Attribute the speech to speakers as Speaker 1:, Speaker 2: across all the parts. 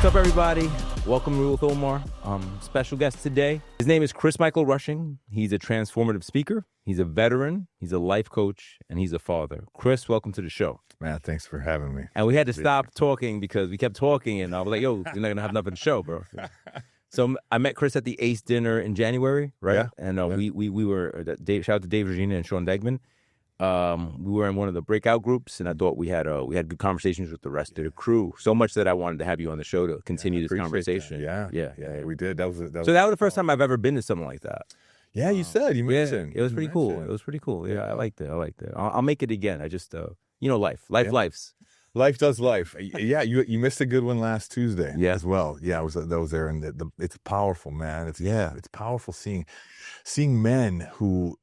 Speaker 1: up, everybody? Welcome to Real with Omar. Special guest today. His name is Chris Michael Rushing. He's a transformative speaker. He's a veteran. He's a life coach, and he's a father. Chris, welcome to the show.
Speaker 2: Man, thanks for having me.
Speaker 1: And we had to stop talking because we kept talking, and I was like, yo, you're not going to have enough of the show, bro. So I met Chris at the ACE dinner in January, right?
Speaker 2: Yeah.
Speaker 1: And we were, shout out to Dave Regina and Sean Degman. We were in one of the breakout groups, and I thought we had good conversations with the rest of the crew. So much that I wanted to have you on the show to continue this conversation.
Speaker 2: Yeah, we did. That was
Speaker 1: the first time I've ever been to something like that.
Speaker 2: Yeah, you said you mentioned.
Speaker 1: It was pretty cool. It was pretty cool. Yeah, I liked it. I'll make it again. I just life.
Speaker 2: Life does life. Yeah, you missed a good one last Tuesday.
Speaker 1: Yeah.
Speaker 2: As well. Yeah, I was there, and it's powerful, man. It's powerful seeing men who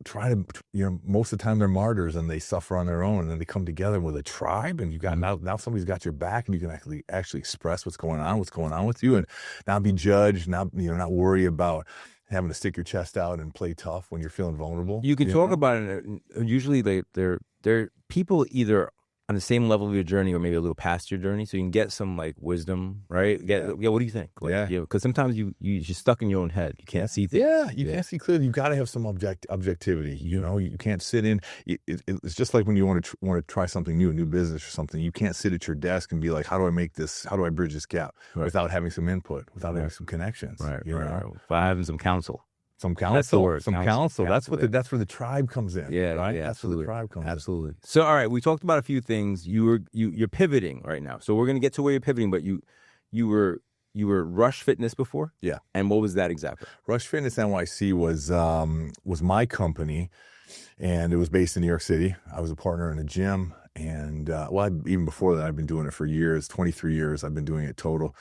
Speaker 2: try to, most of the time they're martyrs and they suffer on their own, and then they come together with a tribe, and you got now somebody's got your back, and you can actually express what's going on with you, and not be judged, not worry about having to stick your chest out and play tough when you're feeling vulnerable.
Speaker 1: You can talk about it. Usually they're people either on the same level of your journey or maybe a little past your journey, so you can get some wisdom, right? What do you think? Because sometimes you're stuck in your own head. You can't see things.
Speaker 2: Yeah, you can't see clearly. You've got to have some objectivity. You can't sit in. It's just like when you want to try something new, a new business or something. You can't sit at your desk and be like, how do I bridge this gap without having some input, without having some connections,
Speaker 1: right? By having some counsel.
Speaker 2: Some counsel. That's the word. Counsel. That's where the tribe comes in.
Speaker 1: Yeah,
Speaker 2: right.
Speaker 1: Yeah,
Speaker 2: that's where the tribe comes in.
Speaker 1: Absolutely. So, all right, we talked about a few things. You're pivoting right now. So we're gonna get to where you're pivoting. But you were Rush Fitness before.
Speaker 2: Yeah. And
Speaker 1: what was that exactly?
Speaker 2: Rush Fitness NYC was my company, and it was based in New York City. I was a partner in a gym, and even before that, I've been doing it for years. 23 years I've been doing it total.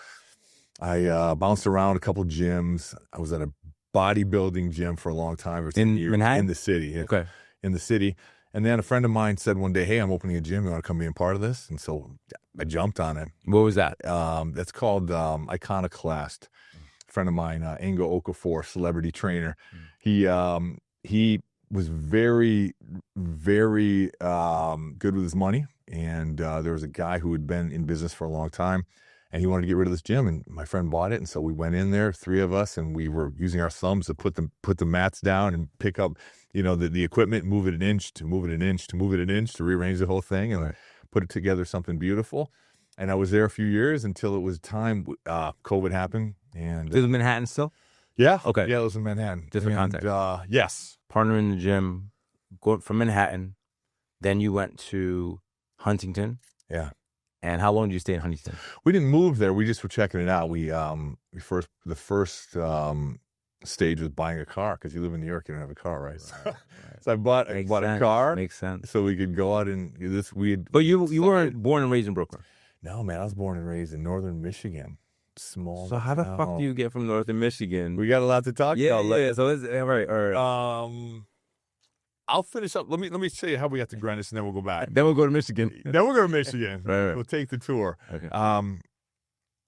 Speaker 2: I bounced around a couple gyms. I was at a bodybuilding gym for a long time.
Speaker 1: In Manhattan?
Speaker 2: In the city.
Speaker 1: Okay.
Speaker 2: In the city. And then a friend of mine said one day, hey, I'm opening a gym. You want to come be a part of this? And so I jumped on it.
Speaker 1: What was that?
Speaker 2: That's called Iconoclast. A friend of mine, Ingo Okafor, celebrity trainer. He was very, very good with his money. And there was a guy who had been in business for a long time, and he wanted to get rid of this gym, and my friend bought it, and so we went in there, three of us, and we were using our thumbs to put the mats down and pick up, the equipment, move it an inch, to rearrange the whole thing, and put it together something beautiful. And I was there a few years until it was time. COVID happened, and
Speaker 1: this was Manhattan still.
Speaker 2: Yeah.
Speaker 1: Okay.
Speaker 2: Yeah, it was in Manhattan.
Speaker 1: Different context.
Speaker 2: Yes.
Speaker 1: Partner in the gym, going from Manhattan, then you went to Huntington.
Speaker 2: Yeah.
Speaker 1: And how long did you stay in Huntington?
Speaker 2: We didn't move there. We just were checking it out. The first stage was buying a car, because you live in New York, you don't have a car, right? So I bought a car.
Speaker 1: Makes sense.
Speaker 2: So we could go out and
Speaker 1: But you weren't born and raised in Brooklyn.
Speaker 2: No, man, I was born and raised in northern Michigan. Small.
Speaker 1: So how the fuck do you get from northern Michigan?
Speaker 2: We got a lot to talk about.
Speaker 1: Yeah. So all right.
Speaker 2: I'll finish up. Let me tell you how we got to Greenwich, and then we'll go back.
Speaker 1: Then we'll go to Michigan.
Speaker 2: Right. We'll take the tour.
Speaker 1: Okay.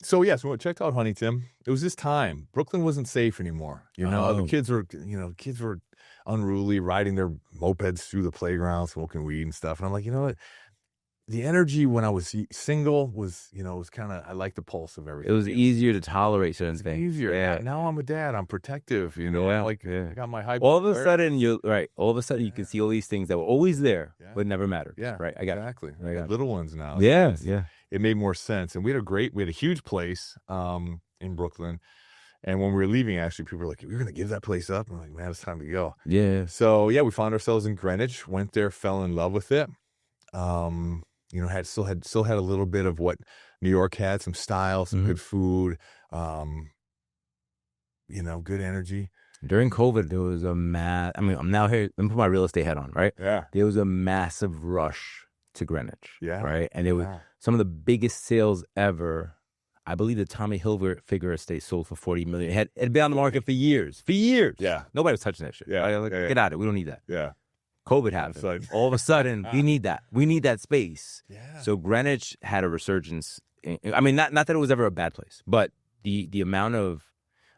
Speaker 2: So we checked out Huntington. It was this time. Brooklyn wasn't safe anymore. The kids were unruly, riding their mopeds through the playground, smoking weed and stuff. And I'm like, you know what? The energy when I was single was, was kind of, I liked the pulse of everything.
Speaker 1: It was easier to tolerate certain things.
Speaker 2: Easier.
Speaker 1: Yeah.
Speaker 2: Now I'm a dad. I'm protective. I got my hype.
Speaker 1: All of a sudden, you can see all these things that were always there, but never mattered.
Speaker 2: Yeah.
Speaker 1: Right. I got
Speaker 2: exactly.
Speaker 1: I got
Speaker 2: little ones now.
Speaker 1: Yeah.
Speaker 2: It made more sense. And we had a huge place in Brooklyn. And when we were leaving, actually, people were like, "We're going to give that place up." I'm like, "Man, it's time to go."
Speaker 1: Yeah.
Speaker 2: So we found ourselves in Greenwich. Went there, fell in love with it. Still had a little bit of what New York had, some style, some good food, good energy.
Speaker 1: During COVID, there was I'm now here. Let me put my real estate hat on, right?
Speaker 2: Yeah.
Speaker 1: There was a massive rush to Greenwich.
Speaker 2: Yeah.
Speaker 1: Right. And it was some of the biggest sales ever. I believe the Tommy Hilfiger estate sold for $40 million. It had been on the market for years.
Speaker 2: Yeah.
Speaker 1: Nobody was touching that shit.
Speaker 2: Yeah.
Speaker 1: Get out of it. We don't need that.
Speaker 2: Yeah.
Speaker 1: COVID happened. All of a sudden, we need that. We need that space.
Speaker 2: Yeah.
Speaker 1: So Greenwich had a resurgence. Not that it was ever a bad place, but the amount of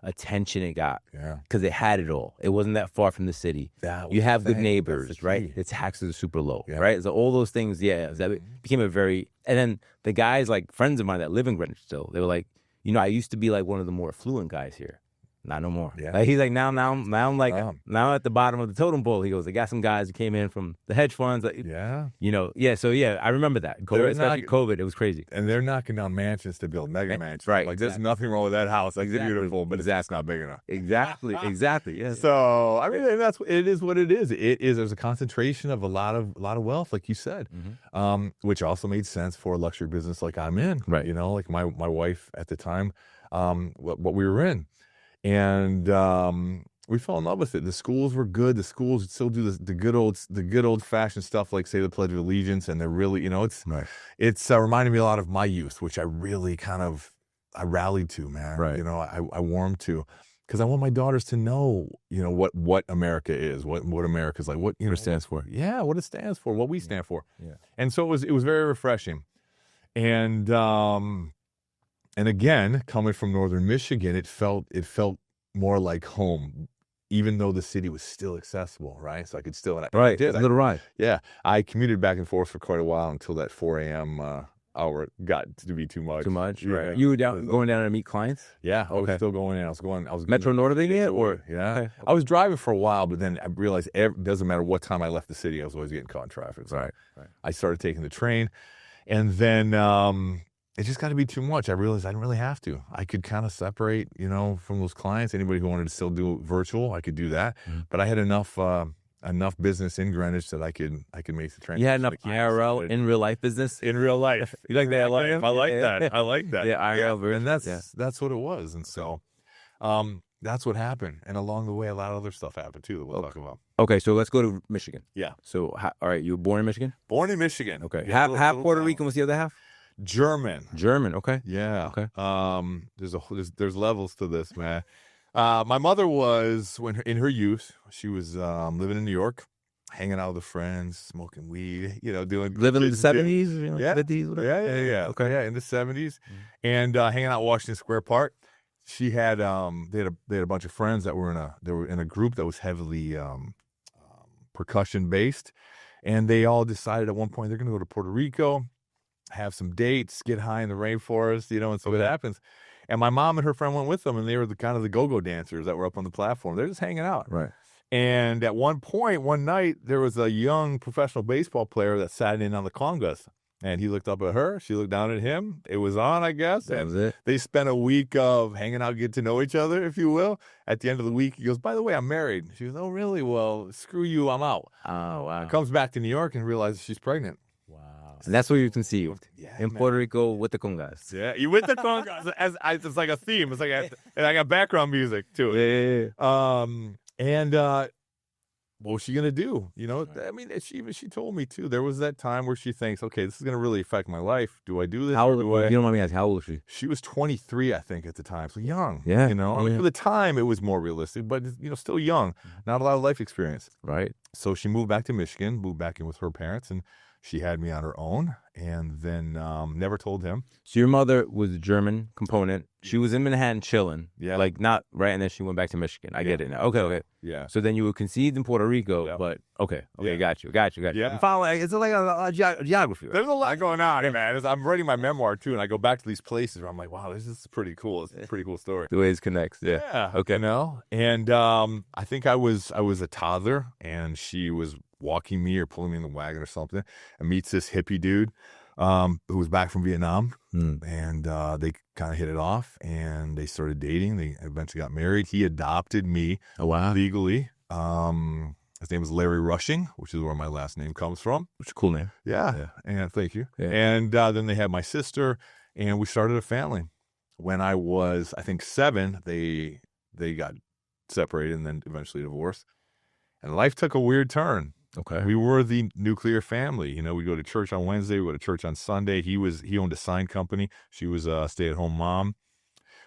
Speaker 1: attention it got, because it had it all. It wasn't that far from the city. You have good neighbors, right? The taxes are super low, right? So all those things, that became a very. And then the guys, like friends of mine that live in Greenwich still, they were like, I used to be like one of the more affluent guys here. Not no more.
Speaker 2: Yeah.
Speaker 1: Like he's like now I'm like now at the bottom of the totem pole. He goes, I got some guys who came in from the hedge funds. Like, So I remember that. Especially COVID, it was crazy.
Speaker 2: And they're knocking down mansions to build mega mansions.
Speaker 1: Right.
Speaker 2: Like there's nothing wrong with that house. Like it's beautiful, but it's not big enough.
Speaker 1: Exactly. Yeah.
Speaker 2: So I mean, it is what it is. It is. There's a concentration of a lot of wealth, like you said, which also made sense for a luxury business like I'm in.
Speaker 1: Right.
Speaker 2: Like my wife at the time, what we were in. And we fell in love with it. The schools were good. The schools still do the good old fashioned stuff like say the Pledge of Allegiance, and they're really it's reminding me a lot of my youth, which I really I rallied to, man.
Speaker 1: Right.
Speaker 2: I warmed to, because I want my daughters to know what America is, what America's like, what
Speaker 1: it stands for.
Speaker 2: Yeah, what it stands for, what we stand for.
Speaker 1: Yeah.
Speaker 2: And so it was very refreshing, and again, coming from northern Michigan, it felt more like home, even though the city was still accessible, right? So I could still,
Speaker 1: right, a little ride.
Speaker 2: Yeah, I commuted back and forth for quite a while until that 4 a.m. Hour got to be too much.
Speaker 1: Too much,
Speaker 2: yeah.
Speaker 1: Right? You were going down to meet clients?
Speaker 2: Yeah, I was still going in. I was
Speaker 1: Metro Northern yet, or
Speaker 2: okay. I was driving for a while, but then I realized it doesn't matter what time I left the city, I was always getting caught in traffic. So
Speaker 1: right.
Speaker 2: I started taking the train, and then it just got to be too much. I realized I didn't really have to. I could kind of separate, from those clients. Anybody who wanted to still do virtual, I could do that. Mm-hmm. But I had enough business in Greenwich that I could make the train.
Speaker 1: You had enough IRL in real life business.
Speaker 2: In real life,
Speaker 1: you like that?
Speaker 2: I like that. I like that.
Speaker 1: Yeah, IRL,
Speaker 2: and that's what it was. And so, that's what happened. And along the way, a lot of other stuff happened too that we'll talk about.
Speaker 1: Okay, so let's go to Michigan.
Speaker 2: Yeah.
Speaker 1: So, all right, you were born in Michigan?
Speaker 2: Born in Michigan.
Speaker 1: Okay. Half Puerto Rican. What's the other half?
Speaker 2: German.
Speaker 1: Okay.
Speaker 2: Yeah.
Speaker 1: Okay.
Speaker 2: There's levels to this, man. My mother was, in her youth, she was living in New York, hanging out with her friends, smoking weed, doing
Speaker 1: living in the 70s,
Speaker 2: 50s, whatever. Yeah.
Speaker 1: Okay.
Speaker 2: Yeah, in the 70s, and hanging out Washington Square Park. She had they had a bunch of friends that were in a group that was heavily percussion based, and they all decided at one point they're going to go to Puerto Rico, have some dates, get high in the rainforest, and so it happens. And my mom and her friend went with them, and they were the kind of the go-go dancers that were up on the platform. They're just hanging out.
Speaker 1: Right.
Speaker 2: And at one point, one night, there was a young professional baseball player that sat in on the congas. And he looked up at her. She looked down at him. It was on, I guess.
Speaker 1: That was it.
Speaker 2: They spent a week of hanging out, getting to know each other, if you will. At the end of the week, he goes, by the way, I'm married. She goes, oh, really? Well, screw you. I'm out.
Speaker 1: Oh, wow.
Speaker 2: Comes back to New York and realizes she's pregnant.
Speaker 1: And that's where you conceived. Yeah, in Puerto Rico with the congas.
Speaker 2: Yeah, you with the congas. It's like a theme. It's like and I got background music too.
Speaker 1: Yeah.
Speaker 2: What was she gonna do? I mean, she told me too. There was that time where she thinks, okay, this is gonna really affect my life. Do I do this?
Speaker 1: How old? You don't mind me asking, how old was she?
Speaker 2: She was 23, I think, at the time. So young.
Speaker 1: Yeah.
Speaker 2: I mean, for the time, it was more realistic, but still young. Not a lot of life experience.
Speaker 1: Right.
Speaker 2: So she moved back to Michigan, moved back in with her parents, and she had me on her own, and then never told him.
Speaker 1: So your mother was a German component. She was in Manhattan chilling.
Speaker 2: Yeah.
Speaker 1: Like not right, and then she went back to Michigan. I get it now. Okay.
Speaker 2: Yeah.
Speaker 1: So then you were conceived in Puerto Rico, but okay, got you.
Speaker 2: Yeah.
Speaker 1: I'm following. It's like a geography. Right?
Speaker 2: There's a lot going on, man. I'm writing my memoir too, and I go back to these places where I'm like, wow, this is pretty cool. It's a pretty cool story.
Speaker 1: The way it connects. Yeah.
Speaker 2: Yeah.
Speaker 1: Okay.
Speaker 2: And I think I was a toddler, and she was walking me or pulling me in the wagon or something, and meets this hippie dude who was back from Vietnam, and they kind of hit it off, and they started dating. They eventually got married. He adopted me legally. His name was Larry Rushing, which is where my last name comes from.
Speaker 1: Which is a cool name.
Speaker 2: Yeah. And thank you.
Speaker 1: Yeah.
Speaker 2: And then they had my sister, and we started a family. When I was, I think, 7, they got separated and then eventually divorced. And life took a weird turn.
Speaker 1: Okay.
Speaker 2: We were the nuclear family. We'd go to church on Wednesday, we go to church on Sunday. He owned a sign company. She was a stay-at-home mom.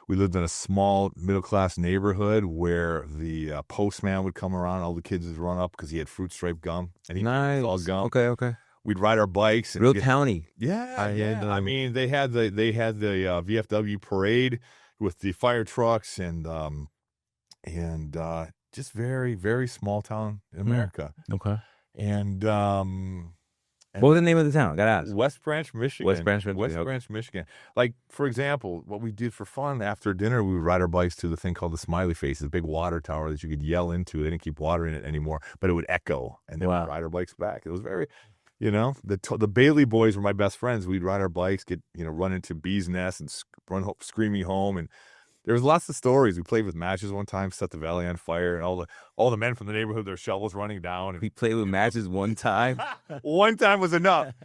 Speaker 2: We lived in a small middle-class neighborhood where the postman would come around. All the kids would run up because he had fruit stripe gum. And he
Speaker 1: nice.
Speaker 2: all gum.
Speaker 1: Okay.
Speaker 2: We'd ride our bikes. And
Speaker 1: real towny.
Speaker 2: Yeah. I mean, they had the VFW parade with the fire trucks and just very, very small town in America.
Speaker 1: Okay.
Speaker 2: And
Speaker 1: What was the name of the town? Gotta ask.
Speaker 2: West Branch, Michigan.
Speaker 1: West Branch, Michigan.
Speaker 2: West Branch, Michigan. Like, for example, what we did for fun after dinner, we would ride our bikes to the thing called the Smiley Face, the big water tower that you could yell into. They didn't keep water in it anymore, but it would echo, and then we'd ride our bikes back. It was very, the Bailey boys were my best friends. We'd ride our bikes, run into bees' nests and run screaming home, and there was lots of stories. We played with matches one time, set the valley on fire, and all the men from the neighborhood, their shovels running down.
Speaker 1: We played with matches one time.
Speaker 2: One time was enough.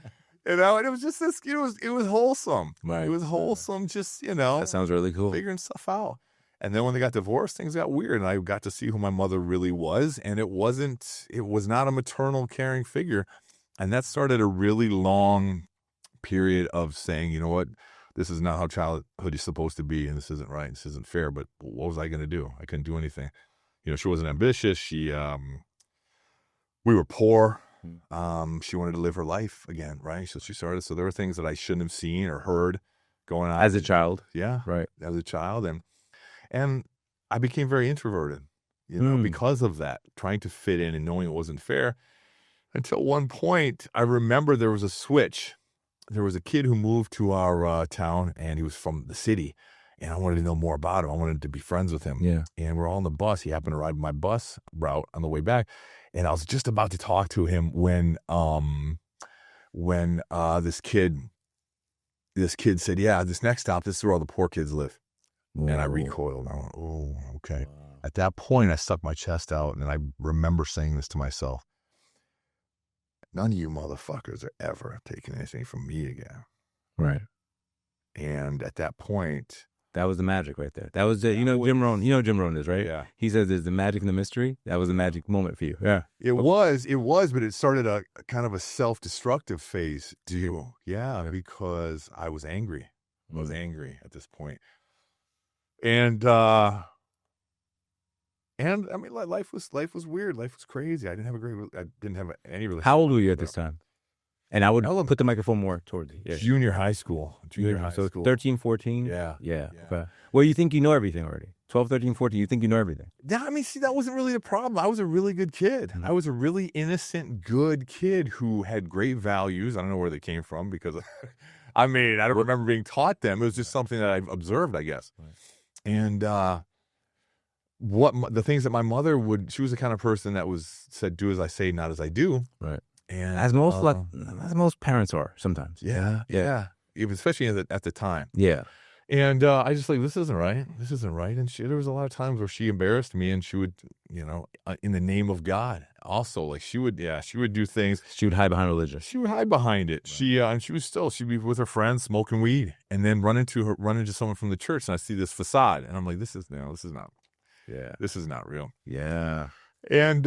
Speaker 2: And it was just this, it was wholesome.
Speaker 1: Right.
Speaker 2: It was wholesome, just,
Speaker 1: That sounds really cool.
Speaker 2: figuring stuff out. And then when they got divorced, things got weird. And I got to see who my mother really was. And it was not a maternal caring figure. And that started a really long period of saying, you know what? This is not how childhood is supposed to be, and this isn't right. This isn't fair. But what was I going to do? I couldn't do anything. She wasn't ambitious. We were poor. She wanted to live her life again, right? So she started. So there were things that I shouldn't have seen or heard going on
Speaker 1: as a child.
Speaker 2: Yeah,
Speaker 1: right.
Speaker 2: As a child, and I became very introverted, because of that, trying to fit in and knowing it wasn't fair. Until one point, I remember there was a switch. There was a kid who moved to our town, and he was from the city, and I wanted to know more about him. I wanted to be friends with him.
Speaker 1: Yeah.
Speaker 2: And we're all on the bus. He happened to ride my bus route on the way back, and I was just about to talk to him when this kid said, "Yeah, this next stop, this is where all the poor kids live." Whoa. And I recoiled. I went, "Oh, okay." Wow. At that point, I stuck my chest out, and I remember saying this to myself. None of you motherfuckers are ever taking anything from me again.
Speaker 1: Right.
Speaker 2: And at that point,
Speaker 1: that was the magic right there. That was the, Jim Rohn. You know who Jim Rohn is, right?
Speaker 2: Yeah.
Speaker 1: He says there's the magic and the mystery. That was the magic moment for you. Yeah.
Speaker 2: It was, but it started a kind of a self-destructive phase too. Yeah, because I was angry. I was angry at this point. And I mean, life was weird. Life was crazy. I didn't have any relationship.
Speaker 1: How old were you at this time? And I would put the microphone more towards you.
Speaker 2: Yeah. Junior high school.
Speaker 1: So 13, 14?
Speaker 2: Yeah.
Speaker 1: Okay. Well, you think you know everything already. 12, 13, 14, you think you know everything.
Speaker 2: Yeah, I mean, see, that wasn't really the problem. I was a really good kid. I was a really innocent, good kid who had great values. I don't know where they came from because, I don't remember being taught them. It was just something that I've observed, I guess. Right. And the things that my mother she was the kind of person that said, do as I say, not as I do.
Speaker 1: Right.
Speaker 2: And
Speaker 1: as most parents are sometimes.
Speaker 2: Yeah. Especially at the time.
Speaker 1: Yeah.
Speaker 2: And I just this isn't right. This isn't right. And there was a lot of times where she embarrassed me, and she would, in the name of God, also she would do things.
Speaker 1: She would hide behind religion.
Speaker 2: She would hide behind it. Right. She'd be with her friends smoking weed, and then run into someone from the church, and I see this facade, and I'm like, this is not.
Speaker 1: Yeah,
Speaker 2: this is not real.
Speaker 1: Yeah,
Speaker 2: and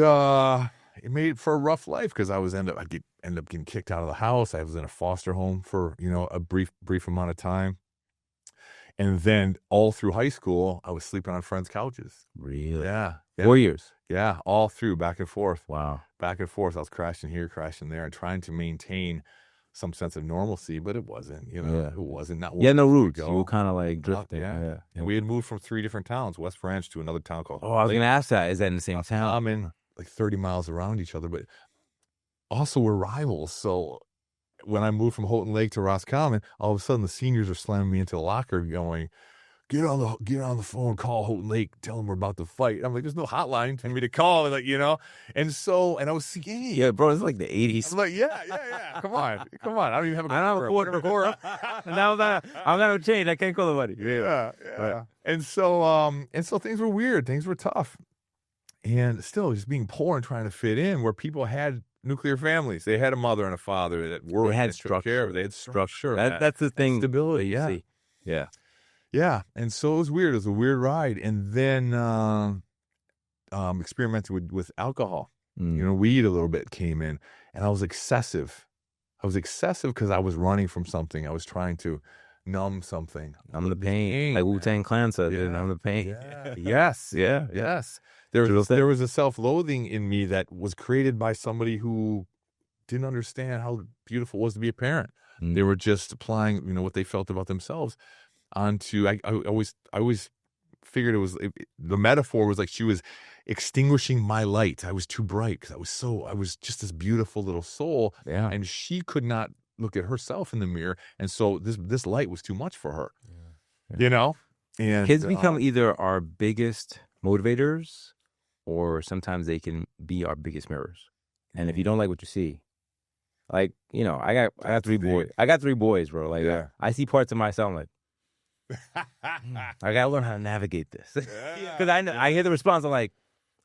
Speaker 2: it made it for a rough life because I'd end up getting kicked out of the house. I was in a foster home for a brief amount of time, and then all through high school, I was sleeping on friends' couches.
Speaker 1: Really?
Speaker 2: Yeah.
Speaker 1: 4 years.
Speaker 2: Yeah, all through, back and forth.
Speaker 1: Wow,
Speaker 2: back and forth. I was crashing here, crashing there, and trying to maintain some sense of normalcy, but it wasn't. It wasn't. Not
Speaker 1: no roots. You were kind of like drifting.
Speaker 2: Yeah. And we had moved from 3 different towns, West Branch to another town called.
Speaker 1: Oh, I was going to ask that. Is that in the same town?
Speaker 2: I'm in 30 miles around each other, but also we're rivals. So when I moved from Houghton Lake to Roscommon, all of a sudden the seniors are slamming me into the locker, going, "Get on the phone, call Houghton Lake, tell them we're about to fight." I'm like, "There's no hotline for me to call," and and I was singing.
Speaker 1: Yeah, bro, it's like the 80s.
Speaker 2: I'm like, yeah. Come on. I don't even have a
Speaker 1: quarter. Now I'm not change. I can't call nobody.
Speaker 2: Yeah. Right. And so things were weird. Things were tough, and still just being poor and trying to fit in where people had nuclear families. They had a mother and a father that worked.
Speaker 1: They had structure.
Speaker 2: They had structure.
Speaker 1: That's the thing.
Speaker 2: Stability. Yeah.
Speaker 1: See. Yeah.
Speaker 2: Yeah, and so it was weird. It was a weird ride, and then experimenting with alcohol. Weed a little bit came in, and I was excessive. Because I was running from something. I was trying to numb something.
Speaker 1: I'm the pain. Like Wu-Tang Clan said, I'm the pain.
Speaker 2: Yeah.
Speaker 1: Yes.
Speaker 2: There was a self-loathing in me that was created by somebody who didn't understand how beautiful it was to be a parent. They were just applying, what they felt about themselves onto. I always figured the metaphor was like she was extinguishing my light. I was too bright because I was just this beautiful little soul.
Speaker 1: Yeah.
Speaker 2: And she could not look at herself in the mirror. And so this light was too much for her, you know? And
Speaker 1: kids become either our biggest motivators or sometimes they can be our biggest mirrors. And if you don't like what you see, like, you know, I got 3 boys. I got 3 boys, bro. Like, I see parts of myself, I'm like, I gotta learn how to navigate this. Because I hear the response, I'm like,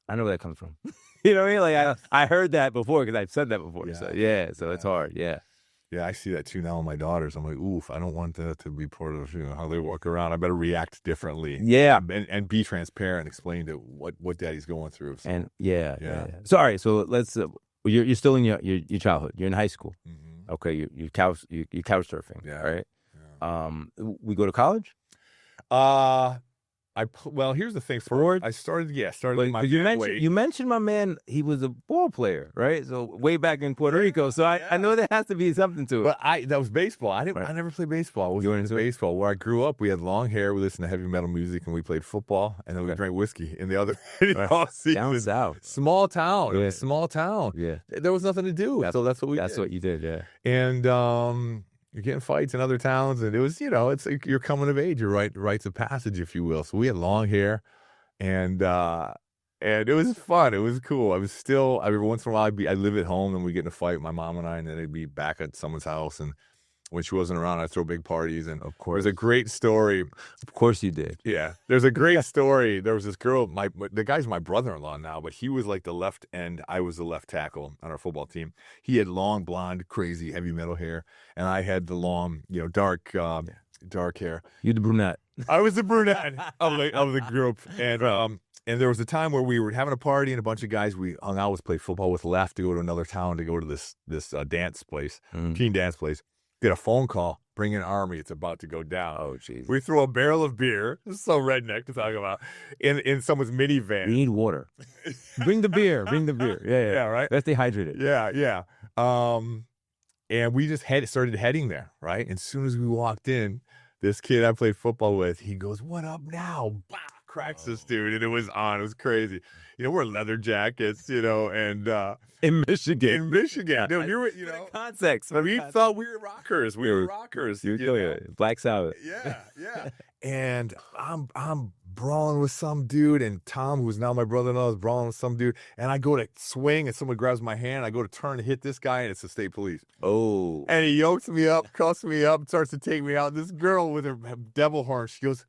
Speaker 1: I know where that comes from. You know what I mean? Like, I heard that before because I've said that before. So it's hard. Yeah.
Speaker 2: Yeah, I see that too now with my daughters. I'm like, oof, I don't want that to be part of how they walk around. I better react differently.
Speaker 1: Yeah.
Speaker 2: And be transparent, explain to what daddy's going through. So,
Speaker 1: and yeah. So, all right, so let's, you're still in your childhood. You're in high school.
Speaker 2: Mm-hmm.
Speaker 1: Okay, you're couch surfing.
Speaker 2: Yeah.
Speaker 1: Right?
Speaker 2: Yeah.
Speaker 1: We go to college?
Speaker 2: Well, here's the thing.
Speaker 1: Forward?
Speaker 2: I started in my
Speaker 1: you mentioned my man, he was a ball player, right? So way back in Puerto Rico. So I know there has to be something to it.
Speaker 2: But that was baseball. I never played baseball. You were into baseball. Where I grew up, we had long hair, we listened to heavy metal music, and we played football, and then we drank whiskey in the other
Speaker 1: down south.
Speaker 2: Small town.
Speaker 1: Yeah.
Speaker 2: Small town.
Speaker 1: Yeah.
Speaker 2: There was nothing to do. So that's what we did.
Speaker 1: That's what you did, yeah.
Speaker 2: And you're getting fights in other towns, and it was, it's like you're coming of age, your rites of passage, if you will. So we had long hair, and it was fun. It was cool. Every once in a while, I'd live at home, and we'd get in a fight, my mom and I, and then I'd be back at someone's house, and when she wasn't around, I'd throw big parties, and of course, there's a great story.
Speaker 1: Of course you did.
Speaker 2: Yeah, there's a great story. There was this girl, the guy's my brother-in-law now, but he was like the left end. I was the left tackle on our football team. He had long, blonde, crazy, heavy metal hair, and I had the long, dark hair.
Speaker 1: You the brunette.
Speaker 2: I was the brunette of the group, and there was a time where we were having a party, and a bunch of guys we hung out with, played football with, left to go to another town to go to this dance place, teen dance place. Get a phone call, bring an army, it's about to go down.
Speaker 1: Oh, jeez.
Speaker 2: We throw a barrel of beer, this is so redneck to talk about, in someone's minivan.
Speaker 1: We need water. Bring the beer. Yeah,
Speaker 2: right?
Speaker 1: Let's stay hydrated.
Speaker 2: Yeah. And we just started heading there, right? And as soon as we walked in, this kid I played football with, he goes, "What up now?" Bah! Cracks this dude, and it was on. It was crazy. We're leather jackets, and
Speaker 1: in Michigan,
Speaker 2: dude, you were,
Speaker 1: context.
Speaker 2: We thought we were rockers. We were rockers.
Speaker 1: Black Sabbath.
Speaker 2: Yeah. And I'm brawling with some dude, and Tom, who's now my brother-in-law, is brawling with some dude, and I go to swing, and someone grabs my hand. I go to turn to hit this guy, and it's the state police.
Speaker 1: Oh.
Speaker 2: And he yokes me up, cuffs me up, starts to take me out. This girl with her devil horn, she goes,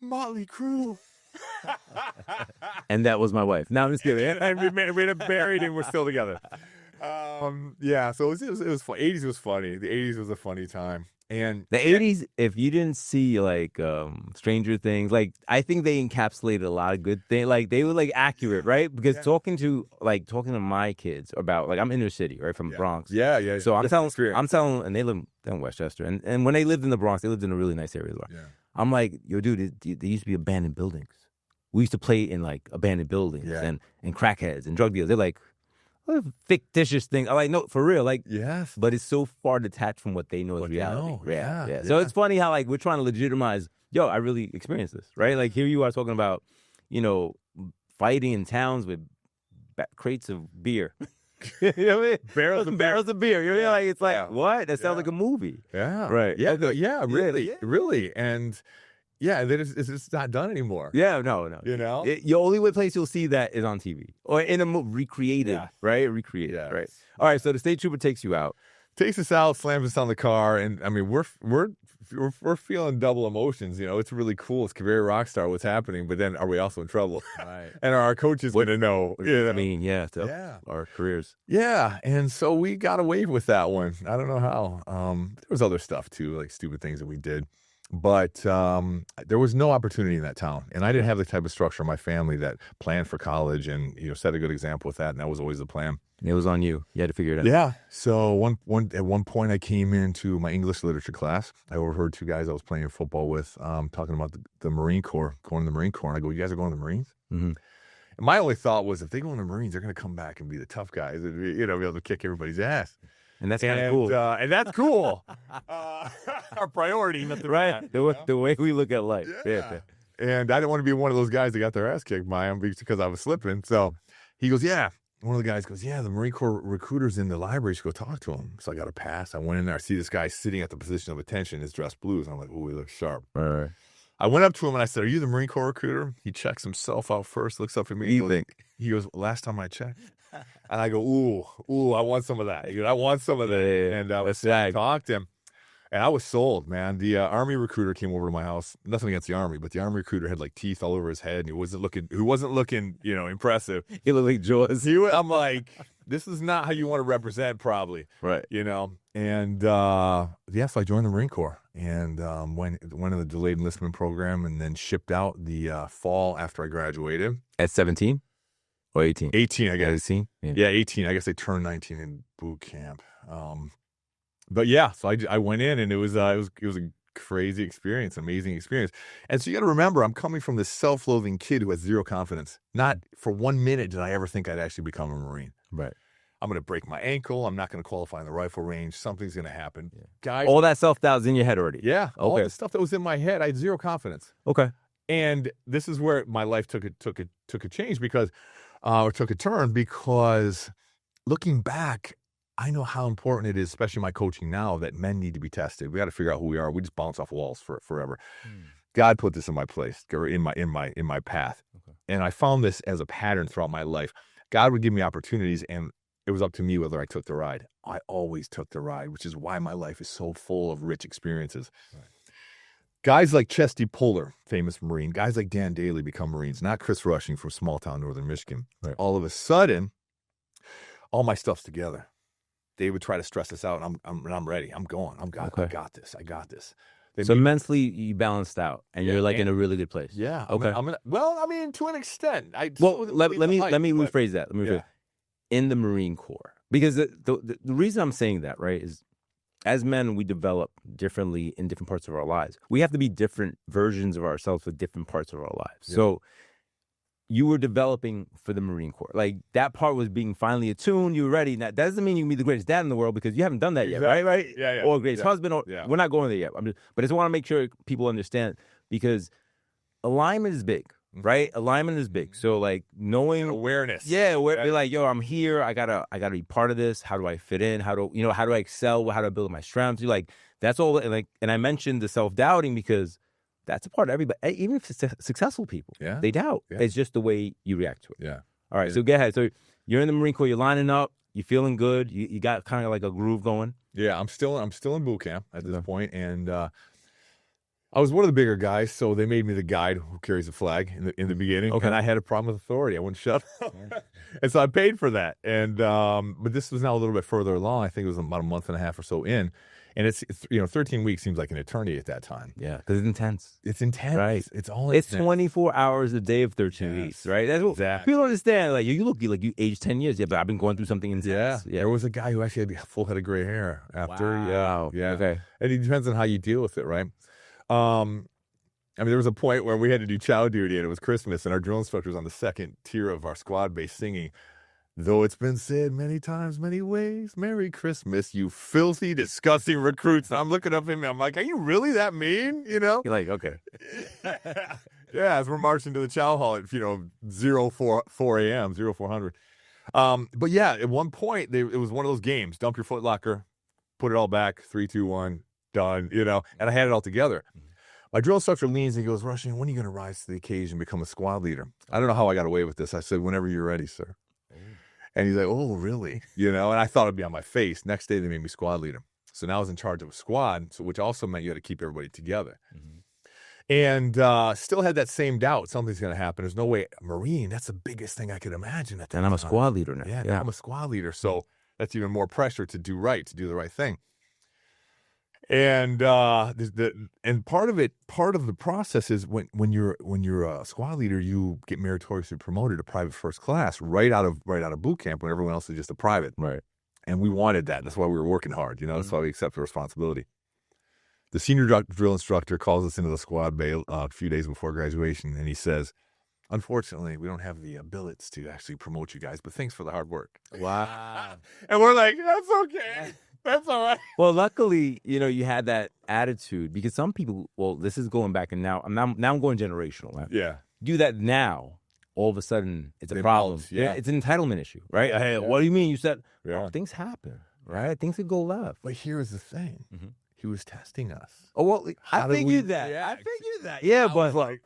Speaker 2: "Motley Crue."
Speaker 1: And that was my wife. No, I'm just kidding.
Speaker 2: And we made it buried, and we're still together. So it was fun. 80s was funny. The 80s was a funny time. And
Speaker 1: the 80s, if you didn't see like Stranger Things, like I think they encapsulated a lot of good things. Like they were like accurate, right? Because talking to my kids about, like, I'm inner city, right, from the Bronx.
Speaker 2: Yeah.
Speaker 1: So I'm telling, and they live in Westchester, and when they lived in the Bronx, they lived in a really nice area. Yeah. I'm like, yo, dude, there used to be abandoned buildings. We used to play in like abandoned buildings and crackheads and drug dealers. They're like, what a fictitious thing. I'm like, no, for real. Like,
Speaker 2: yes.
Speaker 1: But it's so far detached from what they know as reality.
Speaker 2: Yeah.
Speaker 1: So it's funny how, like, we're trying to legitimize, yo, I really experienced this, right? Like, here you are talking about, fighting in towns with crates of beer. You know what I mean? Barrels of beer. You know, like, it's like, what? That sounds like a movie.
Speaker 2: Yeah.
Speaker 1: Right.
Speaker 2: Yeah. Really. And it's just not done anymore.
Speaker 1: Yeah, no. The only place you'll see that is on TV or in a movie, recreated, right? Recreated, right? All right, so the state trooper takes you out.
Speaker 2: Takes us out, slams us on the car, and I mean, we're feeling double emotions. It's really cool. It's career rock star. What's happening? But then, are we also in trouble?
Speaker 1: Right.
Speaker 2: And are our coaches going to know?
Speaker 1: I mean, our careers.
Speaker 2: Yeah, and so we got away with that one. I don't know how. There was other stuff too, like stupid things that we did. But there was no opportunity in that town, and I didn't have the type of structure in my family that planned for college and set a good example with that, and that was always the plan.
Speaker 1: It was on you. You had to figure it out.
Speaker 2: Yeah. So at one point, I came into my English literature class. I overheard 2 guys I was playing football with talking about the Marine Corps, going to the Marine Corps, and I go, "You guys are going to the Marines?" Mm-hmm. And my only thought was, if they go in the Marines, they're going to come back and be the tough guys and be able to kick everybody's ass.
Speaker 1: And that's kind of cool.
Speaker 2: And that's cool. Our priority, nothing
Speaker 1: right? The way we look at life. Yeah.
Speaker 2: And I didn't want to be one of those guys that got their ass kicked by him because I was slipping. So he goes, yeah. One of the guys goes, yeah, the Marine Corps recruiter's in the library. You should go talk to him. So I got a pass. I went in there. I see this guy sitting at the position of attention. His dress blues. I'm like, ooh, he looks sharp.
Speaker 1: Right.
Speaker 2: I went up to him and I said, are you the Marine Corps recruiter? He checks himself out first, looks up at me. He goes, last time I checked. And I go, ooh, I want some of that. He goes, I want some of that. And I talked to him. And I was sold, man. The Army recruiter came over to my house. Nothing against the Army, but the Army recruiter had like teeth all over his head, and he wasn't looking, impressive.
Speaker 1: He looked like Jaws.
Speaker 2: I'm like, this is not how you want to represent, probably.
Speaker 1: Right.
Speaker 2: And so I joined the Marine Corps and went in the delayed enlistment program, and then shipped out the fall after I graduated.
Speaker 1: At 17 or 18?
Speaker 2: 18, I guess.
Speaker 1: 18?
Speaker 2: Yeah, 18. I guess I turned 19 in boot camp. But yeah, so I went in, and it was a crazy experience, amazing experience. And so you got to remember, I'm coming from this self-loathing kid who has zero confidence. Not for 1 minute did I ever think I'd actually become a Marine.
Speaker 1: Right.
Speaker 2: I'm going to break my ankle. I'm not going to qualify in the rifle range. Something's going to happen.
Speaker 1: Yeah.
Speaker 2: Guys,
Speaker 1: all that self-doubt's in your head already.
Speaker 2: Yeah.
Speaker 1: Okay.
Speaker 2: All the stuff that was in my head, I had zero confidence.
Speaker 1: Okay.
Speaker 2: And this is where my life took a change because, or took a turn, because looking back, I know how important it is, especially my coaching now, that men need to be tested. We got to figure out who we are. We just bounce off walls forever. God put this in my place, or in my path. Okay. And I found this as a pattern throughout my life. God would give me opportunities, and it was up to me whether I took the ride. I always took the ride, which is why my life is so full of rich experiences. Right. Guys like Chesty Puller, famous Marine, guys like Dan Daly become Marines, not Chris Rushing from small town northern Michigan. Right. All of a sudden, all my stuff's together. They would try to stress us out, and I'm ready. I got this.
Speaker 1: So mentally, you balanced out, and you're like in a really good place.
Speaker 2: Yeah.
Speaker 1: Okay.
Speaker 2: To an extent.
Speaker 1: Let me rephrase that. In the Marine Corps, because the reason I'm saying that, right, is as men, we develop differently in different parts of our lives. We have to be different versions of ourselves for different parts of our lives. Yeah. So you were developing for the Marine Corps. Like, that part was being finally attuned. You were ready. Now, that doesn't mean you can be the greatest dad in the world, because you haven't done that yet, right?
Speaker 2: Yeah.
Speaker 1: Or greatest husband. We're not going there yet. But I just want to make sure people understand, because alignment is big, right? Alignment is big. So, like, knowing
Speaker 2: awareness.
Speaker 1: Yeah, be like, yo, I'm here. I gotta be part of this. How do I fit in? How do I excel? How do I build my strengths? Like, that's all. And I mentioned the self-doubting because that's a part of everybody. Even if it's successful people, they doubt. Yeah. It's just the way you react to it.
Speaker 2: Yeah.
Speaker 1: All right. So go ahead. So you're in the Marine Corps. You're lining up. You're feeling good. You got kind of like a groove going.
Speaker 2: Yeah. I'm still in boot camp at this point, and I was one of the bigger guys, so they made me the guide who carries the flag in the beginning. Okay. And I had a problem with authority. I wouldn't shut up, and so I paid for that. And but this was now a little bit further along. I think it was about a month and a half or so in. And it's 13 weeks seems like an eternity at that time.
Speaker 1: Yeah, because it's intense.
Speaker 2: It's intense.
Speaker 1: Right.
Speaker 2: It's
Speaker 1: 24 hours a day of 13 weeks, right? That's what
Speaker 2: exactly.
Speaker 1: People don't understand. Like, you look like you aged 10 years. Yeah, but I've been going through something intense.
Speaker 2: Yeah. There was a guy who actually had a full head of gray hair after.
Speaker 1: Wow.
Speaker 2: Yeah.
Speaker 1: Okay.
Speaker 2: And it depends on how you deal with it, right? There was a point where we had to do chow duty, and it was Christmas, and our drill instructor was on the second tier of our squad base singing, "Though it's been said many times, many ways, Merry Christmas, you filthy, disgusting recruits." And I'm looking up at him, I'm like, are you really that mean?
Speaker 1: You're like, okay.
Speaker 2: Yeah, as we're marching to the chow hall at, 4 a.m., 0400. But yeah, at one point, it was one of those games, dump your footlocker, put it all back, 3, 2, 1, done, and I had it all together. My drill instructor leans and he goes, "Rushing, when are you going to rise to the occasion and become a squad leader?" I don't know how I got away with this. I said, "Whenever you're ready, sir." And he's like, "Oh, really?" And I thought it'd be on my face. Next day, they made me squad leader. So now I was in charge of a squad, which also meant you had to keep everybody together. And still had that same doubt. Something's going to happen. There's no way. Marine, that's the biggest thing I could imagine at that time.
Speaker 1: And I'm a squad leader now.
Speaker 2: Yeah, I'm a squad leader. So that's even more pressure to do the right thing. And part of the process is when you're a squad leader, you get meritoriously promoted to private first class right out of boot camp when everyone else is just a private.
Speaker 1: Right.
Speaker 2: And we wanted that. That's why we were working hard. That's why we accept the responsibility. The senior drill instructor calls us into the squad bay a few days before graduation, and he says, "Unfortunately, we don't have the abilities to actually promote you guys, but thanks for the hard work."
Speaker 1: Wow.
Speaker 2: And we're like, "That's okay." That's all right.
Speaker 1: Well, luckily, you had that attitude because some people, well, this is going back and now I'm going generational. Right?
Speaker 2: Yeah.
Speaker 1: Do that now, all of a sudden it's a
Speaker 2: They
Speaker 1: problem.
Speaker 2: melt, yeah.
Speaker 1: It's an entitlement issue, right?
Speaker 2: Yeah,
Speaker 1: Hey,
Speaker 2: yeah.
Speaker 1: what do you mean? You said,
Speaker 2: Yeah.
Speaker 1: things happen, right? Things could go left.
Speaker 2: But here's the thing.
Speaker 1: Mhm.
Speaker 2: He was testing us.
Speaker 1: Oh, well, I
Speaker 2: How did
Speaker 1: figured
Speaker 2: we
Speaker 1: that.
Speaker 2: react?
Speaker 1: Yeah,
Speaker 2: I
Speaker 1: but
Speaker 2: was like,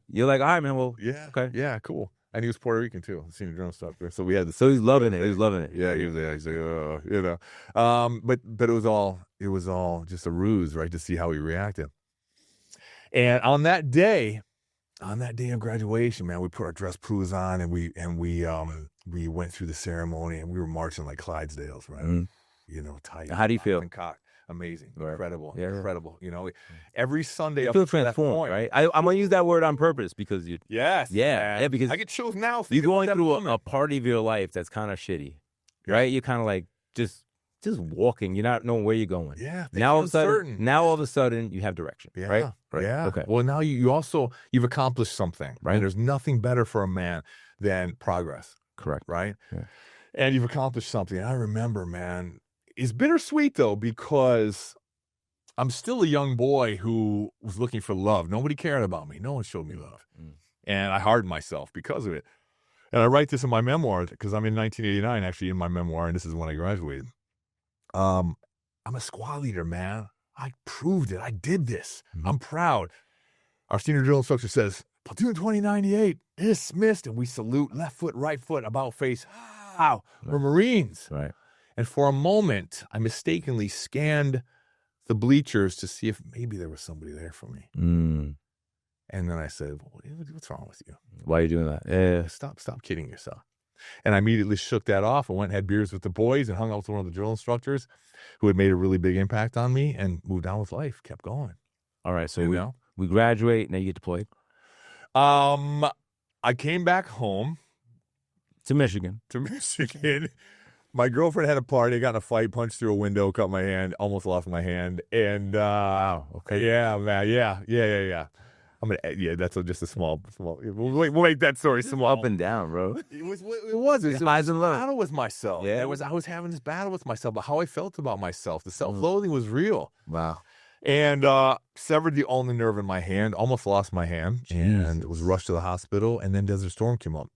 Speaker 1: you're like, all right, man. Well,
Speaker 2: yeah.
Speaker 1: okay.
Speaker 2: Yeah, cool. And he was Puerto Rican too, senior drum instructor. So we had the
Speaker 1: So he's loving it. He's loving it.
Speaker 2: Yeah, he was there. He's like, but it was all just a ruse, right, to see how he reacted. And on that day of graduation, man, we put our dress crews on and we went through the ceremony and we were marching like Clydesdales, right?
Speaker 1: Mm-hmm.
Speaker 2: Tight.
Speaker 1: How do you feel?
Speaker 2: And cocked. Amazing,
Speaker 1: Right.
Speaker 2: Incredible,
Speaker 1: Yeah.
Speaker 2: incredible. Every Sunday,
Speaker 1: You
Speaker 2: up
Speaker 1: feel
Speaker 2: to that
Speaker 1: transformed,
Speaker 2: point,
Speaker 1: right? I'm gonna use that word on purpose because you.
Speaker 2: Yes,
Speaker 1: Yeah,
Speaker 2: man.
Speaker 1: yeah, because
Speaker 2: I get chills now.
Speaker 1: You're going
Speaker 2: that
Speaker 1: through
Speaker 2: moment.
Speaker 1: a part of your life that's kind of shitty, right? You're kind of like just walking. You're not knowing where you're going.
Speaker 2: Yeah.
Speaker 1: Now all of a
Speaker 2: uncertain.
Speaker 1: sudden, all of a sudden, you have direction.
Speaker 2: Yeah.
Speaker 1: Right.
Speaker 2: Yeah.
Speaker 1: Okay.
Speaker 2: Well, now you've accomplished something, right?
Speaker 1: Mhm.
Speaker 2: There's nothing better for a man than progress,
Speaker 1: Correct.
Speaker 2: right?
Speaker 1: Yeah.
Speaker 2: And you've accomplished something. I remember, man, it's bittersweet though, because I'm still a young boy who was looking for love. Nobody cared about me. No one showed me love. And I hardened myself because of it. And I write this in my memoir because I'm in 1989, actually, in my memoir, and this is when I graduated. I'm a squad leader, man. I proved it. I did this. I'm proud. Our senior drill instructor says, platoon 2098, dismissed. And we salute left foot, right foot, about face. Wow, we're Marines.
Speaker 1: Right.
Speaker 2: And for a moment, I mistakenly scanned the bleachers to see if maybe there was somebody there for me.
Speaker 1: Mm.
Speaker 2: And then I said, what's wrong with you?
Speaker 1: Why are you doing that? Yeah.
Speaker 2: Stop kidding yourself. And I immediately shook that off and went and had beers with the boys and hung out with one of the drill instructors who had made a really big impact on me and moved on with life, kept going.
Speaker 1: All right. So we graduate. Now you get deployed
Speaker 2: I came back home
Speaker 1: to Michigan.
Speaker 2: My girlfriend had a party. I got in a fight, punched through a window, cut my hand, almost lost my hand. And
Speaker 1: Wow. Okay.
Speaker 2: yeah, man, yeah. That's just a small. We'll make that story small.
Speaker 1: Up and down, bro.
Speaker 2: It was
Speaker 1: Highs and lows.
Speaker 2: battle with myself.
Speaker 1: Yeah.
Speaker 2: I was having this battle with myself about how I felt about myself. The self-loathing was real.
Speaker 1: Wow.
Speaker 2: And severed the only nerve in my hand, almost lost my hand, and was rushed to the hospital. And then Desert Storm came up.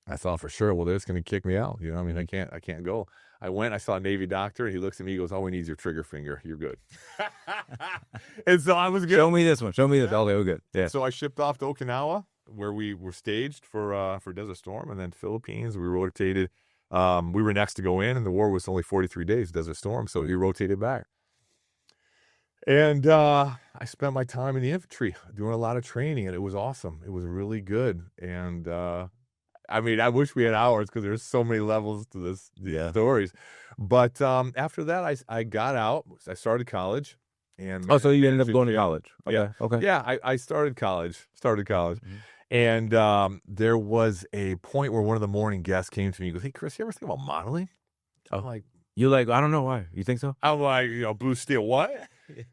Speaker 2: I thought for sure, well, they're just going to kick me out. I can't go. I went, I saw a Navy doctor. He looks at me, he goes, all we need is your trigger finger. You're good. And so I was good.
Speaker 1: Show me this one. Show me this. Okay, we're good. Yeah.
Speaker 2: So I shipped off to Okinawa, where we were staged for Desert Storm, and then Philippines. We rotated. We were next to go in, and the war was only 43 days, Desert Storm, so we rotated back. And I spent my time in the infantry doing a lot of training, and it was awesome. It was really good. And I wish we had hours because there's so many levels to this stories. But after that, I got out. I started college. And
Speaker 1: so you ended up going to college. Okay.
Speaker 2: Yeah.
Speaker 1: Okay.
Speaker 2: Yeah, I started college. And there was a point where one of the morning guests came to me and goes, hey, Chris, you ever think about modeling? I'm like,
Speaker 1: you're like, I don't know why. You think so?
Speaker 2: I'm like, Blue Steel, what? He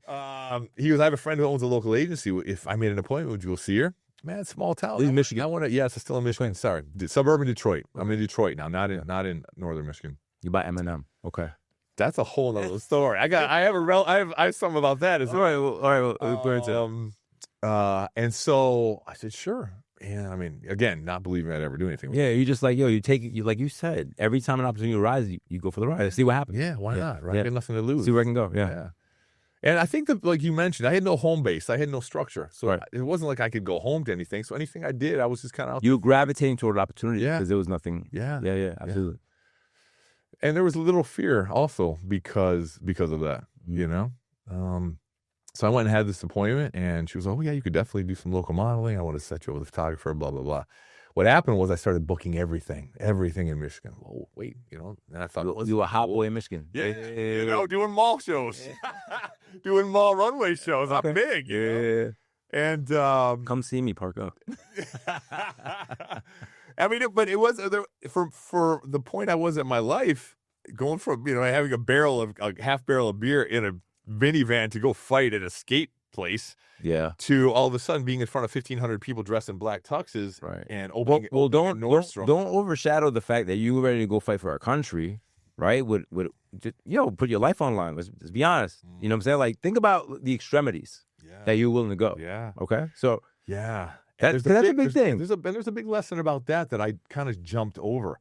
Speaker 2: goes, I have a friend who owns a local agency. If I made an appointment, would you go see her? Man, small town.
Speaker 1: In Michigan.
Speaker 2: It's still in Michigan. Sorry. Suburban Detroit. I'm in Detroit now, not in northern Michigan.
Speaker 1: You buy M&M. Okay.
Speaker 2: That's a whole nother story. I have something about that as well.
Speaker 1: All right.
Speaker 2: And so I said, sure. And again, not believing I'd ever do anything.
Speaker 1: Yeah, you just like, you take it, like you said, every time an opportunity arises, you go for the ride. See what happens.
Speaker 2: Yeah, why not? Right? I had nothing to lose.
Speaker 1: See where I can go. Yeah.
Speaker 2: And I think that, like you mentioned, I had no home base. I had no structure. So it wasn't like I could go home to anything. So anything I did, I was just kind of out.
Speaker 1: You were gravitating toward opportunity because there was nothing.
Speaker 2: Yeah.
Speaker 1: Yeah, absolutely.
Speaker 2: And there was a little fear also because of that, So I went and had this appointment, and she was like, oh, yeah, you could definitely do some local modeling. I want to set you up with a photographer, blah, blah, blah. What happened was I started booking everything in Michigan. Oh, wait, and I thought,
Speaker 1: you were a hot boy in Michigan.
Speaker 2: Yeah, doing mall shows, doing mall runway shows. I'm big,
Speaker 1: Yeah.
Speaker 2: And
Speaker 1: come see me, park up.
Speaker 2: But it was for the point I was at my life, going from having a half barrel of beer in a minivan to go fight at a skate place.
Speaker 1: Yeah.
Speaker 2: To all of a sudden being in front of 1,500 people dressed in black tuxes,
Speaker 1: right?
Speaker 2: And
Speaker 1: don't overshadow the fact that you were ready to go fight for our country, right? Would just, put your life on line. Let's be honest. You know what I'm saying? Like, think about the extremities that you're willing to go.
Speaker 2: Yeah.
Speaker 1: Okay. So
Speaker 2: yeah,
Speaker 1: that's a big thing.
Speaker 2: There's a big lesson about that I kind of jumped over.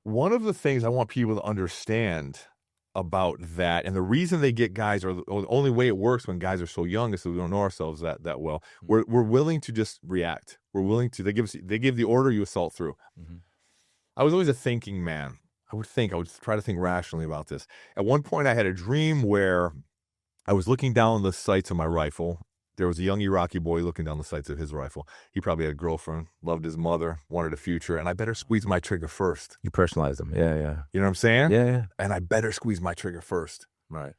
Speaker 2: One of the things I want people to understand about that, and the reason they get guys, or the only way it works when guys are so young, is so we don't know ourselves that well. We're willing to just react. We're willing to. They give the order, you assault through. Mm-hmm. I was always a thinking man. I would try to think rationally about this. At one point, I had a dream where I was looking down the sights of my rifle. There was a young Iraqi boy looking down the sights of his rifle. He probably had a girlfriend, loved his mother, wanted a future, and I better squeeze my trigger first.
Speaker 1: You personalized them. Yeah.
Speaker 2: You know what I'm saying?
Speaker 1: Yeah.
Speaker 2: And I better squeeze my trigger first.
Speaker 1: Right.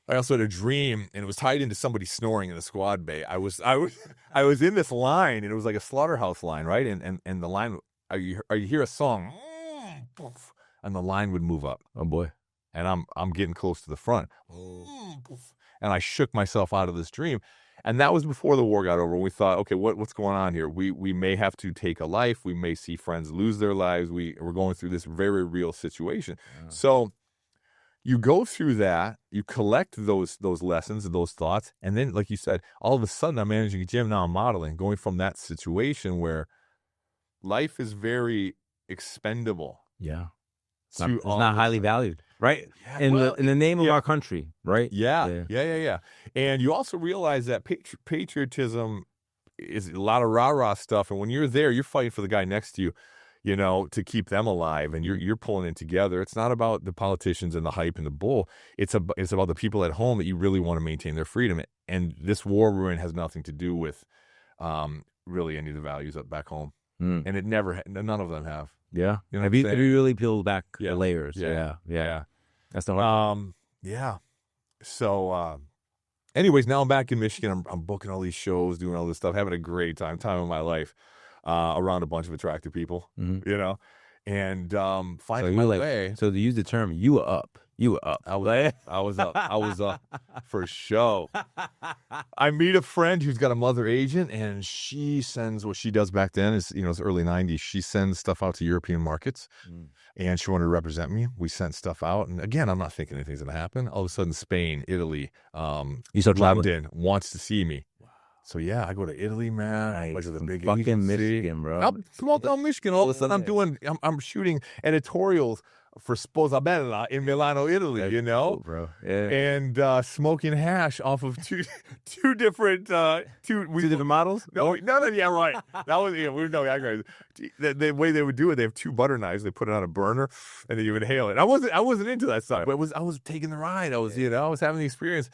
Speaker 2: I also had a dream, and it was tied into somebody snoring in the squad bay. I was in this line, and it was like a slaughterhouse line, right? And the line, you hear a song, and the line would move up.
Speaker 1: Oh boy.
Speaker 2: And I'm getting close to the front. And I shook myself out of this dream. And that was before the war got over. We thought, okay, what's going on here? We may have to take a life. We may see friends lose their lives. We're going through this very real situation. Yeah. So you go through that, you collect those lessons and those thoughts, and then, like you said, all of a sudden I'm managing a gym, now I'm modeling, going from that situation where life is very expendable.
Speaker 1: Yeah. It's not highly valued, right? Yeah, in the name of our country, right?
Speaker 2: Yeah. And you also realize that patriotism is a lot of rah-rah stuff. And when you're there, you're fighting for the guy next to you, to keep them alive. And you're pulling it together. It's not about the politicians and the hype and the bull. It's about the people at home that you really want to maintain their freedom. And this war we're in has nothing to do with really any of the values up back home. And none of them have.
Speaker 1: Yeah. Have you really peeled back the layers? Yeah. That's the hard
Speaker 2: yeah. So, anyways, now I'm back in Michigan. I'm booking all these shows, doing all this stuff, having a great time of my life, around a bunch of attractive people, and finding my way.
Speaker 1: So to use the term, you were up.
Speaker 2: I was up for show. I meet a friend who's got a mother agent, and she sends what she does back then is, it's early 90s. She sends stuff out to European markets, and she wanted to represent me. We sent stuff out, and again, I'm not thinking anything's going to happen. All of a sudden, Spain, Italy, London wants to see me. So yeah, I go to Italy, man.
Speaker 1: Nice.
Speaker 2: Like the big
Speaker 1: fucking
Speaker 2: agency.
Speaker 1: Michigan, bro.
Speaker 2: Small town Michigan. All of a sudden, I'm shooting editorials for Sposa Bella in Milano, Italy.
Speaker 1: That's cool, bro. Yeah.
Speaker 2: And smoking hash off of two different two
Speaker 1: different models.
Speaker 2: No, yeah, right. That was the way they would do it. They have two butter knives. They put it on a burner, and then you inhale it. I wasn't into that stuff, but I was taking the ride. I was I was having the experience.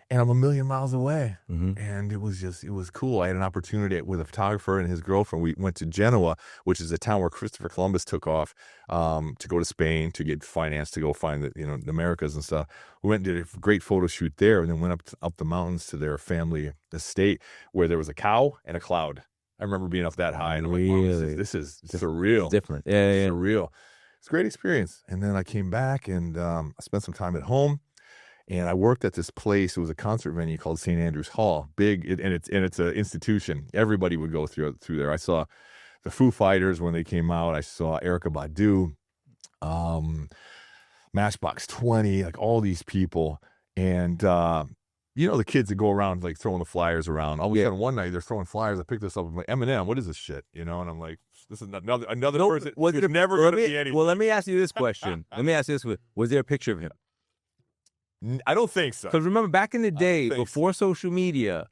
Speaker 2: And I'm a million miles away. And it was cool. I had an opportunity with a photographer and his girlfriend. We went to Genoa, which is a town where Christopher Columbus took off to go to Spain to get finance to go find the Americas and stuff. We went and did a great photo shoot there, and then went up the mountains to their family estate where there was a cow and a cloud. I remember being up that high, and I'm like, wow, this is surreal.
Speaker 1: It's different. Yeah.
Speaker 2: Surreal. It's a great experience. And then I came back, and I spent some time at home. And I worked at this place. It was a concert venue called St. Andrews Hall. Big, and it's an institution. Everybody would go through there. I saw the Foo Fighters when they came out. I saw Erykah Badu, Matchbox 20, like all these people. And the kids that go around like throwing the flyers around. All of a sudden one night they're throwing flyers. I picked this up. I'm like, Eminem, what is this shit? And I'm like, this is another person. It's never going to be anything.
Speaker 1: Well, let me ask you this question. Was there a picture of him?
Speaker 2: I don't think so.
Speaker 1: Because remember, back in the day, before social media,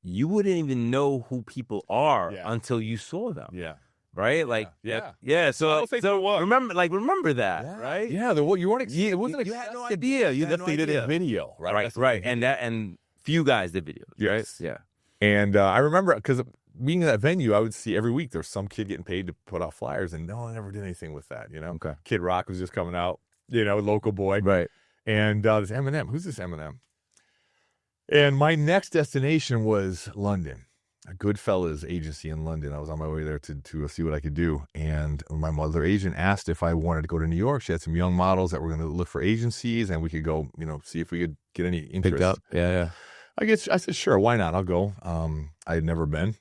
Speaker 1: you wouldn't even know who people are until you saw them.
Speaker 2: Yeah.
Speaker 1: Right? So remember that, right?
Speaker 2: Yeah. You weren't. It wasn't.
Speaker 1: You had no idea. You definitely did a
Speaker 2: video, right?
Speaker 1: Right. And few guys did videos.
Speaker 2: Yes.
Speaker 1: Right? Yeah.
Speaker 2: And I remember because being in that venue, I would see every week there's some kid getting paid to put out flyers, and no one ever did anything with that.
Speaker 1: Okay.
Speaker 2: Kid Rock was just coming out. Local boy.
Speaker 1: Right.
Speaker 2: And this Eminem, who's this Eminem? And my next destination was London, a Goodfellas agency in London. I was on my way there to see what I could do. And my mother agent asked if I wanted to go to New York. She had some young models that were going to look for agencies, and we could go, see if we could get any interest.
Speaker 1: Picked up. Yeah.
Speaker 2: I said, sure, why not? I'll go. I had never been.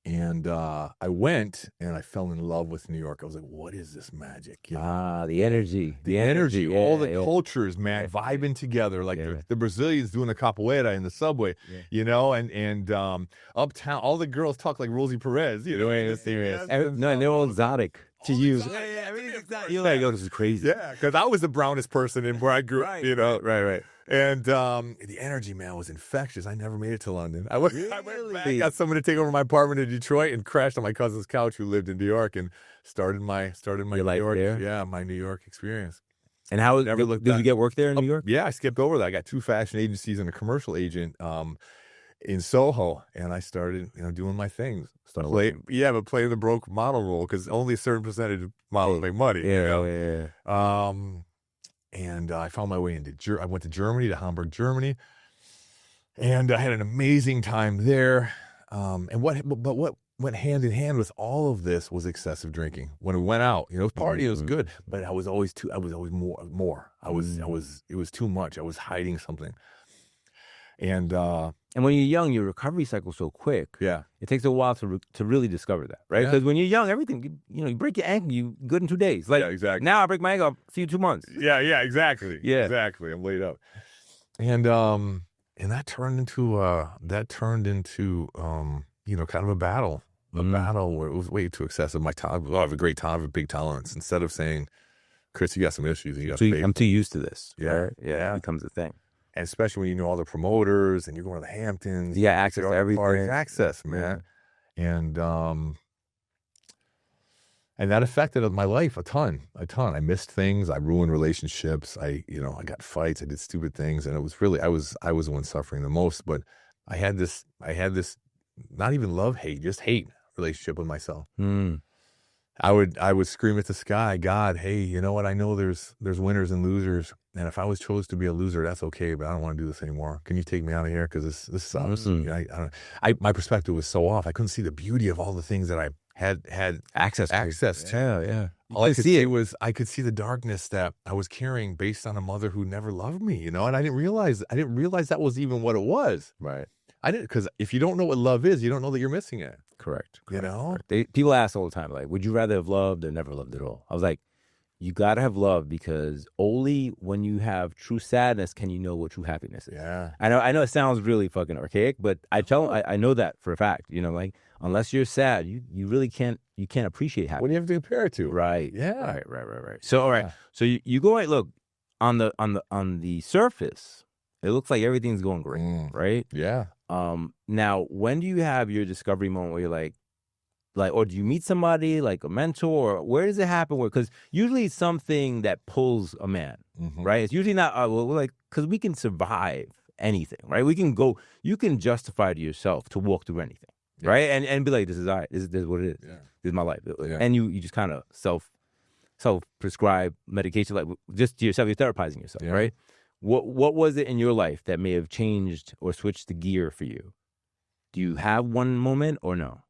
Speaker 2: And I went and I fell in love with New York. I was like, what is this magic? You know?
Speaker 1: The energy.
Speaker 2: The energy,
Speaker 1: Yeah,
Speaker 2: all the cultures, man,
Speaker 1: yeah.
Speaker 2: vibing together. Like the Brazilians doing the capoeira in the subway, you know, and uptown, all the girls talk like Rosie Perez, you know, and serious.
Speaker 1: No, and they're all exotic to use.
Speaker 2: Yeah,
Speaker 1: everything's exotic. You're like, yo, this is crazy.
Speaker 2: Yeah, because I was the brownest person in where I grew up, you know.
Speaker 1: Right.
Speaker 2: And the energy, man, was infectious. I never made it to London. I went back, got someone to take over my apartment in Detroit, and crashed on my cousin's couch who lived in New York, and started my New
Speaker 1: life
Speaker 2: York,
Speaker 1: there?
Speaker 2: my New York experience.
Speaker 1: And how did you get work there in New York?
Speaker 2: Yeah, I skipped over that. I got 2 fashion agencies and a commercial agent in Soho, and I started, doing my things. Playing the broke model role, because only a certain percentage of models make money.
Speaker 1: Yeah.
Speaker 2: And I found my way into I went to Germany, to Hamburg, Germany, and I had an amazing time there. And what went hand in hand with all of this was excessive drinking. When we went out, partying was good, but I was always more. It was too much. I was hiding something. And
Speaker 1: when you're young, your recovery cycle's so quick.
Speaker 2: Yeah.
Speaker 1: It takes a while to really discover that, right? Because when you're young, everything, you break your ankle, you good in 2 days. Like,
Speaker 2: exactly.
Speaker 1: Now I break my ankle, I'll see you 2 months.
Speaker 2: Yeah, exactly.
Speaker 1: Yeah.
Speaker 2: Exactly. I'm laid up. And that turned into kind of a battle. A battle where it was way too excessive. I have a great time, I have a big tolerance. Instead of saying, Chris, you got some issues.
Speaker 1: I'm too used to this.
Speaker 2: Yeah.
Speaker 1: Right? Yeah. It becomes a thing.
Speaker 2: And especially when you know all the promoters and you're going to the Hamptons.
Speaker 1: You got access to everything.
Speaker 2: Access, man. Yeah. And that affected my life a ton. I missed things. I ruined relationships. I got fights. I did stupid things. And it was really, I was the one suffering the most. But I had this not even love-hate, just hate relationship with myself. I would scream at the sky, God, hey, you know what? I know there's winners and losers, and if I was chosen to be a loser, that's okay. But I don't want to do this anymore. Can you take me out of here? Because this sucks. My perspective was so off. I couldn't see the beauty of all the things that I had access to.
Speaker 1: Yeah.
Speaker 2: All I could see I could see the darkness that I was carrying based on a mother who never loved me. And I didn't realize that was even what it was.
Speaker 1: Right.
Speaker 2: I didn't, because if you don't know what love is, you don't know that you're missing it.
Speaker 1: Correct.
Speaker 2: Correct.
Speaker 1: People ask all the time, like, would you rather have loved or never loved at all? I was like, you got to have love, because only when you have true sadness can you know what true happiness is.
Speaker 2: Yeah.
Speaker 1: I know it sounds really fucking archaic, but I know that for a fact. Like, unless you're sad, you really can't appreciate happiness.
Speaker 2: What do you have to compare it to?
Speaker 1: Right.
Speaker 2: Yeah.
Speaker 1: Right. So all right. Yeah. So you go right. Look, on the surface, it looks like everything's going great, right?
Speaker 2: Yeah.
Speaker 1: Now, when do you have your discovery moment where you're like, or do you meet somebody like a mentor, or where does it happen? Because usually it's something that pulls a man, right? It's usually not because we can survive anything, right? You can justify to yourself to walk through anything, right? And be like, this is all right. This is what it is. Yeah. This is my life. Yeah. And you just kind of self-prescribe medication, like just to yourself. You're therapizing yourself, right? What was it in your life that may have changed or switched the gear for you? Do you have one moment or no?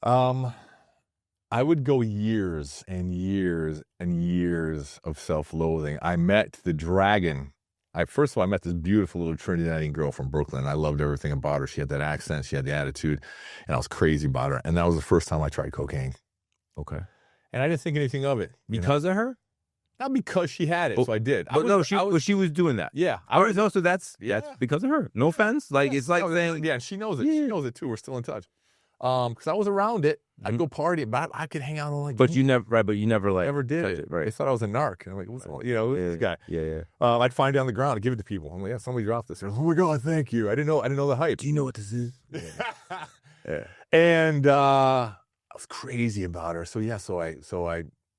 Speaker 2: I would go years and years and years of self-loathing. I met the dragon. First of all, I met this beautiful little Trinidadian girl from Brooklyn. I loved everything about her. She had that accent. She had the attitude. And I was crazy about her. And that was the first time I tried cocaine.
Speaker 1: Okay.
Speaker 2: And I didn't think anything of it.
Speaker 1: Because of her?
Speaker 2: Not because she had it, so I did.
Speaker 1: But she was doing that.
Speaker 2: Yeah.
Speaker 1: That's because of her. No offense. Like, it's like saying...
Speaker 2: Yeah, she knows it. Yeah. She knows it, too. We're still in touch. Because I was around it. I'd go party, but I could hang out all night.
Speaker 1: But you never like...
Speaker 2: Never did it. Right. They thought I was a narc. And I'm like, this guy.
Speaker 1: Yeah.
Speaker 2: I'd find down the ground and give it to people. I'm like, yeah, somebody dropped this. They're like, oh my God, thank you. I didn't know the hype.
Speaker 1: Do you know what this is?
Speaker 2: Yeah. And I was crazy about her. So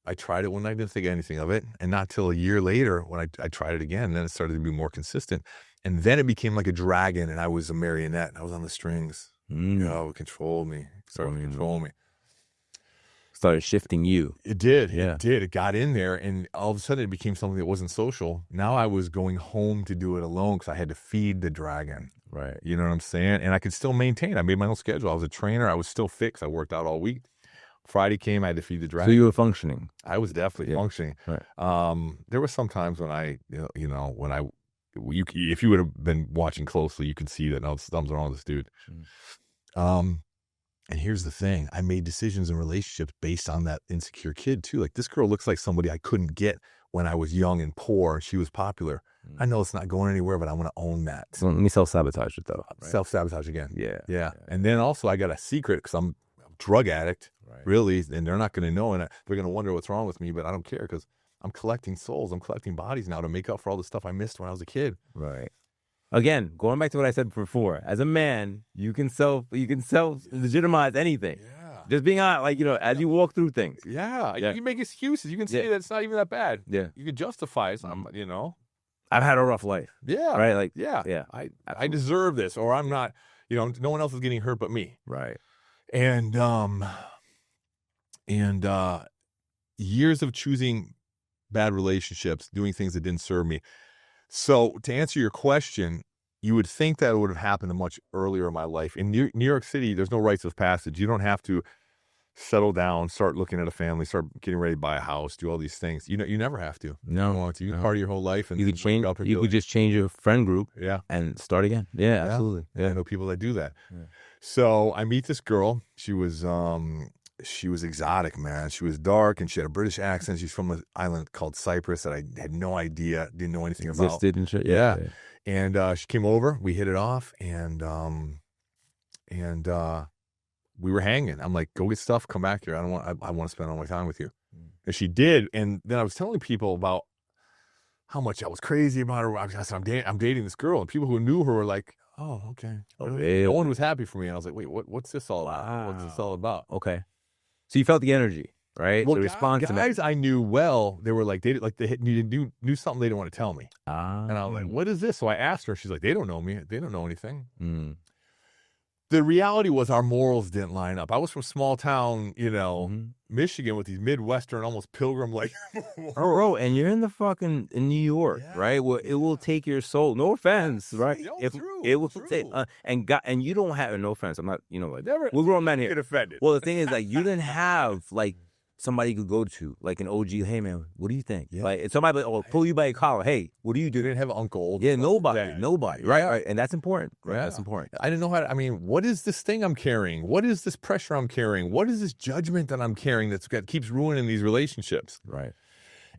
Speaker 2: I tried it one night, didn't think anything of it. And not till a year later when I tried it again, then it started to be more consistent. And then it became like a dragon, and I was a marionette. I was on the strings. It controlled me. Started to control me.
Speaker 1: Started shifting you.
Speaker 2: It did.
Speaker 1: Yeah.
Speaker 2: It did. It got in there, and all of a sudden it became something that wasn't social. Now I was going home to do it alone because I had to feed the dragon.
Speaker 1: Right.
Speaker 2: You know what I'm saying? And I could still maintain. I made my own schedule. I was a trainer. I was still fixed. I worked out all week. Friday came, I had to feed the dragon.
Speaker 1: So you were functioning.
Speaker 2: I was definitely functioning.
Speaker 1: Right.
Speaker 2: There were some times when if you would have been watching closely, you could see that no, something's wrong with this dude. And here's the thing. I made decisions in relationships based on that insecure kid too. Like, this girl looks like somebody I couldn't get when I was young and poor. She was popular. I know it's not going anywhere, but I want to own that.
Speaker 1: So let me self-sabotage it though. Right?
Speaker 2: Self-sabotage again.
Speaker 1: Yeah.
Speaker 2: Yeah. And then also I got a secret because I'm a drug addict, really, and they're not going to know. And they're going to wonder what's wrong with me, but I don't care because I'm collecting souls. I'm collecting bodies now to make up for all the stuff I missed when I was a kid.
Speaker 1: Right. Again, going back to what I said before, as a man, you can self-legitimize anything.
Speaker 2: Yeah.
Speaker 1: Just being honest, like, as you walk through things.
Speaker 2: Yeah. You can make excuses. You can say that it's not even that bad.
Speaker 1: Yeah.
Speaker 2: You can justify it,
Speaker 1: I've had a rough life.
Speaker 2: Yeah.
Speaker 1: Right? Like,
Speaker 2: yeah. I deserve this, or I'm not, no one else is getting hurt but me.
Speaker 1: Right.
Speaker 2: And years of choosing bad relationships, doing things that didn't serve me. So to answer your question, you would think that it would have happened much earlier in my life. In New York City, there's no rites of passage. You don't have to settle down, start looking at a family, start getting ready to buy a house, do all these things. You never have to.
Speaker 1: No.
Speaker 2: You can party your whole life. And
Speaker 1: you could change. You could just change your friend group.
Speaker 2: Yeah.
Speaker 1: And start again. Yeah, absolutely.
Speaker 2: Yeah. I know people that do that. Yeah. So I meet this girl. She was exotic, man. She was dark and she had a British accent. She's from an island called Cyprus that I had no idea, didn't know anything about.
Speaker 1: Existed and shit.
Speaker 2: Yeah. And she came over. We hit it off, and we were hanging. I'm like, go get stuff, come back here. I want to spend all my time with you. And she did. And then I was telling people about how much I was crazy about her. I said, I'm dating this girl. And people who knew her were like, oh, okay. No one was happy for me. And I was like, wait, what's this all about? Wow. What's this all about?
Speaker 1: Okay. So you felt the energy, right?
Speaker 2: Well,
Speaker 1: the response
Speaker 2: guys I knew well, they were like, they knew something they didn't want to tell me. And I was like, what is this? So I asked her. She's like, they don't know me. They don't know anything. The reality was our morals didn't line up. I was from small town, Michigan with these Midwestern, almost pilgrim like.
Speaker 1: Bro, and you're in New York, right? Well, it will take your soul. No offense, right?
Speaker 2: True.
Speaker 1: It will take, and you don't have no offense. I'm not,
Speaker 2: never.
Speaker 1: We're grown men here.
Speaker 2: Get offended.
Speaker 1: Well, the thing is, like, you didn't have somebody you could go to, like an OG. Hey man, what do you think? Yeah. Like somebody pull you by your collar. Hey, what do you do?
Speaker 2: You didn't have an uncle.
Speaker 1: Yeah, nobody. Right, and that's important. Right, that's important.
Speaker 2: I didn't know how. What is this thing I'm carrying? What is this pressure I'm carrying? What is this judgment that I'm carrying that keeps ruining these relationships?
Speaker 1: Right.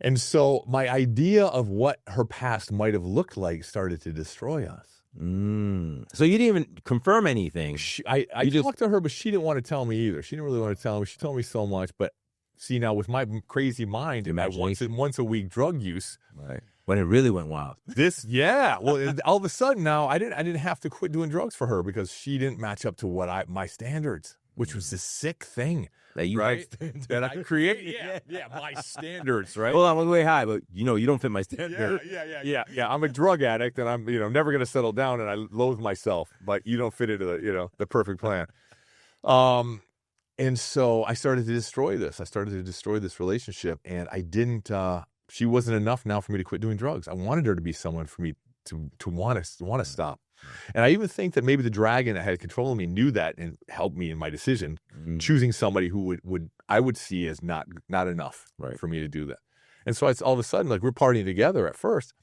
Speaker 2: And so my idea of what her past might have looked like started to destroy us.
Speaker 1: So you didn't even confirm anything.
Speaker 2: I talked to her, but she didn't want to tell me either. She didn't really want to tell me. She told me so much, but. See, now with my crazy mind and my once a week drug use,
Speaker 1: right? When it really went wild.
Speaker 2: Well, all of a sudden now I didn't have to quit doing drugs for her because she didn't match up to what my standards, which was this sick thing
Speaker 1: that you
Speaker 2: that I created. Yeah, my standards, right?
Speaker 1: Well, I'm way high, but you don't fit my standard.
Speaker 2: Yeah. I'm a drug addict, and I'm never going to settle down, and I loathe myself. But you don't fit into the perfect plan. And so I started to destroy this. I started to destroy this relationship, and I didn't. She wasn't enough now for me to quit doing drugs. I wanted her to be someone for me to want to stop. And I even think that maybe the dragon that had control of me knew that and helped me in my decision, choosing somebody who I would see as not enough for me to do that. And so it's all of a sudden like we're partying together at first,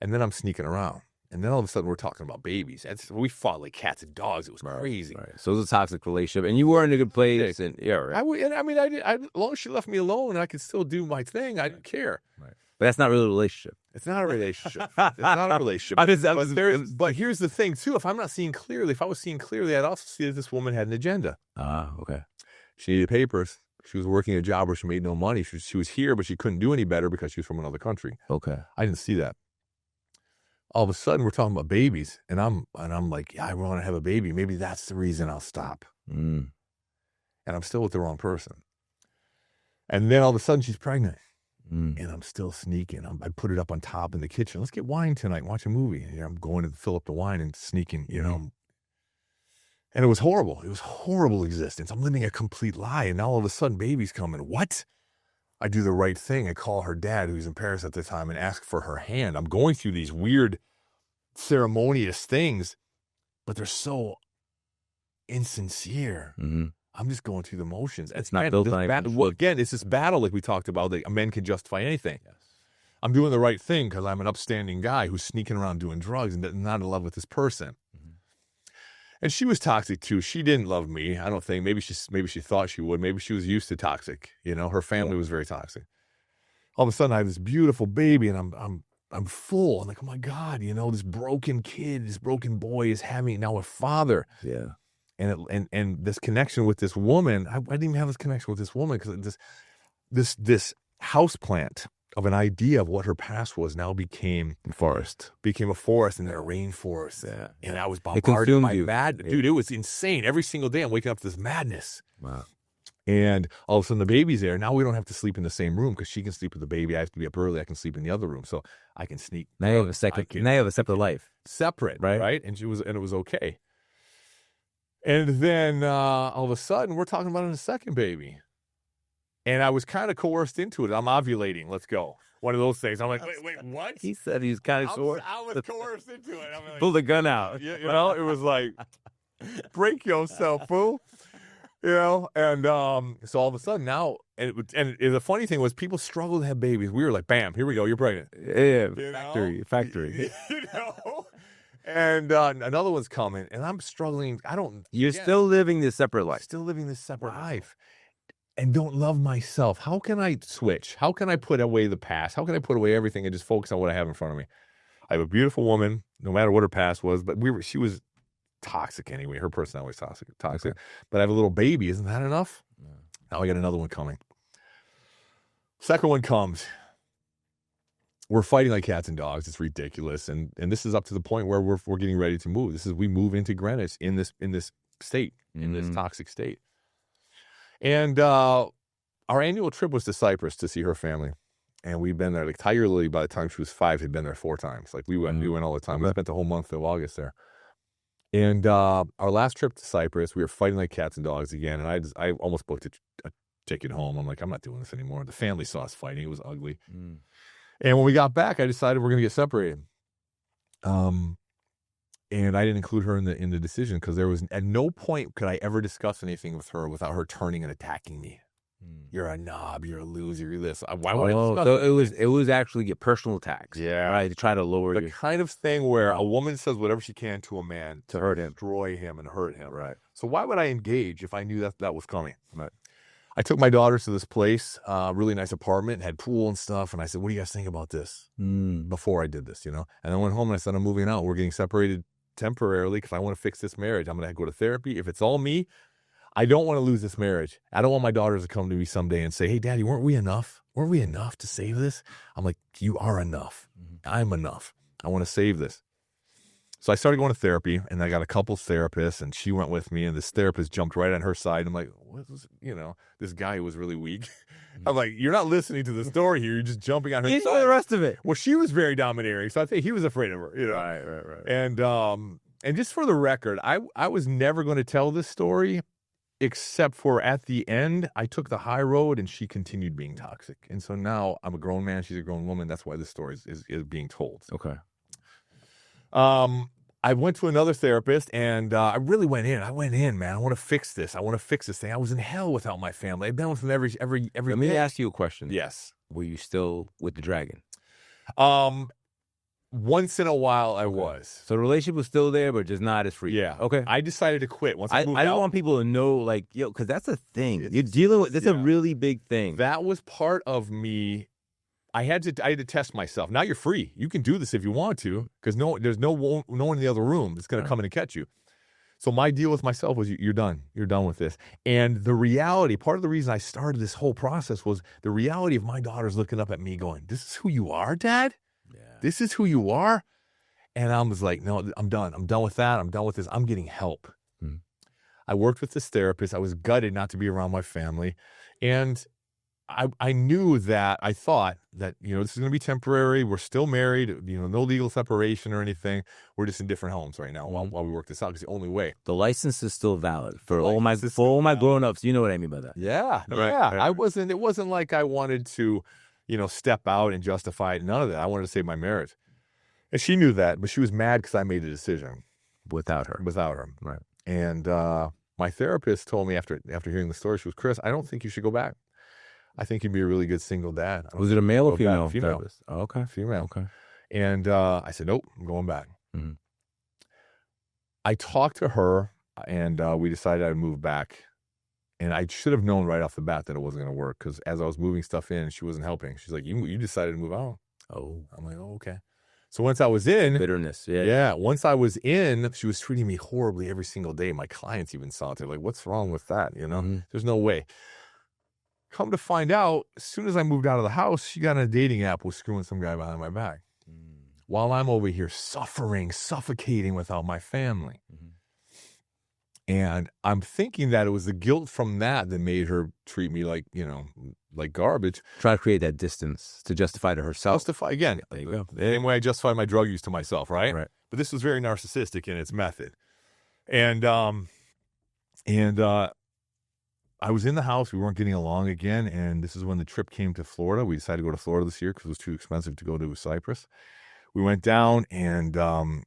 Speaker 2: and then I'm sneaking around. And then all of a sudden we're talking about babies. We fought like cats and dogs. It was crazy.
Speaker 1: Right. So it was a toxic relationship, and you were in a good place. And
Speaker 2: as long as she left me alone and I could still do my thing, I didn't care.
Speaker 1: Right. But that's not really a relationship.
Speaker 2: It's not a relationship. It's not a relationship. But here's the thing too. If I'm not seeing clearly, if I was seeing clearly, I'd also see that this woman had an agenda.
Speaker 1: Okay.
Speaker 2: She needed papers. She was working a job where she made no money. She was here, but she couldn't do any better because she was from another country.
Speaker 1: Okay.
Speaker 2: I didn't see that. All of a sudden, we're talking about babies, and I'm like, yeah, I want to have a baby. Maybe that's the reason I'll stop. And I'm still with the wrong person. And then all of a sudden, she's pregnant, and I'm still sneaking. I put it up on top in the kitchen. Let's get wine tonight, watch a movie. And I'm going to fill up the wine and sneaking, And it was horrible. It was horrible existence. I'm living a complete lie, and now all of a sudden, baby's coming. What? I do the right thing. I call her dad, who's in Paris at the time, and ask for her hand. I'm going through these weird ceremonious things, but they're so insincere. I'm just going through the motions.
Speaker 1: It's not built on
Speaker 2: again, it's this battle like we talked about that men can justify anything. Yes. I'm doing the right thing because I'm an upstanding guy who's sneaking around doing drugs and not in love with this person. And she was toxic too. She didn't love me. I don't think. Maybe she thought she would. Maybe she was used to toxic. Her family was very toxic. All of a sudden, I have this beautiful baby, and I'm full. I'm like, oh my God, this broken kid, this broken boy is having now a father.
Speaker 1: Yeah.
Speaker 2: And this connection with this woman, I didn't even have this connection with this woman because this houseplant of an idea of what her past was now became a forest and then a rainforest.
Speaker 1: Yeah.
Speaker 2: And I was bombarded by madness.
Speaker 1: Yeah.
Speaker 2: Dude, it was insane. Every single day I'm waking up to this madness.
Speaker 1: Wow.
Speaker 2: And all of a sudden the baby's there. Now we don't have to sleep in the same room because she can sleep with the baby. I have to be up early. I can sleep in the other room. So I can sneak.
Speaker 1: Now you have a separate life.
Speaker 2: Separate, right? And it was okay. And then all of a sudden we're talking about a second baby. And I was kind of coerced into it. I'm ovulating. Let's go. One of those things. I'm like, wait, what?
Speaker 1: He said he's kind of sort.
Speaker 2: I was coerced into it. I'm like,
Speaker 1: pull the gun out.
Speaker 2: It was like, break yourself, fool. And so all of a sudden now, the funny thing was people struggle to have babies. We were like, bam, here we go. You're pregnant.
Speaker 1: Yeah, factory.
Speaker 2: And another one's coming, and I'm struggling.
Speaker 1: You're still living this separate life.
Speaker 2: Still living this separate life. And don't love myself. How can I switch? How can I put away the past? How can I put away everything and just focus on what I have in front of me? I have a beautiful woman, no matter what her past was, but she was toxic anyway. Her personality was toxic. Okay. But I have a little baby. Isn't that enough? Yeah. Now I got another one coming. Second one comes. We're fighting like cats and dogs. It's ridiculous. And this is up to the point where we're getting ready to move. We move into Greenwich in this state, in this toxic state. And our annual trip was to Cyprus to see her family. And we've been there. Like Tiger Lily, by the time she was 5, had been there 4 times. Like we went all the time. We spent the whole month of August there. And our last trip to Cyprus, we were fighting like cats and dogs again. And I almost booked a ticket home. I'm like, I'm not doing this anymore. The family saw us fighting. It was ugly. And when we got back, I decided we're going to get separated. And I didn't include her in the decision because there was at no point could I ever discuss anything with her without her turning and attacking me. You're a knob. You're a loser. You're this. Why would I discuss
Speaker 1: so it was actually get personal attacks.
Speaker 2: Yeah,
Speaker 1: right. To try to lower
Speaker 2: the kind of thing where a woman says whatever she can to a man
Speaker 1: to hurt him,
Speaker 2: destroy him, and hurt him. Right. So why would I engage if I knew that was coming?
Speaker 1: Right.
Speaker 2: I took my daughters to this place, really nice apartment, had pool and stuff, and I said, "What do you guys think about this?" Before I did this, And I went home and I said, "I'm moving out. We're getting separated temporarily because I want to fix this marriage. I'm going to go to therapy. If it's all me, I don't want to lose this marriage. I don't want my daughters to come to me someday and say, 'Hey, Daddy, weren't we enough? Weren't we enough to save this?' I'm like, you are enough. I'm enough. I want to save this." So I started going to therapy, and I got a couples therapist, and she went with me, and this therapist jumped right on her side. I'm like, what was, this guy who was really weak. I'm like, you're not listening to the story here. You're just jumping on her side.
Speaker 1: The rest of it.
Speaker 2: Well, she was very domineering, so I think he was afraid of her.
Speaker 1: Right.
Speaker 2: And just for the record, I was never going to tell this story, except for at the end, I took the high road, and she continued being toxic. And so now I'm a grown man. She's a grown woman. That's why this story is being told.
Speaker 1: Okay.
Speaker 2: I went to another therapist, and I really went in. I went in, man. I want to fix this. I want to fix this thing. I was in hell without my family. I've been with them every
Speaker 1: Let me ask you a question.
Speaker 2: Yes.
Speaker 1: Were you still with the dragon?
Speaker 2: Once in a while, I was.
Speaker 1: So the relationship was still there, but just not as free.
Speaker 2: Yeah.
Speaker 1: Okay.
Speaker 2: I decided to quit once I moved out.
Speaker 1: I don't want people to know, like, because that's a thing. You're dealing with. That's a really big thing.
Speaker 2: That was part of me. I had to test myself. Now you're free. You can do this if you want to, because there's no one in the other room that's going to come in and catch you. So my deal with myself was, you're done. You're done with this. And the reality, part of the reason I started this whole process was the reality of my daughters looking up at me going, "This is who you are, Dad? Yeah. This is who you are?" And I was like, no, I'm done. I'm done with that. I'm done with this. I'm getting help. I worked with this therapist. I was gutted not to be around my family. And I knew that, I thought that, this is going to be temporary. We're still married, no legal separation or anything. We're just in different homes right now while we work this out, because the only way.
Speaker 1: The license is still valid for all my grown-ups. You know what I mean by that.
Speaker 2: Yeah.
Speaker 1: Right,
Speaker 2: yeah.
Speaker 1: right.
Speaker 2: It wasn't like I wanted to, step out and justify it. None of that. I wanted to save my marriage. And she knew that, but she was mad because I made a decision.
Speaker 1: Without her.
Speaker 2: Right. And my therapist told me after hearing the story, she was, "Chris, I don't think you should go back. I think you'd be a really good single dad."
Speaker 1: Was it a male or female?
Speaker 2: Female.
Speaker 1: Oh, okay.
Speaker 2: Female.
Speaker 1: Okay.
Speaker 2: And I said, "Nope, I'm going back." I talked to her, and we decided I'd move back. And I should have known right off the bat that it wasn't going to work, because as I was moving stuff in, she wasn't helping. She's like, you decided to move out.
Speaker 1: Oh.
Speaker 2: I'm like, oh, okay. So once I was in.
Speaker 1: Bitterness, yeah.
Speaker 2: Yeah, once I was in, she was treating me horribly every single day. My clients even saw it. They're like, what's wrong with that? You know, There's no way. Come to find out, as soon as I moved out of the house, she got on a dating app, was screwing some guy behind my back. While I'm over here suffering, suffocating without my family. And I'm thinking that it was the guilt from that made her treat me like, like garbage.
Speaker 1: Try to create that distance to justify to herself.
Speaker 2: Justify, again,
Speaker 1: there you go.
Speaker 2: The same way I justify my drug use to myself, right?
Speaker 1: Right.
Speaker 2: But this was very narcissistic in its method. And I was in the house. We weren't getting along again. And this is when the trip came to Florida. We decided to go to Florida this year because it was too expensive to go to Cyprus. We went down, and I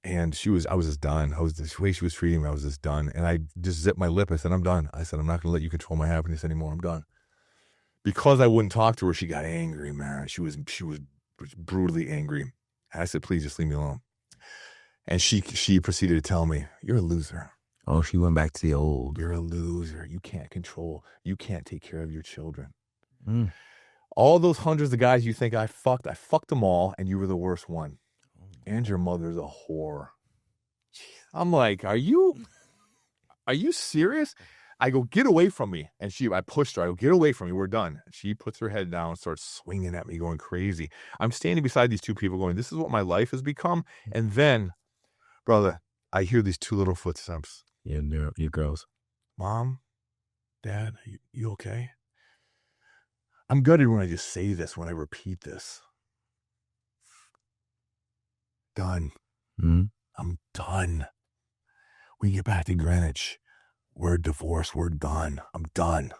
Speaker 2: was just done. The way she was treating me, I was just done. And I just zipped my lip. I said, I'm done. I said, I'm not going to let you control my happiness anymore. I'm done. Because I wouldn't talk to her, she got angry, man. She was brutally angry. And I said, please just leave me alone. And she proceeded to tell me, you're a loser.
Speaker 1: Oh, she went back to the old.
Speaker 2: You're a loser. You can't take care of your children. All those hundreds of guys you think I fucked them all, and you were the worst one. And your mother's a whore. I'm like, are you serious? I go, get away from me. And I pushed her. I go, get away from me. We're done. She puts her head down, starts swinging at me, going crazy. I'm standing beside these two people going, this is what my life has become. And then, brother, I hear these two little footsteps.
Speaker 1: Yeah, your girls.
Speaker 2: Mom, Dad, you okay? I'm gutted when I just say this, when I repeat this. Done. I'm done. We get back to Greenwich. We're divorced. We're done. I'm done.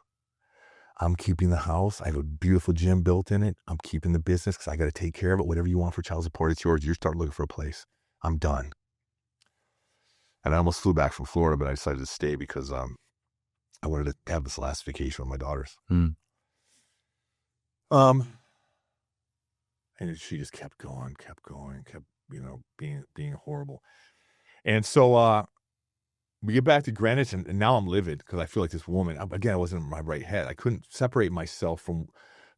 Speaker 2: I'm keeping the house. I have a beautiful gym built in it. I'm keeping the business because I got to take care of it. Whatever you want for child support, it's yours. You start looking for a place. I'm done. And I almost flew back from Florida, but I decided to stay because I wanted to have this last vacation with my daughters. And she just kept going, kept being horrible. And so we get back to Greenwich, and now I'm livid because I feel like this woman, again, I wasn't in my right head. I couldn't separate myself from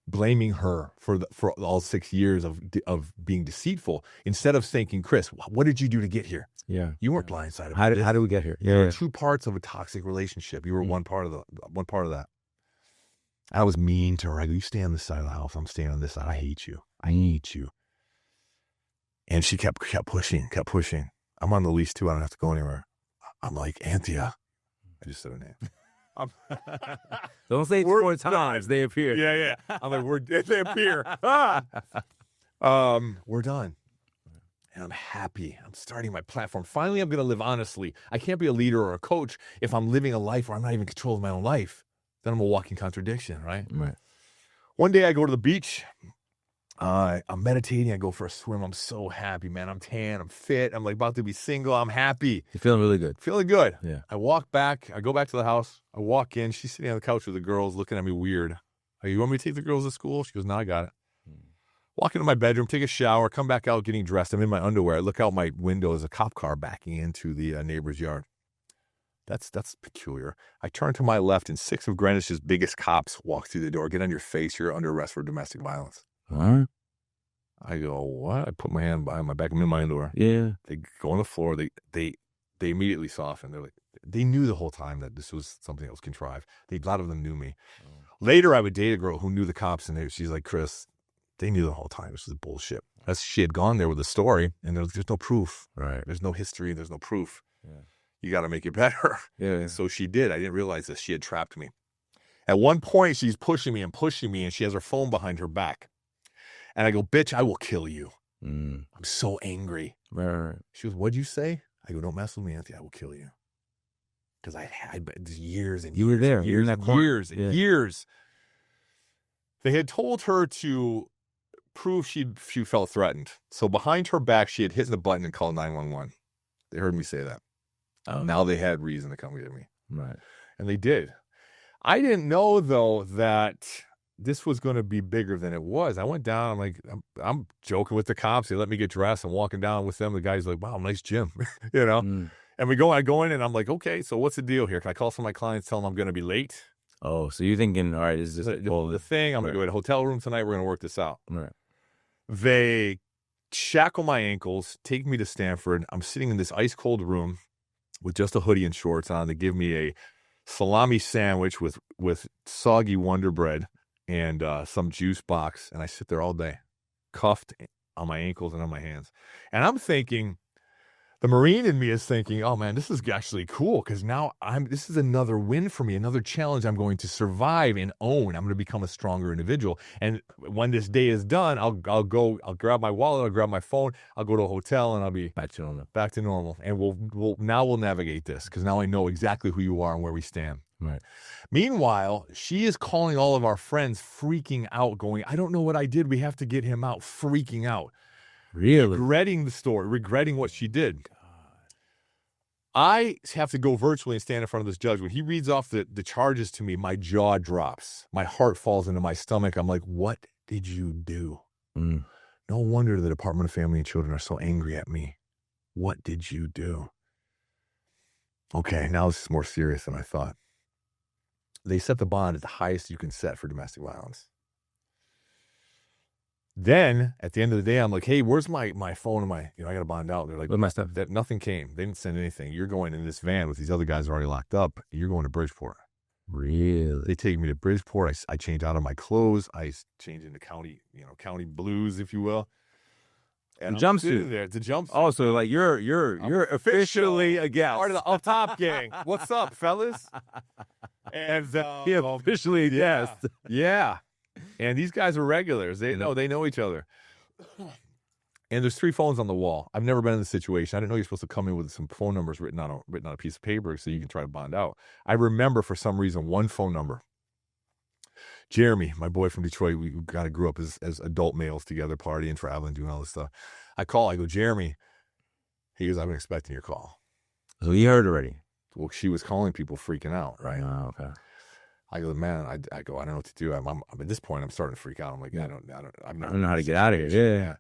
Speaker 2: blaming her for all 6 years of being deceitful, instead of thinking, Chris, what did you do to get here?
Speaker 1: Yeah.
Speaker 2: You weren't blindsided.
Speaker 1: How did we get here?
Speaker 2: There were two parts of a toxic relationship. You were one part of that. I was mean to her. I go, you stay on this side of the house. I'm staying on this side. I hate you. I hate you. And she kept pushing. I'm on the lease too. I don't have to go anywhere. I'm like, Anthea. I just said her name.
Speaker 1: Don't say it 4 times. They appear.
Speaker 2: Yeah. I'm like, they appear. We're done. And I'm happy. I'm starting my platform. Finally, I'm going to live honestly. I can't be a leader or a coach if I'm living a life where I'm not even in control of my own life. Then I'm a walking contradiction, right?
Speaker 1: Right.
Speaker 2: One day I go to the beach. I'm meditating. I go for a swim. I'm so happy, man. I'm tan. I'm fit. I'm like about to be single. I'm happy.
Speaker 1: You're feeling really good.
Speaker 2: Feeling good.
Speaker 1: Yeah.
Speaker 2: I walk back. I go back to the house. I walk in. She's sitting on the couch with the girls looking at me weird. Hey, you want me to take the girls to school? She goes, no, I got it. Walk into my bedroom, take a shower, come back out getting dressed. I'm in my underwear. I look out my window. There's a cop car backing into the neighbor's yard. That's peculiar. I turn to my left, and 6 of Greenwich's biggest cops walk through the door. Get on your face. You're under arrest for domestic violence.
Speaker 1: All right.
Speaker 2: I go, what? I put my hand behind my back. I'm in my underwear.
Speaker 1: Yeah.
Speaker 2: They go on the floor. They immediately soften. They're like, they knew the whole time that this was something that was contrived. A lot of them knew me. Oh. Later, I would date a girl who knew the cops, and she's like, Chris, they knew the whole time. This was bullshit. She had gone there with a story, and there's no proof.
Speaker 1: Right.
Speaker 2: There's no history. There's no proof. Yeah. You got to make it better.
Speaker 1: Yeah.
Speaker 2: And so she did. I didn't realize this. She had trapped me. At one point, she's pushing me, and she has her phone behind her back. And I go, bitch, I will kill you. I'm so angry.
Speaker 1: Right.
Speaker 2: She goes, what'd you say? I go, don't mess with me, Anthony. I will kill you. Because I had years and
Speaker 1: you were there.
Speaker 2: Years,
Speaker 1: in that corner.
Speaker 2: Years. They had told her to prove she felt threatened. So behind her back, she had hit the button and called 911. They heard me say that. Oh. Now they had reason to come get me.
Speaker 1: Right.
Speaker 2: And they did. I didn't know, though, that this was going to be bigger than it was. I went down. I'm like, I'm joking with the cops. They let me get dressed. I'm walking down with them. The guy's like, wow, nice gym, you know? And I go in and I'm like, okay, so what's the deal here? Can I call some of my clients, tell them I'm going to be late?
Speaker 1: Oh, so you're thinking, all right, is this
Speaker 2: the thing? I'm going to go to a hotel room tonight. We're going to work this out.
Speaker 1: Right.
Speaker 2: They shackle my ankles, take me to Stanford. I'm sitting in this ice cold room with just a hoodie and shorts on. They give me a salami sandwich with soggy Wonder Bread and some juice box. And I sit there all day, cuffed on my ankles and on my hands. And I'm thinking, the Marine in me is thinking, oh man, this is actually cool because now this is another win for me, another challenge I'm going to survive and own. I'm going to become a stronger individual. And when this day is done, I'll grab my wallet, I'll grab my phone, I'll go to a hotel, and I'll be
Speaker 1: back to normal.
Speaker 2: Back to normal. And we'll navigate this because now I know exactly who you are and where we stand.
Speaker 1: Right.
Speaker 2: Meanwhile, she is calling all of our friends, freaking out, going, I don't know what I did. We have to get him out, freaking out.
Speaker 1: Really?
Speaker 2: Regretting the story, regretting what she did. God. I have to go virtually and stand in front of this judge. When he reads off the charges to me, my jaw drops. My heart falls into my stomach. I'm like, what did you do? No wonder the Department of Family and Children are so angry at me. What did you do? Okay, now this is more serious than I thought. They set the bond at the highest you can set for domestic violence. Then at the end of the day, I'm like, hey, where's my phone and I got to bond out. They're like,
Speaker 1: with my stuff.
Speaker 2: That nothing came. They didn't send anything. You're going in this van with these other guys already locked up. You're going to Bridgeport.
Speaker 1: Really?
Speaker 2: They take me to Bridgeport. I change out of my clothes. I change into county blues, if you will. And
Speaker 1: the jumpsuit.
Speaker 2: There, the jumpsuit.
Speaker 1: Oh, so like you're officially a guest.
Speaker 2: Part of the Up Top gang. What's up, fellas? And
Speaker 1: officially a guest.
Speaker 2: Yeah. And these guys are regulars. They know each other. And there's 3 phones on the wall. I've never been in this situation. I didn't know you're supposed to come in with some phone numbers written on a piece of paper so you can try to bond out. I remember for some reason one phone number. Jeremy, my boy from Detroit, we kind of grew up as adult males together, partying, traveling, doing all this stuff. I go, Jeremy. He goes, I've been expecting your call.
Speaker 1: So he heard already.
Speaker 2: Well, she was calling people freaking out, right?
Speaker 1: Oh, okay.
Speaker 2: I go, man, I don't know what to do. I'm at this point, I'm starting to freak out. I'm like, I don't
Speaker 1: know how to get out of here. Yeah.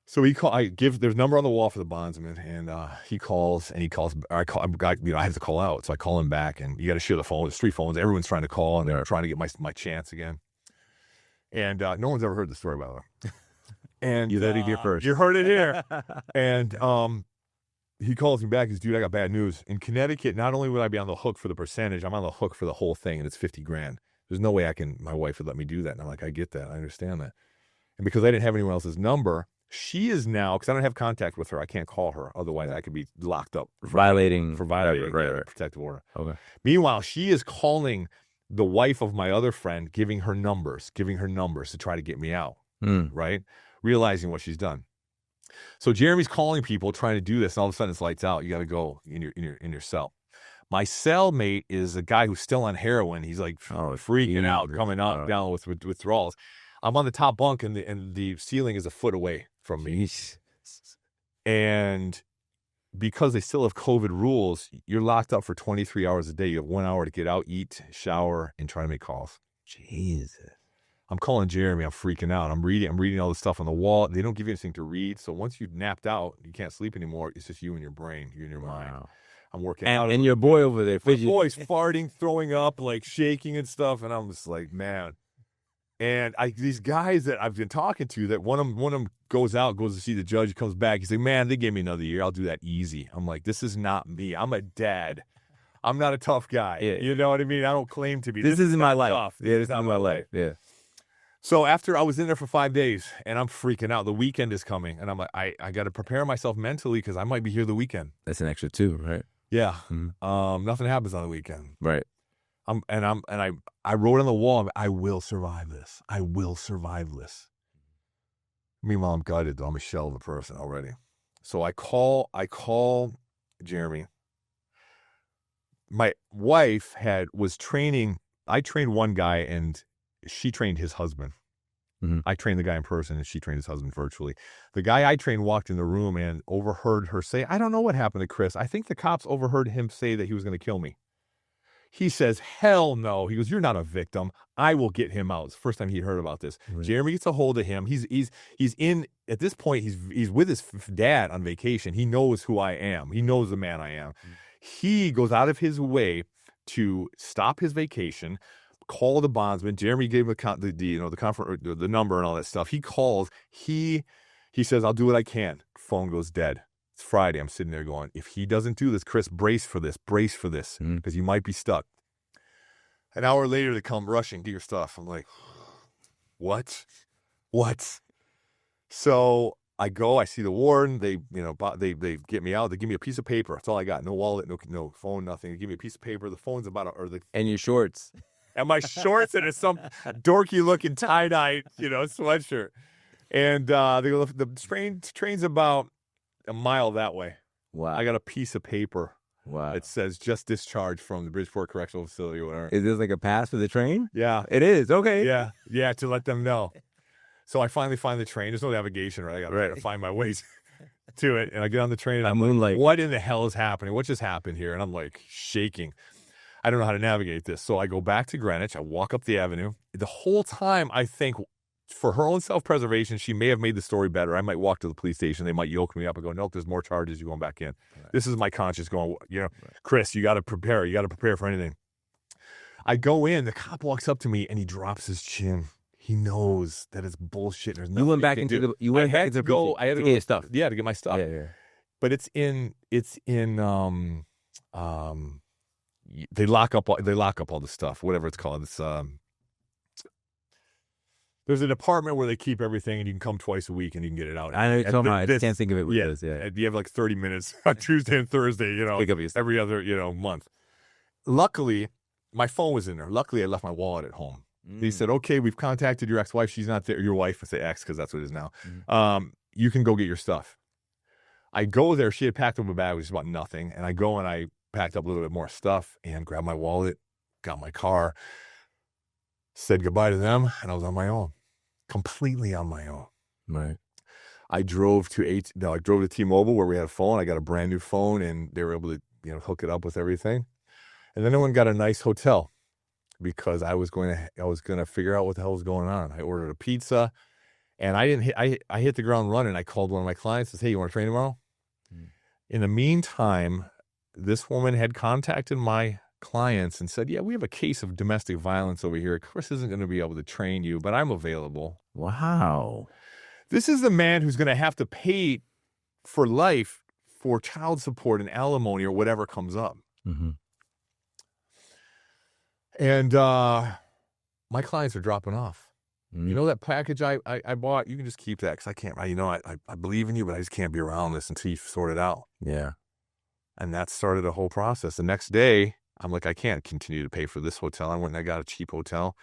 Speaker 2: So there's a number on the wall for the bondsman, and he calls. I have to call out, so I call him back, and you got to share the phone. There's 3 phones. Everyone's trying to call, and they're trying to get my chance again. And no one's ever heard the story, by the way. And
Speaker 1: you heard it here first.
Speaker 2: You heard it here. And he calls me back. He's, dude, I got bad news. In Connecticut, not only would I be on the hook for the percentage, I'm on the hook for the whole thing, and it's $50,000. There's no way my wife would let me do that. And I'm like, I get that. I understand that. And because I didn't have anyone else's number, she is now, because I don't have contact with her, I can't call her. Otherwise, I could be locked up.
Speaker 1: For violating
Speaker 2: right. Protective order.
Speaker 1: Okay.
Speaker 2: Meanwhile, she is calling the wife of my other friend, giving her numbers to try to get me out, right? Realizing what she's done. So Jeremy's calling people, trying to do this, and all of a sudden it's lights out. You got to go in your cell. My cellmate is a guy who's still on heroin. He's like freaking out, coming up down with withdrawals. I'm on the top bunk, and the ceiling is a foot away from me.
Speaker 1: Jeez.
Speaker 2: And because they still have COVID rules, you're locked up for 23 hours a day. You have 1 hour to get out, eat, shower, and try to make calls.
Speaker 1: Jesus.
Speaker 2: I'm calling Jeremy. I'm freaking out. I'm reading all this stuff on the wall. They don't give you anything to read. So once you've napped out, you can't sleep anymore. It's just you and your brain, you and your mind. I'm working out.
Speaker 1: And your boy over there.
Speaker 2: My boy's farting, throwing up, like shaking and stuff. And I'm just like, man. And these guys that I've been talking to, that one of them goes to see the judge, comes back. He's like, man, they gave me another year. I'll do that easy. I'm like, this is not me. I'm a dad. I'm not a tough guy. Yeah. You know what I mean? I don't claim to be.
Speaker 1: This isn't my life.
Speaker 2: Tough.
Speaker 1: Yeah, this is my life. Yeah.
Speaker 2: So after I was in there for 5 days, and I'm freaking out. The weekend is coming, and I'm like, I got to prepare myself mentally because I might be here the weekend.
Speaker 1: That's an extra 2, right?
Speaker 2: Yeah. Mm-hmm. Nothing happens on the weekend.
Speaker 1: Right.
Speaker 2: I wrote on the wall, I will survive this. I will survive this. Meanwhile, I'm gutted, though. I'm a shell of a person already. So I call Jeremy. My wife was training. I trained one guy, and she trained his husband. Mm-hmm. I trained the guy in person, and she trained his husband virtually. The guy I trained walked in the room and overheard her say, I don't know what happened to Chris. I think the cops overheard him say that he was going to kill me. He says, hell no. He goes, you're not a victim. I will get him out. It's the first time he heard about this. Right. Jeremy gets a hold of him. He's in, at this point, he's with his dad on vacation. He knows who I am. He knows the man I am. He goes out of his way to stop his vacation, call the bondsman. Jeremy gave him the number and all that stuff. He calls. He says, I'll do what I can. Phone goes dead. It's Friday. I'm sitting there going, if he doesn't do this, Chris, brace for this, because you might be stuck. An hour later, they come rushing to your stuff. I'm like, what? So I go, I see the warden. They get me out. They give me a piece of paper. That's all I got. No wallet, no phone, nothing. They give me a piece of paper. The phone's
Speaker 1: and your shorts.
Speaker 2: And my shorts, and it's some dorky looking tie-dye, sweatshirt. And the train's about a mile that way.
Speaker 1: Wow.
Speaker 2: I got a piece of paper.
Speaker 1: Wow.
Speaker 2: It says just discharged from the Bridgeport Correctional Facility or whatever.
Speaker 1: Is this like a pass for the train?
Speaker 2: Yeah.
Speaker 1: It is. Okay.
Speaker 2: Yeah, to let them know. So I finally find the train. There's no navigation, right? I got to find my ways to it. And I get on the train, and I'm like, what in the hell is happening? What just happened here? And I'm like shaking. I don't know how to navigate this. So I go back to Greenwich. I walk up the avenue. The whole time I think, for her own self-preservation, she may have made the story better. I might walk to the police station. They might yoke me up and go, nope, there's more charges. You're going back in. Right. This is my conscience going, Chris, you got to prepare. You got to prepare for anything. I go in. The cop walks up to me, and he drops his chin. He knows that it's bullshit. There's nothing
Speaker 1: you went back into the. You went back into the.
Speaker 2: I had to
Speaker 1: get your stuff.
Speaker 2: Yeah, to get my stuff.
Speaker 1: Yeah.
Speaker 2: But it's in. They lock up all the stuff, whatever it's called. It's there's a department where they keep everything, and you can come twice a week, and you can get it out.
Speaker 1: I know you're talking about. I can't think of it.
Speaker 2: Yeah. You have like 30 minutes on Tuesday and Thursday. Every other month. Luckily, my phone was in there. Luckily, I left my wallet at home. He said, "Okay, we've contacted your ex-wife. She's not there. Your wife." I say ex because that's what it is now. You can go get your stuff. I go there. She had packed up a bag, which is about nothing, and I go and I packed up a little bit more stuff and grabbed my wallet, got my car, said goodbye to them, and I was on my own. Completely on my own.
Speaker 1: Right.
Speaker 2: I drove to T-Mobile where we had a phone. I got a brand new phone, and they were able to, hook it up with everything. And then I went and got a nice hotel because I was going to figure out what the hell was going on. I ordered a pizza, and I hit the ground running. I called one of my clients and said, "Hey, you want to train tomorrow?" In the meantime, this woman had contacted my clients and said, "Yeah, we have a case of domestic violence over here. Chris isn't going to be able to train you, but I'm available."
Speaker 1: Wow.
Speaker 2: This is the man who's going to have to pay for life for child support and alimony or whatever comes up.
Speaker 1: Mm-hmm.
Speaker 2: And my clients are dropping off.
Speaker 1: Mm-hmm.
Speaker 2: You know that package I bought? You can just keep that because I can't. I believe in you, but I just can't be around this until you sort it out.
Speaker 1: Yeah.
Speaker 2: And that started a whole process. The next day, I'm like, I can't continue to pay for this hotel. I went and I got a cheap hotel,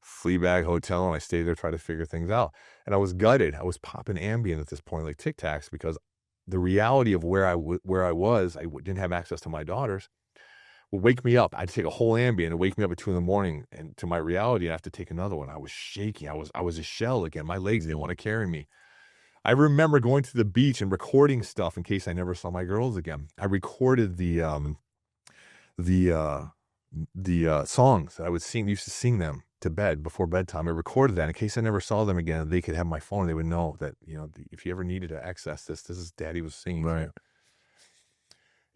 Speaker 2: Fleabag hotel, and I stayed there trying to figure things out. And I was gutted. I was popping Ambien at this point, like Tic Tacs, because the reality of where I was, I didn't have access to my daughters, would wake me up. I'd take a whole Ambien and wake me up at 2 a.m. and to my reality, I have to take another one. I was shaking. I was a shell again. My legs didn't want to carry me. I remember going to the beach and recording stuff in case I never saw my girls again. I recorded the songs that I would sing. Used to sing them to bed before bedtime. I recorded that in case I never saw them again. They could have my phone. They would know that if you ever needed to access this is Daddy was singing.
Speaker 1: Right.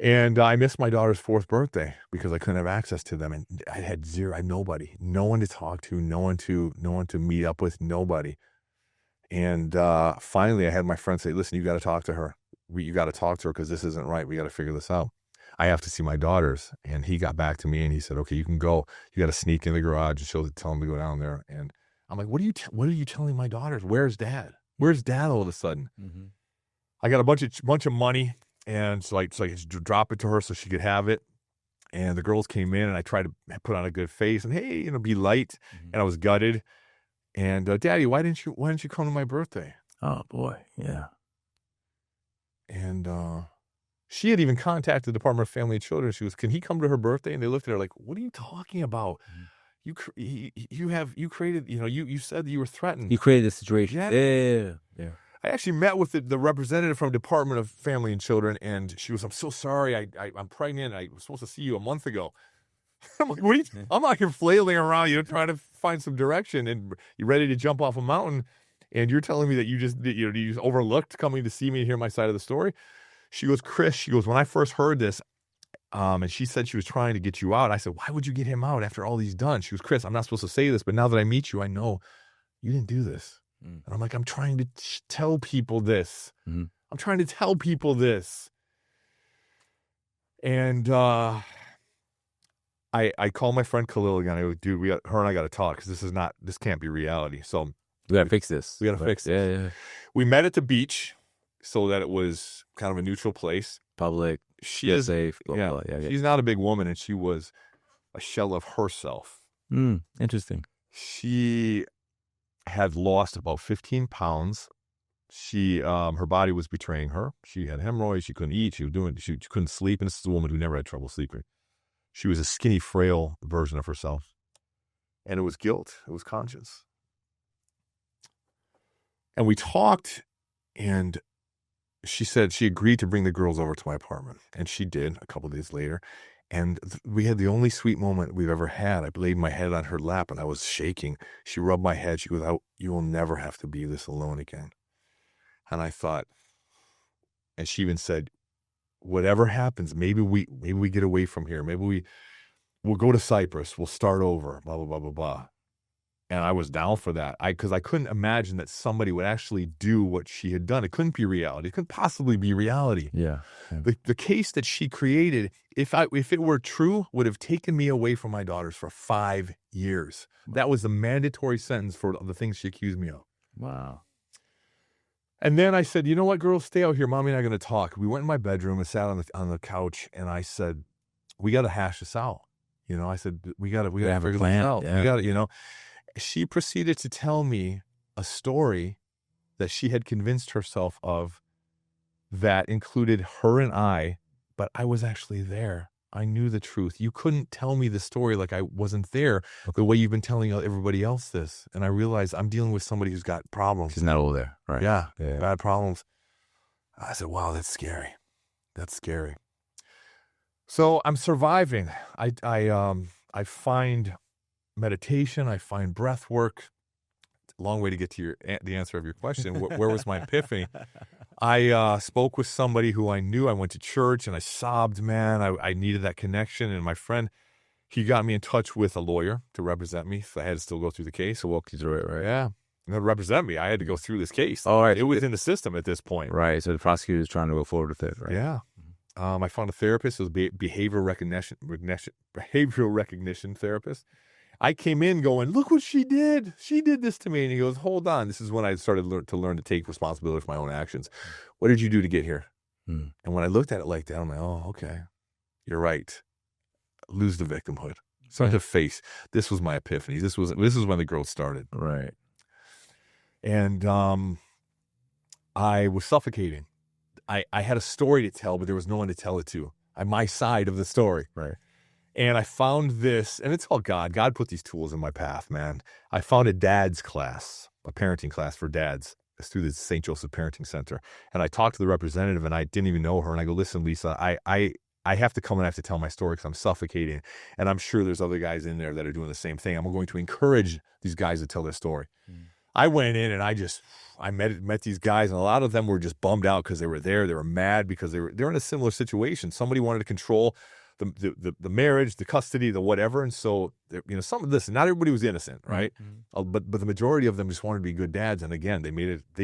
Speaker 2: And I missed my daughter's 4th birthday because I couldn't have access to them, and I had nobody, no one to talk to, no one to meet up with, nobody. And finally, I had my friend say, "Listen, you got to talk to her. You got to talk to her because this isn't right. We got to figure this out. I have to see my daughters." And he got back to me and he said, "Okay, you can go. You got to sneak in the garage and tell them to go down there." And I'm like, "What are you telling my daughters? Where's Dad? Where's Dad all of a sudden?"
Speaker 1: Mm-hmm.
Speaker 2: I got a bunch of money, and so I just drop it to her so she could have it. And the girls came in, and I tried to put on a good face and, hey, be light. Mm-hmm. And I was gutted. And Daddy, why didn't you come to my birthday?
Speaker 1: Oh boy, yeah.
Speaker 2: And she had even contacted the Department of Family and Children. She was, "Can he come to her birthday?" And they looked at her like, "What are you talking about? Mm-hmm. You created, you said that you were threatened.
Speaker 1: You created a situation." Yeah.
Speaker 2: I actually met with the representative from Department of Family and Children, and she was, "I'm so sorry. I'm pregnant. I was supposed to see you a month ago." I'm like, what are you, I'm like flailing around, trying to find some direction, and you're ready to jump off a mountain, and you're telling me that you just overlooked coming to see me and hear my side of the story. She goes, Chris, when I first heard this, and she said she was trying to get you out. I said, why would you get him out after all he's done? She goes, Chris, I'm not supposed to say this, but now that I meet you, I know you didn't do this. And I'm like, I'm trying to tell people this. Mm-hmm. I'm trying to tell people this. And I call my friend Khalil again. I go, dude, her and I got to talk because this can't be reality. So
Speaker 1: we got to fix this.
Speaker 2: We got to fix this.
Speaker 1: Yeah.
Speaker 2: We met at the beach so that it was kind of a neutral place.
Speaker 1: Public. She is safe.
Speaker 2: Yeah. She's not a big woman, and she was a shell of herself.
Speaker 1: Interesting.
Speaker 2: She had lost about 15 pounds. She, her body was betraying her. She had hemorrhoids. She couldn't eat. She couldn't sleep. And this is a woman who never had trouble sleeping. She was a skinny, frail version of herself. And it was guilt. It was conscience. And we talked, and she said she agreed to bring the girls over to my apartment. And she did a couple of days later. And we had the only sweet moment we've ever had. I laid my head on her lap, and I was shaking. She rubbed my head. She goes, you will never have to be this alone again. And I thought, and she even said, whatever happens, maybe we get away from here. Maybe we'll go to Cyprus. We'll start over, blah, blah, blah, blah, blah. And I was down for that. Because I couldn't imagine that somebody would actually do what she had done. It couldn't be reality. It couldn't possibly be reality.
Speaker 1: Yeah.
Speaker 2: The case that she created, if it were true, would have taken me away from my daughters for 5 years. That was the mandatory sentence for the things she accused me of.
Speaker 1: Wow.
Speaker 2: And then I said, you know what, girls, stay out here. Mommy and I are going to talk. We went in my bedroom and sat on the couch, and I said, we got to hash this out. I said, we got to
Speaker 1: have a
Speaker 2: figure
Speaker 1: plan.
Speaker 2: this out.
Speaker 1: Yeah.
Speaker 2: We got to, She proceeded to tell me a story that she had convinced herself of that included her and I, but I was actually there. I knew the truth. You couldn't tell me the story like I wasn't there the way you've been telling everybody else this. And I realized I'm dealing with somebody who's got problems.
Speaker 1: She's not all there, right?
Speaker 2: Yeah, bad problems. I said, wow, that's scary. That's scary. So I'm surviving. I find meditation. I find breath work. Long way to get to the answer of your question. Where was my epiphany? I spoke with somebody who I knew. I went to church and I sobbed, man. I needed that connection. And my friend, he got me in touch with a lawyer to represent me. So I had to still go through the case. So walk you through it, right? Yeah. To represent me, I had to go through this case.
Speaker 1: All right.
Speaker 2: It was in the system at this point.
Speaker 1: Right. So the prosecutor is trying to go forward with it, right?
Speaker 2: Yeah. I found a therapist. It was a behavioral recognition therapist. I came in going, look what she did. She did this to me. And he goes, hold on. This is when I started to learn to take responsibility for my own actions. What did you do to get here? And when I looked at it like that, I'm like, oh, okay. You're right. Lose the victimhood. Start to face. This was my epiphany. This was when the growth started.
Speaker 1: Right.
Speaker 2: And I was suffocating. I had a story to tell, but there was no one to tell it to. My side of the story.
Speaker 1: Right.
Speaker 2: And I found this, and it's all God. God put these tools in my path, man. I found a dad's class, a parenting class for dads. It's through the St. Joseph Parenting Center. And I talked to the representative, and I didn't even know her. And I go, listen, Lisa, I have to come and I have to tell my story because I'm suffocating. And I'm sure there's other guys in there that are doing the same thing. I'm going to encourage these guys to tell their story. I went in and I met these guys, and a lot of them were just bummed out because they were there. They were mad because they're in a similar situation. Somebody wanted to control the marriage, the custody, the whatever. And so, some of this, not everybody was innocent, right? Mm-hmm. But the majority of them just wanted to be good dads. And again, they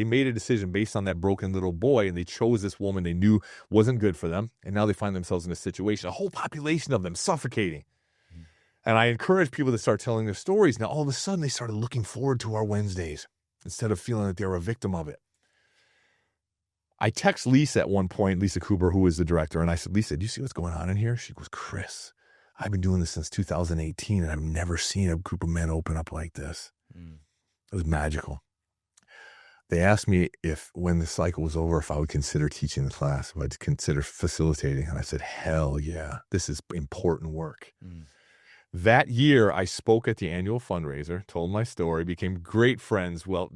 Speaker 2: made a decision based on that broken little boy, and they chose this woman they knew wasn't good for them. And now they find themselves in a situation, a whole population of them suffocating. Mm-hmm. And I encourage people to start telling their stories. Now, all of a sudden, they started looking forward to our Wednesdays instead of feeling that they were a victim of it. I text Lisa at one point, Lisa Cooper, who is the director, and I said, Lisa, do you see what's going on in here? She goes, Chris, I've been doing this since 2018, and I've never seen a group of men open up like this. It was magical. They asked me when the cycle was over, if I would consider teaching the class, if I'd consider facilitating. And I said, hell yeah, this is important work. That year, I spoke at the annual fundraiser, told my story, became great friends. Well,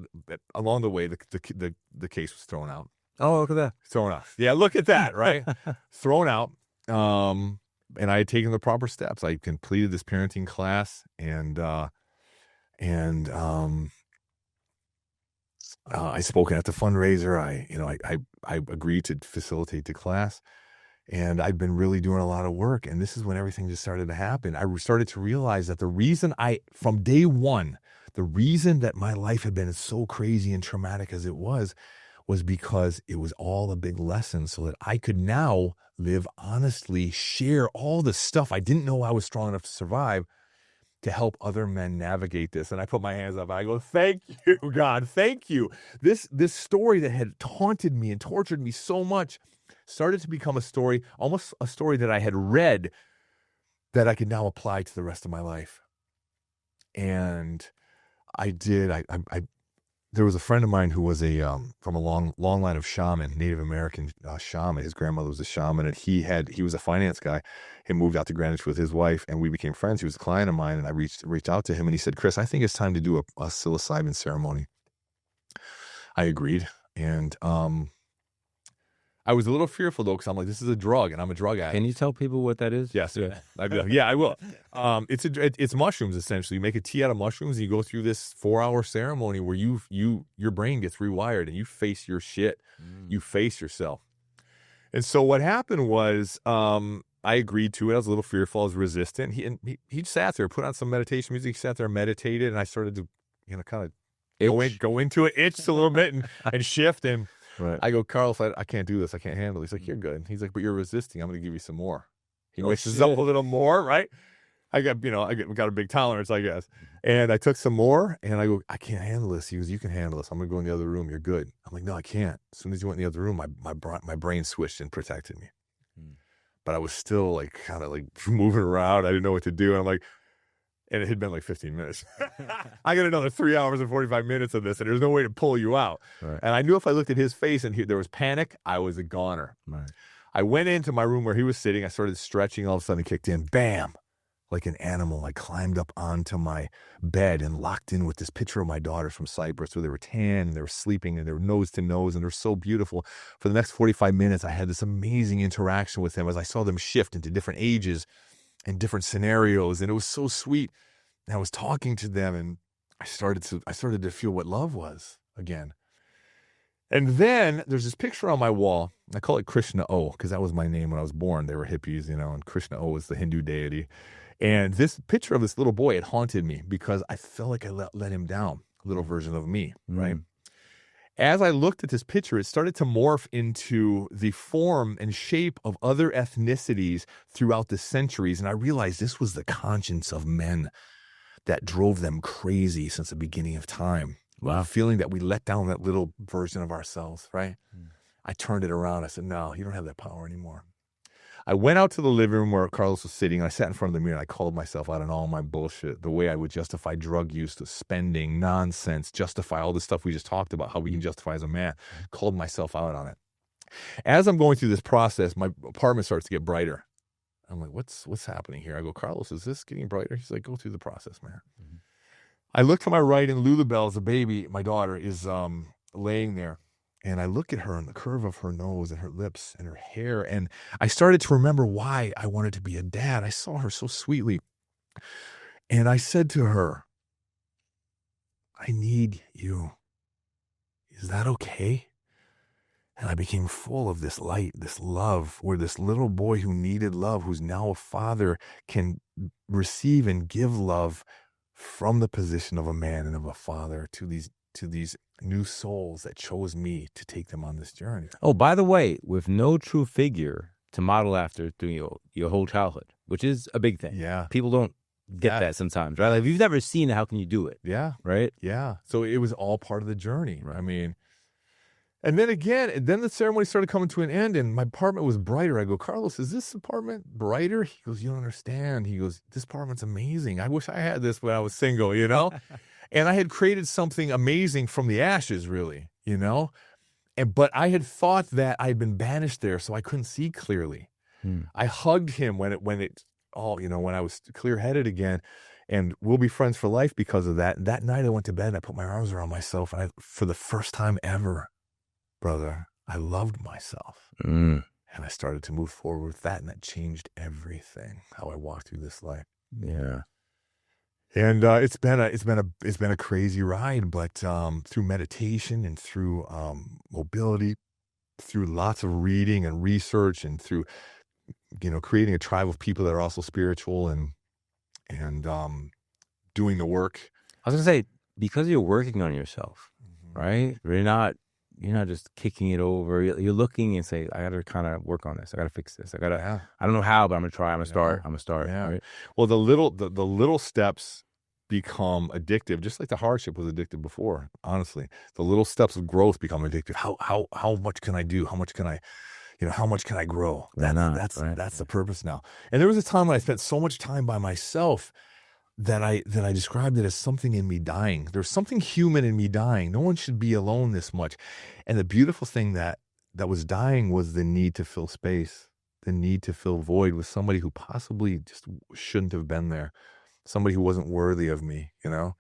Speaker 2: along the way, the case was thrown out.
Speaker 1: Oh, look at that.
Speaker 2: Thrown out. Yeah, look at that, right? Thrown out. I had taken the proper steps. I completed this parenting class, and I spoken at the fundraiser. I agreed to facilitate the class, and I've been really doing a lot of work. And this is when everything just started to happen. I started to realize that from day one, the reason that my life had been so crazy and traumatic as it was because it was all a big lesson, so that I could now live honestly, share all the stuff I didn't know I was strong enough to survive, to help other men navigate this. And I put my hands up and I go, thank you, God, thank you. This story that had taunted me and tortured me so much started to become a story, almost a story that I had read, that I could now apply to the rest of my life. And I did. There was a friend of mine who was from a long line of shaman, Native American shaman. His grandmother was a shaman, and he was a finance guy. He moved out to Greenwich with his wife, and we became friends. He was a client of mine, and I reached out to him, and he said, Chris, I think it's time to do a psilocybin ceremony. I agreed, and I was a little fearful, though, because I'm like, this is a drug, and I'm a drug addict.
Speaker 1: Can you tell people what that is?
Speaker 2: Yes. Yeah, I will. It's mushrooms, essentially. You make a tea out of mushrooms, and you go through this 4-hour ceremony where your brain gets rewired, and you face your shit. You face yourself. And so what happened was, I agreed to it. I was a little fearful. I was resistant. He sat there, put on some meditation music. He sat there and meditated, and I started to, kind of go into it, itch a little bit, and shift. And right. I go, Carlos, I can't do this. I can't handle it. He's like, you're good. He's like, but you're resisting. I'm going to give you some more. He mixes up a little more, right? I got a big tolerance, I guess. And I took some more, and I go, I can't handle this. He goes, you can handle this. I'm going to go in the other room. You're good. I'm like, no, I can't. As soon as you went in the other room, my brain switched and protected me. But I was still like kind of like moving around. I didn't know what to do. And I'm like, and it had been like 15 minutes. I got another 3 hours and 45 minutes of this, and there's no way to pull you out. Right. And I knew if I looked at his face and there was panic, I was a goner. Right. I went into my room where he was sitting. I started stretching. All of a sudden, it kicked in. Bam! Like an animal, I climbed up onto my bed and locked in with this picture of my daughters from Cyprus, where they were tan, and they were sleeping, and they were nose to nose, and they're so beautiful. For the next 45 minutes, I had this amazing interaction with them as I saw them shift into different ages and different scenarios, and it was so sweet. And I was talking to them, and I started to feel what love was again. And then there's this picture on my wall. I call it Krishna O, because that was my name when I was born. They were hippies, and Krishna O is the Hindu deity. And this picture of this little boy, it haunted me because I felt like I let him down, a little version of me, right? As I looked at this picture, it started to morph into the form and shape of other ethnicities throughout the centuries. And I realized this was the conscience of men that drove them crazy since the beginning of time. Wow. Feeling that we let down that little version of ourselves, right? I turned it around. I said, no, you don't have that power anymore. I went out to the living room where Carlos was sitting, and I sat in front of the mirror, and I called myself out on all my bullshit, the way I would justify drug use, the spending, nonsense, justify all the stuff we just talked about, how we can justify as a man. Called myself out on it. As I'm going through this process, my apartment starts to get brighter. I'm like, what's happening here? I go, Carlos, is this getting brighter? He's like, go through the process, man. I look to my right, and Lulabelle, the baby, my daughter, is laying there. And I look at her and the curve of her nose and her lips and her hair. And I started to remember why I wanted to be a dad. I saw her so sweetly. And I said to her, I need you. Is that okay? And I became full of this light, this love, where this little boy who needed love, who's now a father, can receive and give love from the position of a man and of a father to these new souls that chose me to take them on this journey.
Speaker 1: Oh, by the way, with no true figure to model after through your whole childhood, which is a big thing.
Speaker 2: Yeah.
Speaker 1: People don't get that sometimes, right? Like, if you've never seen it, how can you do it?
Speaker 2: Yeah.
Speaker 1: Right?
Speaker 2: Yeah. So it was all part of the journey. Right. I mean, and then the ceremony started coming to an end, and my apartment was brighter. I go, Carlos, is this apartment brighter? He goes, you don't understand. He goes, this apartment's amazing. I wish I had this when I was single, And I had created something amazing from the ashes, really, but I had thought that I'd been banished there, so I couldn't see clearly. I hugged him when I was clear-headed again, and we'll be friends for life because of that. That night I went to bed and I put my arms around myself, and for the first time ever, brother, I loved myself. And I started to move forward with that, and that changed everything, how I walked through this life.
Speaker 1: Yeah.
Speaker 2: And it's been a crazy ride, but through meditation and through mobility, through lots of reading and research, and through creating a tribe of people that are also spiritual and doing the work.
Speaker 1: I was gonna say, because you're working on yourself, right? You're not just kicking it over. You're looking and say, I gotta kind of work on this. I gotta fix this. I don't know how, but I'm gonna try. I'm gonna start.
Speaker 2: Yeah.
Speaker 1: Right?
Speaker 2: Well, the little steps become addictive, just like the hardship was addictive before. Honestly, the little steps of growth become addictive. How much can I do? How much can I, how much can I grow? That's the purpose now. And there was a time when I spent so much time by myself that I described it as something in me dying. There's something human in me dying. No one should be alone this much. And the beautiful thing that was dying was the need to fill space, the need to fill void with somebody who possibly just shouldn't have been there, somebody who wasn't worthy of me, Right.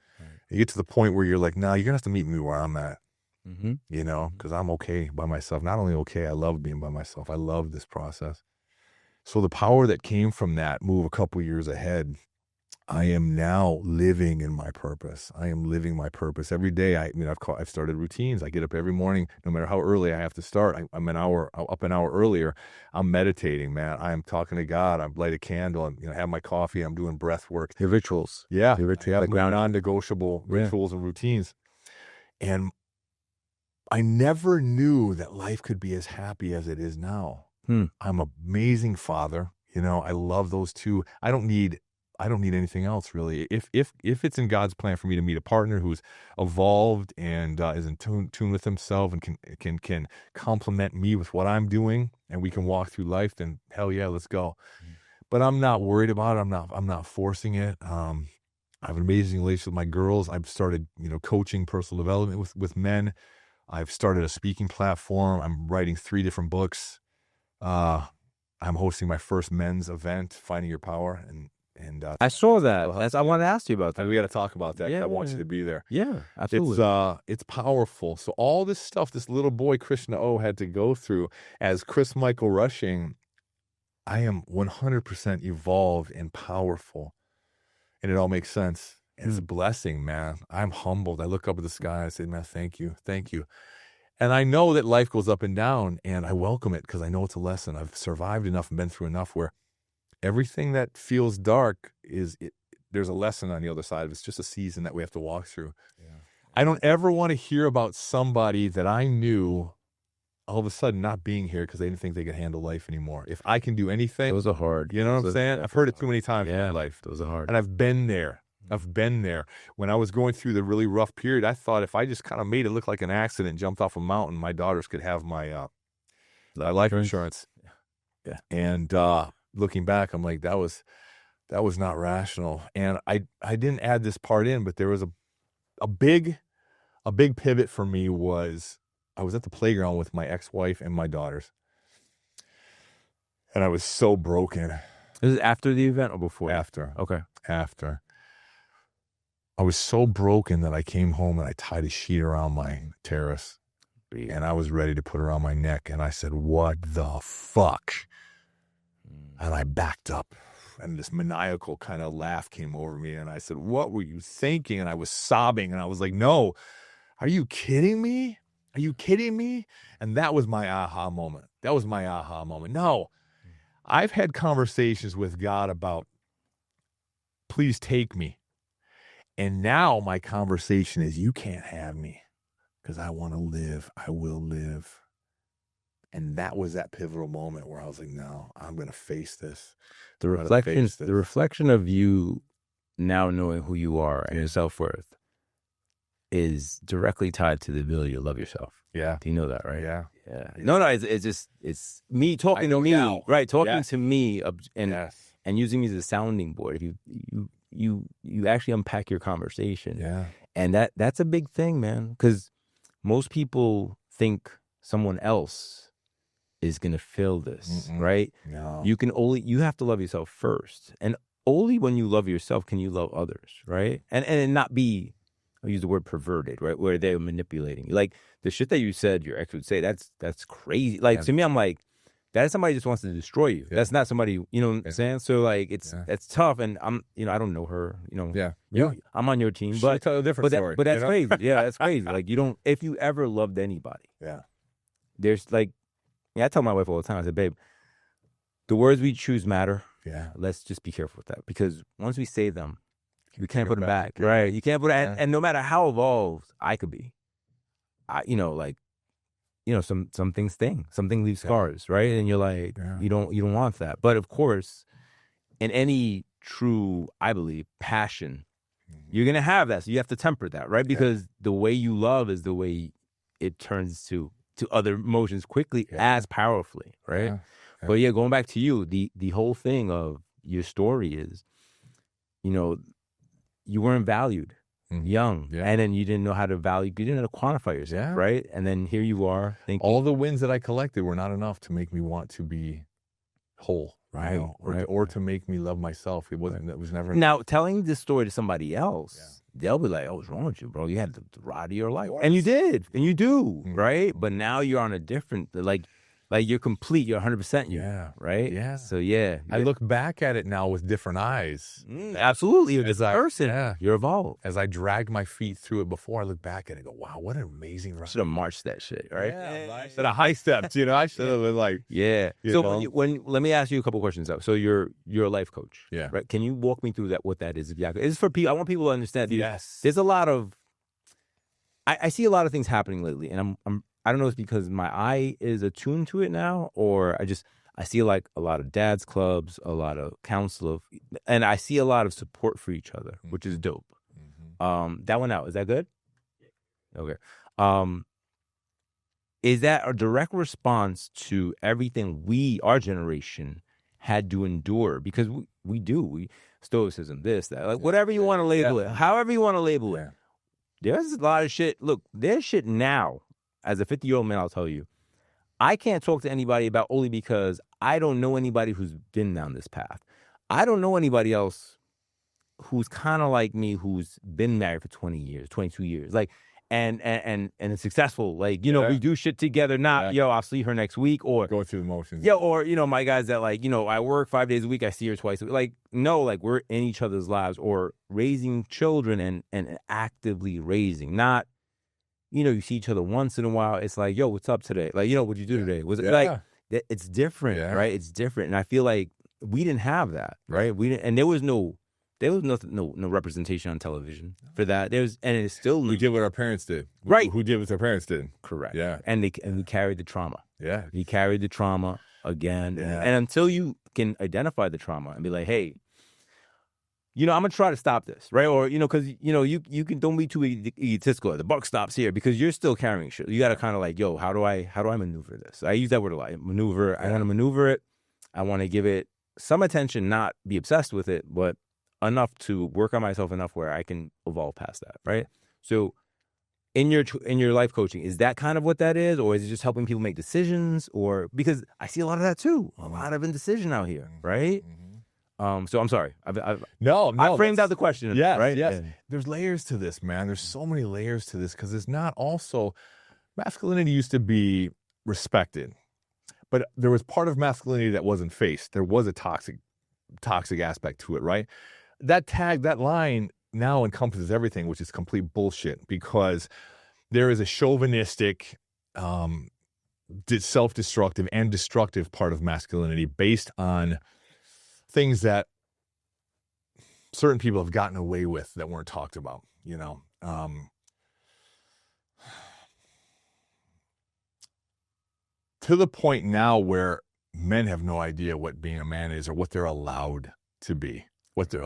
Speaker 2: You get to the point where you're like, nah, you're going to have to meet me where I'm at, because I'm okay by myself. Not only okay, I love being by myself. I love this process. So the power that came from that move a couple years ahead, I am now living in my purpose. I am living my purpose every day. I've started routines. I get up every morning, no matter how early I have to start. I'm up an hour earlier. I'm meditating, man. I'm talking to God. I light a candle and have my coffee. I'm doing breath work.
Speaker 1: Your rituals.
Speaker 2: Yeah,
Speaker 1: Your
Speaker 2: like non-negotiable rituals and routines. And I never knew that life could be as happy as it is now. I'm an amazing father. I love those two. I don't need anything else, really. If it's in God's plan for me to meet a partner who's evolved and is in tune with himself and can complement me with what I'm doing, and we can walk through life, then hell yeah, let's go. But I'm not worried about it. I'm not forcing it. I have an amazing relationship with my girls. I've started, coaching personal development with men. I've started a speaking platform. I'm writing 3 different books. I'm hosting my first men's event, Finding Your Power, and
Speaker 1: I saw that. I wanted to ask you about that.
Speaker 2: And we got to talk about that.
Speaker 1: Yeah,
Speaker 2: I want you to be there.
Speaker 1: Yeah, absolutely.
Speaker 2: It's powerful. So all this stuff, this little boy Krishna O had to go through as Chris Michael Rushing, I am 100% evolved and powerful, and it all makes sense. And it's a blessing, man. I'm humbled. I look up at the sky. I say, man, thank you, thank you. And I know that life goes up and down, and I welcome it because I know it's a lesson. I've survived enough and been through enough where everything that feels dark there's a lesson on the other side of it. It's just a season that we have to walk through. Yeah. I don't ever want to hear about somebody that I knew all of a sudden not being here because they didn't think they could handle life anymore. If I can do anything.
Speaker 1: Those are hard.
Speaker 2: You know what I'm saying? I've heard it too many times in my life.
Speaker 1: Those are hard.
Speaker 2: And I've been there. When I was going through the really rough period, I thought if I just kind of made it look like an accident, jumped off a mountain, my daughters could have my life insurance.
Speaker 1: Yeah.
Speaker 2: And looking back, I'm like, that was not rational. And I didn't add this part in, but there was a big pivot for me. Was I was at the playground with my ex-wife and my daughters, and I was so broken.
Speaker 1: Is it after the event or before?
Speaker 2: After.
Speaker 1: Okay.
Speaker 2: After. I was so broken that I came home and I tied a sheet around my terrace, and I was ready to put it around my neck. And I said, what the fuck? And I backed up, and this maniacal kind of laugh came over me. And I said, what were you thinking? And I was sobbing, and I was like, no, are you kidding me? Are you kidding me? And that was my aha moment. No, I've had conversations with God about, please take me. And now my conversation is, you can't have me because I want to live. I will live. And that was that pivotal moment where I was like, no, I'm going to face this.
Speaker 1: The reflection of you now knowing who you are and your self-worth is directly tied to the ability to love yourself.
Speaker 2: Yeah.
Speaker 1: Do you know that, right?
Speaker 2: Yeah.
Speaker 1: Yeah. No, it's me talking to me, now. Right? Talking to me and using me as a sounding board. You actually unpack your conversation.
Speaker 2: Yeah.
Speaker 1: And that's a big thing, man, because most people think someone else is going to fill this, right?
Speaker 2: No.
Speaker 1: You have to love yourself first. And only when you love yourself can you love others, right? And not be, I'll use the word perverted, right? Where they're manipulating you. Like the shit that you said your ex would say, that's crazy. Like to me, I'm like, That's somebody who just wants to destroy you. That's not somebody, you know what I'm saying? So like it's tough, and I'm, you know, I don't know her, you know. I'm on your team,
Speaker 2: She'll
Speaker 1: but
Speaker 2: tell a different story.
Speaker 1: But that's crazy. Yeah, that's crazy. Like, you don't, if you ever loved anybody, there's like, I tell my wife all the time, I said, babe, the words we choose matter.
Speaker 2: Yeah.
Speaker 1: Let's just be careful with that, because once we say them, we can't put them back. Right. You can't put it, and no matter how evolved I could be, you know, like, you know, some things sting, something leaves scars, right? And you're like, you don't want that. But of course, in any true, I believe, passion, you're gonna have that. So you have to temper that, right? Because the way you love is the way it turns to other emotions quickly, as powerfully, right? But going back to you, the whole thing of your story is, you know, you weren't valued. Young, and then you didn't know how to value, you didn't know how to quantify yourself, right? And then here you are thinking,
Speaker 2: all the wins that I collected were not enough to make me want to be whole,
Speaker 1: right?
Speaker 2: You know, or to make me love myself. It wasn't. It was never.
Speaker 1: Now, telling this story to somebody else, they'll be like, "Oh, what's wrong with you, bro? You had the ride of your life, and you did, and you do, right? But now you're on a different, like you're complete, you're 100% you, right?
Speaker 2: Yeah.
Speaker 1: So
Speaker 2: I look back at it now with different eyes.
Speaker 1: Absolutely, you're a person. You're evolved.
Speaker 2: As I dragged my feet through it before, I look back at it and go, "Wow, what an amazing ride!"
Speaker 1: Should have marched that shit, right?
Speaker 2: Instead of high steps, you know, I should have been like,
Speaker 1: So when let me ask you a couple questions though. So you're a life coach, right? Can you walk me through what that is exactly? It's for people. I want people to understand. There's a lot of, I see a lot of things happening lately, and I don't know if it's because my eye is attuned to it now, or I see like a lot of dads clubs, a lot of counsel, and I see a lot of support for each other, which is dope. That went out. Is that good? Okay. Is that a direct response to everything our generation had to endure? Because we stoicism, this, that, like whatever you want to label it, however you want to label it. There's a lot of shit. Look, there's shit now. As a 50-year-old man, I'll tell you, I can't talk to anybody about only because I don't know anybody who's been down this path. I don't know anybody else who's kind of like me, who's been married for 20 years, 22 years, like, and is successful. Like, you know, we do shit together. Not, I'll see her next week, or
Speaker 2: go through the motions.
Speaker 1: Or, you know, my guys that like, you know, I work 5 days a week, I see her twice a week. Like, no, like we're in each other's lives, or raising children and actively raising, not, you know, you see each other once in a while. It's like, yo, what's up today? Like, you know, what'd you do today? Was it like, it's different, right? It's different. And I feel like we didn't have that, right? We didn't, and there was no representation on television for that. And it's still,
Speaker 2: we did what our parents did,
Speaker 1: right?
Speaker 2: Who did what their parents did,
Speaker 1: correct?
Speaker 2: Yeah,
Speaker 1: and we carried the trauma.
Speaker 2: We
Speaker 1: carried the trauma again, and until you can identify the trauma and be like, hey, you know, I'm gonna try to stop this, right? Or, you know, because, you know, you can, don't be too egotistical. The buck stops here, because you're still carrying shit. You got to kind of like, yo, how do I maneuver this? I use that word a lot. Maneuver. I want to maneuver it. I want to give it some attention, not be obsessed with it, but enough to work on myself enough where I can evolve past that, right? So, in your life coaching, is that kind of what that is, or is it just helping people make decisions? Or, because I see a lot of that too, a lot of indecision out here, right? So I'm sorry. I framed out the question. Right?
Speaker 2: Yes. There's layers to this, man. There's so many layers to this, because it's not also, masculinity used to be respected, but there was part of masculinity that wasn't faced. There was a toxic aspect to it, right? That line now encompasses everything, which is complete bullshit, because there is a chauvinistic, self-destructive and destructive part of masculinity based on things that certain people have gotten away with that weren't talked about, you know. To the point now where men have no idea what being a man is, or what they're allowed to be, how they're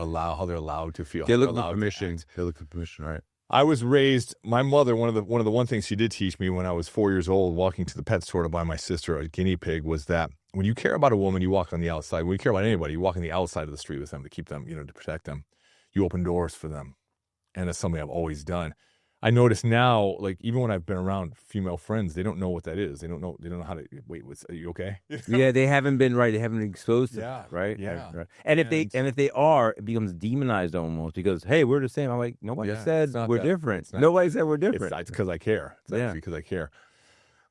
Speaker 2: allowed to feel.
Speaker 1: They're looking for permission. They're looking for permission, right?
Speaker 2: I was raised, my mother, one of the things she did teach me when I was 4 years old, walking to the pet store to buy my sister a guinea pig, was that when you care about a woman, you walk on the outside. When you care about anybody, you walk on the outside of the street with them to keep them, you know, to protect them. You open doors for them. And that's something I've always done. I notice now, like, even when I've been around female friends, they don't know what that is. They don't know how to, wait, are you okay?
Speaker 1: Yeah, they haven't been right. They haven't been exposed to
Speaker 2: that,
Speaker 1: right?
Speaker 2: Yeah.
Speaker 1: Right. And if they are, it becomes demonized almost, because, hey, we're the same. I'm like, nobody said we're different. Nobody said we're different.
Speaker 2: It's because I care. It's actually because I care.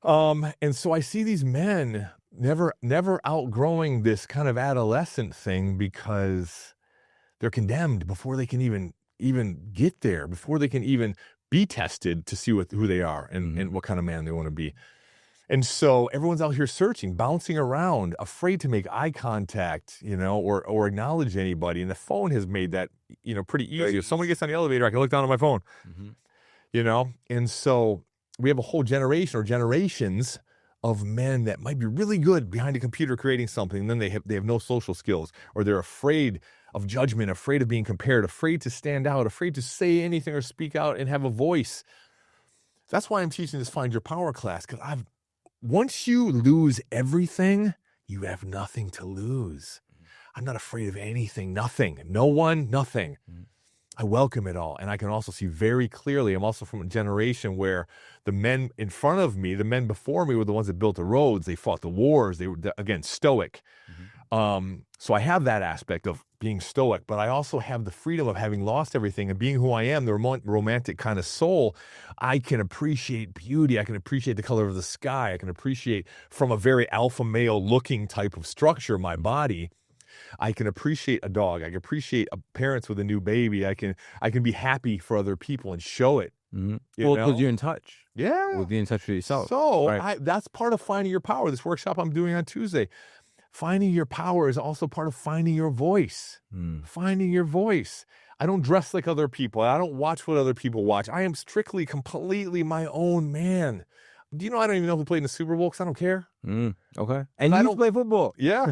Speaker 2: And so I see these men never outgrowing this kind of adolescent thing because they're condemned before they can even get there, before they can even be tested to see who they are and what kind of man they want to be. And so everyone's out here searching, bouncing around, afraid to make eye contact, or acknowledge anybody. And the phone has made that, pretty easy. If someone gets on the elevator, I can look down at my phone, And so we have a whole generation or generations of men that might be really good behind a computer creating something. And then they have no social skills, or they're afraid of judgment, afraid of being compared, afraid to stand out, afraid to say anything or speak out and have a voice. That's why I'm teaching this Find Your Power class, because once you lose everything, you have nothing to lose. I'm not afraid of anything, nothing, no one, nothing. I welcome it all. And I can also see very clearly, I'm also from a generation where the men in front of me, the men before me were the ones that built the roads. They fought the wars. They were, again, stoic. So I have that aspect of being stoic, but I also have the freedom of having lost everything and being who I am, the romantic kind of soul. I can appreciate beauty. I can appreciate the color of the sky. I can appreciate, from a very alpha male looking type of structure, my body. I can appreciate a dog. I can appreciate parents with a new baby. I can be happy for other people and show it.
Speaker 1: Well, because you're in touch.
Speaker 2: Yeah.
Speaker 1: We'll be in touch with yourself.
Speaker 2: So that's part of finding your power. This workshop I'm doing on Tuesday. Finding your power is also part of finding your voice. Finding your voice. I don't dress like other people. I don't watch what other people watch. I am strictly, completely my own man. Do you know I don't even know who played in the Super Bowl because I don't care.
Speaker 1: Okay. And you don't play football.
Speaker 2: Yeah.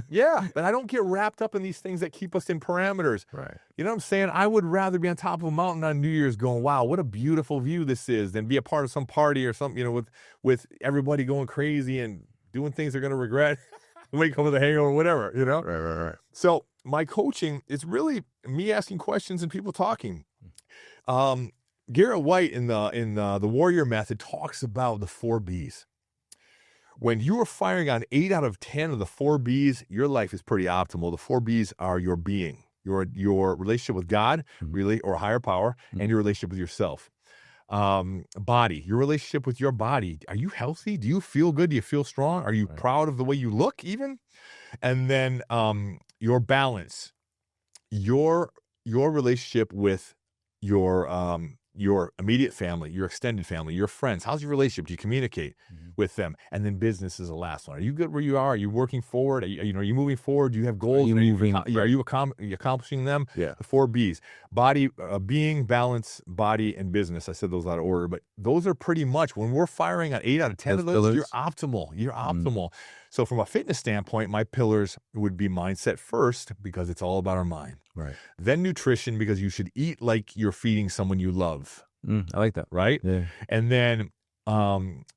Speaker 2: But I don't get wrapped up in these things that keep us in parameters.
Speaker 1: Right.
Speaker 2: You know what I'm saying? I would rather be on top of a mountain on New Year's going, wow, what a beautiful view this is, than be a part of some party or something, with everybody going crazy and doing things they're going to regret. Wake up with a hangover, whatever,
Speaker 1: Right.
Speaker 2: So my coaching is really me asking questions and people talking. Garrett White in the Warrior Method talks about the 4 Bs. When you are firing on 8 out of 10 of the 4 Bs, your life is pretty optimal. The 4 Bs are your being, your relationship with God, really, or higher power, and your relationship with yourself. Body, your relationship with your body. Are you healthy? Do you feel good? Do you feel strong? Are you proud of the way you look even? And then your balance, your relationship with your immediate family, your extended family, your friends. How's your relationship? Do you communicate with them? And then business is the last one. Are you good where you are? Are you working forward? Are you moving forward? Do you have goals? Are you accomplishing them?
Speaker 1: Yeah.
Speaker 2: The 4 Bs: body, being, balance, body, and business. I said those out of order, but those are pretty much, when we're firing on 8 out of 10 of those, you're optimal. You're optimal. So from a fitness standpoint, my pillars would be mindset first, because it's all about our mind.
Speaker 1: Right.
Speaker 2: Then nutrition, because you should eat like you're feeding someone you love.
Speaker 1: I like that.
Speaker 2: Right?
Speaker 1: Yeah.
Speaker 2: And then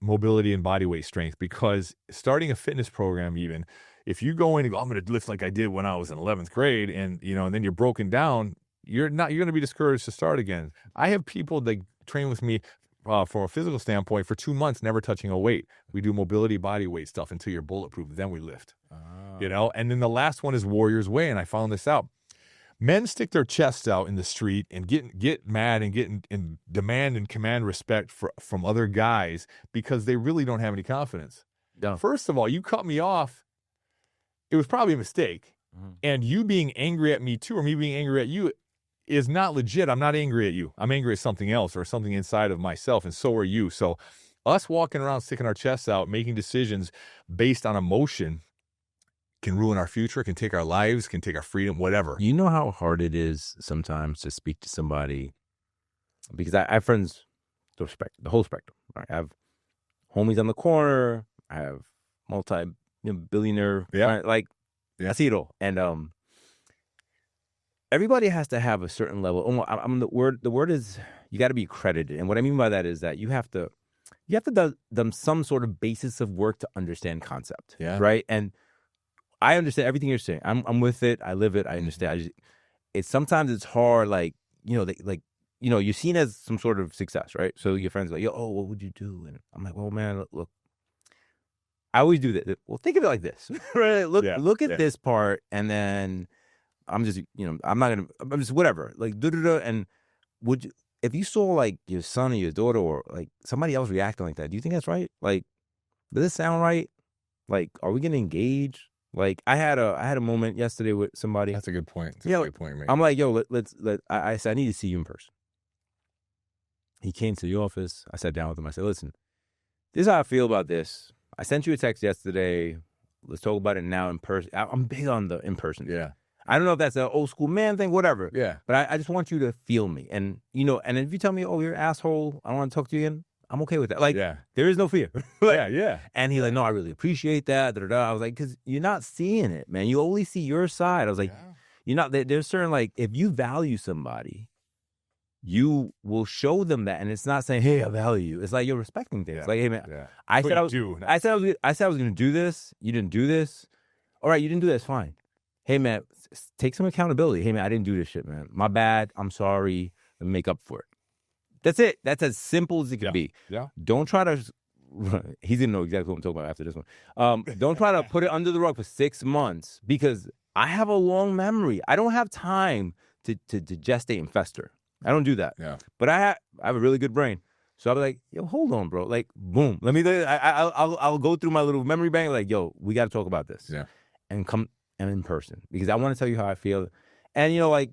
Speaker 2: mobility and body weight strength, because starting a fitness program, even if you go in and go, I'm going to lift like I did when I was in 11th grade, and then you're broken down, you're going to be discouraged to start again. I have people that train with me from a physical standpoint for 2 months, never touching a weight. We do mobility, body weight stuff until you're bulletproof. Then we lift, and then the last one is Warrior's Way. And I found this out. Men stick their chests out in the street and get mad and demand and command respect from other guys because they really don't have any confidence.
Speaker 1: Yeah.
Speaker 2: First of all, you cut me off. It was probably a mistake. And you being angry at me too, or me being angry at you, is not legit. I'm not angry at you. I'm angry at something else or something inside of myself, and so are you. So us walking around sticking our chests out, making decisions based on emotion, can ruin our future, can take our lives, can take our freedom, whatever.
Speaker 1: You know how hard it is sometimes to speak to somebody, because I have friends, the whole spectrum. Right? I have homies on the corner. I have multi-billionaire, right? I see it all. And everybody has to have a certain level. The word is, you got to be credited. And what I mean by that is that you have to do them some sort of basis of work to understand concept.
Speaker 2: Yeah.
Speaker 1: Right. And I understand everything you're saying. I'm with it. I live it. I understand. Sometimes it's hard. You're seen as some sort of success, right? So your friends are like, what would you do? And I'm like, well, man, look, I always do that. Well, think of it like this, right? Look at this part, and then I'm just, I'm just whatever, and would you, if you saw like your son or your daughter or like somebody else reacting like that, do you think that's right? Like, does this sound right? Like, are we gonna engage? Like, I had a moment yesterday with somebody.
Speaker 2: That's a good point. That's
Speaker 1: a
Speaker 2: great point, mate.
Speaker 1: I'm like, yo, I said, I need to see you in person. He came to the office. I sat down with him. I said, listen, this is how I feel about this. I sent you a text yesterday. Let's talk about it now in person. I'm big on the in person.
Speaker 2: Yeah.
Speaker 1: I don't know if that's an old school man thing, whatever.
Speaker 2: Yeah.
Speaker 1: But I just want you to feel me. And, and if you tell me, oh, you're an asshole, I don't want to talk to you again, I'm okay with that. Like, there is no fear.
Speaker 2: Yeah.
Speaker 1: And he's like, no, I really appreciate that. I was like, because you're not seeing it, man. You only see your side. I was like, you're not, there's certain, like, if you value somebody, you will show them that. And it's not saying, hey, I value you. It's like, you're respecting things. Like, hey, man, I said I was going to do this. You didn't do this. All right, you didn't do this. Fine. Hey, man, take some accountability. Hey, man, I didn't do this shit, man. My bad. I'm sorry. Let me make up for it. That's it. That's as simple as it can be.
Speaker 2: Yeah.
Speaker 1: Don't try to, he's going to know exactly what I'm talking about after this one. Don't try to put it under the rug for 6 months because I have a long memory. I don't have time to gestate and fester. I don't do that.
Speaker 2: Yeah.
Speaker 1: But I have a really good brain. So I'll be like, yo, hold on, bro. Like, boom. Let me, I'll go through my little memory bank. Like, yo, we got to talk about this.
Speaker 2: Yeah.
Speaker 1: And come in person because I want to tell you how I feel. And, like,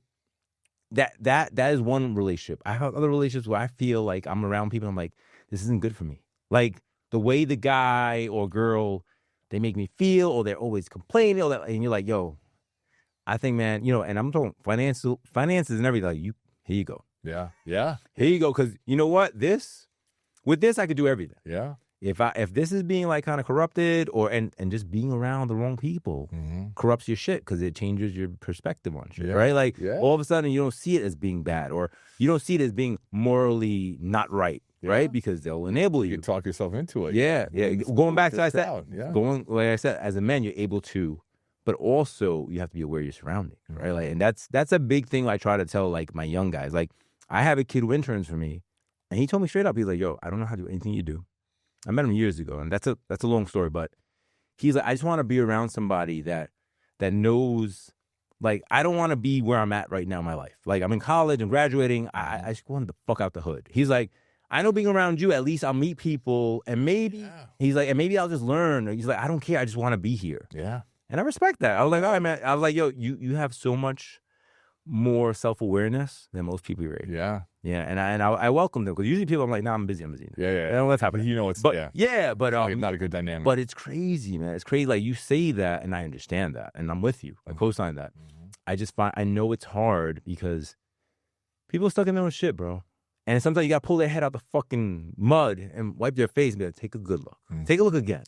Speaker 1: that is one relationship. I have other relationships where I feel like I'm around people. I'm like, this isn't good for me. Like the way the guy or girl, they make me feel, or they're always complaining, or that, and you're like, yo, I think, man, and I'm talking finances and everything. Like, here you go.
Speaker 2: Yeah.
Speaker 1: Here you go. Because you know what? With this, I could do everything.
Speaker 2: Yeah.
Speaker 1: If this is being like kind of corrupted and just being around the wrong people corrupts your shit because it changes your perspective on shit, right? Like all of a sudden you don't see it as being bad or you don't see it as being morally not right, right? Because they'll enable you.
Speaker 2: You can talk yourself into it.
Speaker 1: Yeah. Going back to like I said, as a man, you're able to, but also you have to be aware of your surroundings, right? Like, and that's a big thing I try to tell like my young guys. Like I have a kid who interns for me, and he told me straight up, he's like, yo, I don't know how to do anything you do. I met him years ago, and that's a long story, but he's like, I just want to be around somebody that knows, like, I don't want to be where I'm at right now in my life. Like, I'm in college and graduating. I just wanted the fuck out the hood. He's like, I know being around you, at least I'll meet people, and maybe, he's like, and maybe I'll just learn. He's like, I don't care. I just want to be here.
Speaker 2: Yeah.
Speaker 1: And I respect that. I was like, all right, man. I was like, yo, you have so much more self-awareness than most people your age.
Speaker 2: Yeah.
Speaker 1: Yeah, and I welcome them because usually people I'm like, nah, I'm busy.
Speaker 2: Yeah.
Speaker 1: And let's happen.
Speaker 2: It's
Speaker 1: but
Speaker 2: not a good dynamic.
Speaker 1: But it's crazy, man. It's crazy. Like you say that, and I understand that, and I'm with you. I co-sign that. I just I know it's hard because people are stuck in their own shit, bro. And sometimes you got to pull their head out the fucking mud and wipe their face and be like, take a good look. Take a look again.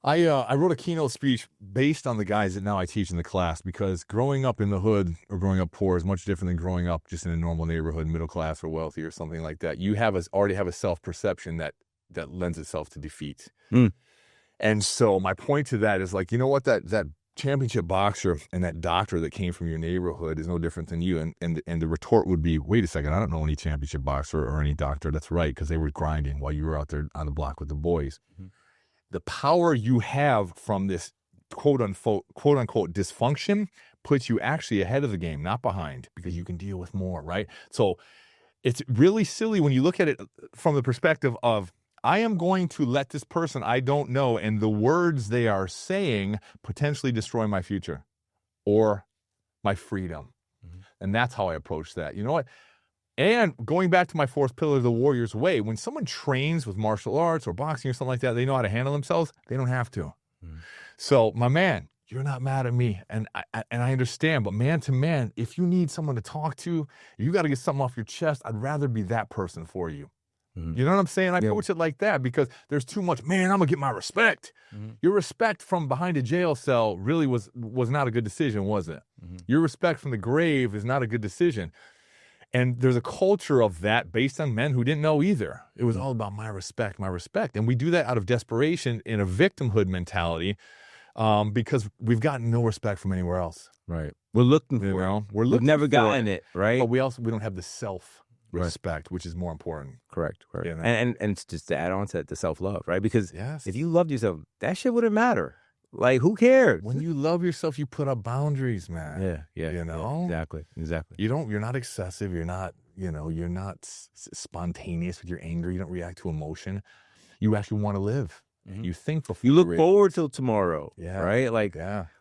Speaker 2: I wrote a keynote speech based on the guys that now I teach in the class because growing up in the hood or growing up poor is much different than growing up just in a normal neighborhood, middle class or wealthy or something like that. You already have a self-perception that lends itself to defeat. And so my point to that is like, you know what, that championship boxer and that doctor that came from your neighborhood is no different than you. And the retort would be, wait a second, I don't know any championship boxer or any doctor. That's right, because they were grinding while you were out there on the block with the boys. The power you have from this quote unquote dysfunction puts you actually ahead of the game, not behind, because you can deal with more, right? So it's really silly when you look at it from the perspective of, I am going to let this person I don't know and the words they are saying potentially destroy my future or my freedom. And that's how I approach that. You know what? And going back to my fourth pillar, the warrior's way, when someone trains with martial arts or boxing or something like that, they know how to handle themselves. They don't have to. So, my man, you're not mad at me, and I understand. But man to man, if you need someone to talk to, you got to get something off your chest. I'd rather be that person for you. You know what I'm saying? I approach it like that because there's too much. Man, I'm gonna get my respect. Your respect from behind a jail cell really was not a good decision, was it? Your respect from the grave is not a good decision. And there's a culture of that based on men who didn't know either. It was all about my respect. And we do that out of desperation in a victimhood mentality because we've gotten no respect from anywhere else.
Speaker 1: Right. We're looking for it. We've never gotten it, right?
Speaker 2: But we don't have the self-respect, which is more important.
Speaker 1: Correct.
Speaker 2: You know?
Speaker 1: And it's just to add on to the self-love, right? Because if you loved yourself, that shit wouldn't matter. Like, who cares?
Speaker 2: When you love yourself, you put up boundaries, man.
Speaker 1: Yeah.
Speaker 2: You know?
Speaker 1: Exactly.
Speaker 2: You're not excessive. You're not spontaneous with your anger. You don't react to emotion. You actually want to live. You think before
Speaker 1: you look forward till tomorrow.
Speaker 2: Yeah.
Speaker 1: Right? Like,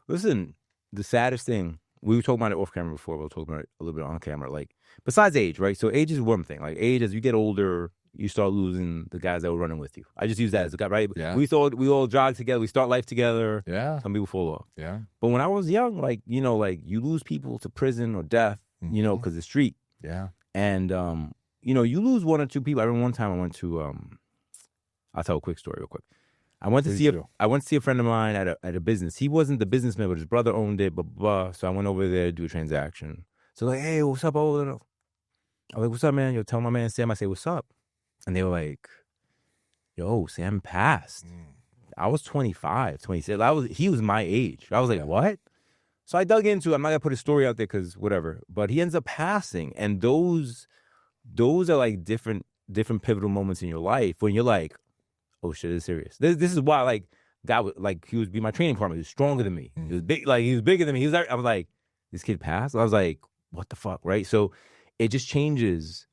Speaker 1: listen, the saddest thing, we were talking about it off camera before, we'll talk about it a little bit on camera. Like, besides age, right? So age is one thing. Like, age, as you get older, you start losing the guys that were running with you. I just use that as a guy, right?
Speaker 2: Yeah.
Speaker 1: We all jog together. We start life together.
Speaker 2: Yeah.
Speaker 1: Some people fall off.
Speaker 2: Yeah.
Speaker 1: But when I was young, like, you know, like, you lose people to prison or death, you know, because the street.
Speaker 2: Yeah.
Speaker 1: And, you know, you lose one or two people. I remember one time I went to, I'll tell a quick story real quick. I went to see a friend of mine at a business. He wasn't the businessman, but his brother owned it, blah, blah, blah. So I went over there to do a transaction. So like, hey, what's up? Oh, I was like, what's up, man? Yo, tell my man Sam. I say, what's up? And they were like, yo, Sam passed. I was 25, 26. He was my age. I was like, what? So I dug into it. I'm not going to put his story out there because whatever. But he ends up passing. And those are like different pivotal moments in your life when you're like, oh shit, it's serious. This is why, like, God was like, he would be my training partner. He was stronger than me. He was big, like he was bigger than me. I was like, this kid passed. I was like, what the fuck, right? So it just changes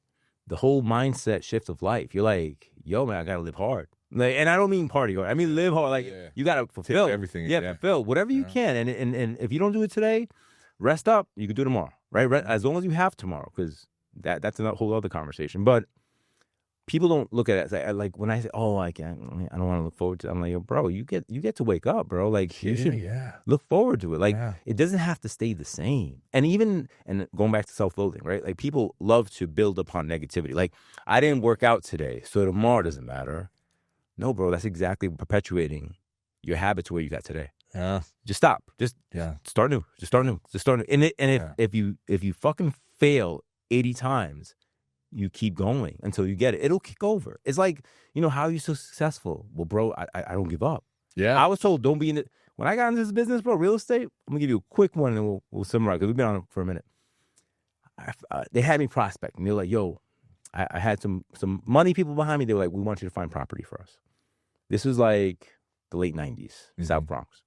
Speaker 1: the whole mindset shift of life. You're like, yo, man, I gotta live hard. Like, and I don't mean party hard. I mean live hard. Like you gotta fulfill
Speaker 2: everything.
Speaker 1: Fulfill whatever you can. And if you don't do it today, rest up. You can do it tomorrow, right? As long as you have tomorrow, because that's a whole other conversation. But people don't look at it like when I say, "Oh, I don't want to look forward to it." I'm like, bro, you get to wake up, bro. Like you should look forward to it. Like it doesn't have to stay the same. And going back to self-loathing, right? Like people love to build upon negativity. Like I didn't work out today, so tomorrow doesn't matter. No, bro, that's exactly perpetuating your habits where you got today.
Speaker 2: Yeah.
Speaker 1: Just stop. Just start new. Just start new. And if you fucking fail 80 times, you keep going until you get it. It'll kick over. It's like, you know, how are you so successful? Well, bro, I don't give up.
Speaker 2: Yeah.
Speaker 1: I was told don't be in it. When I got into this business, bro, real estate, I'm going to give you a quick one and we'll summarize because we've been on it for a minute. They had me prospecting. They were like, yo, I had some money people behind me. They were like, we want you to find property for us. This was like the late 90s, South Bronx.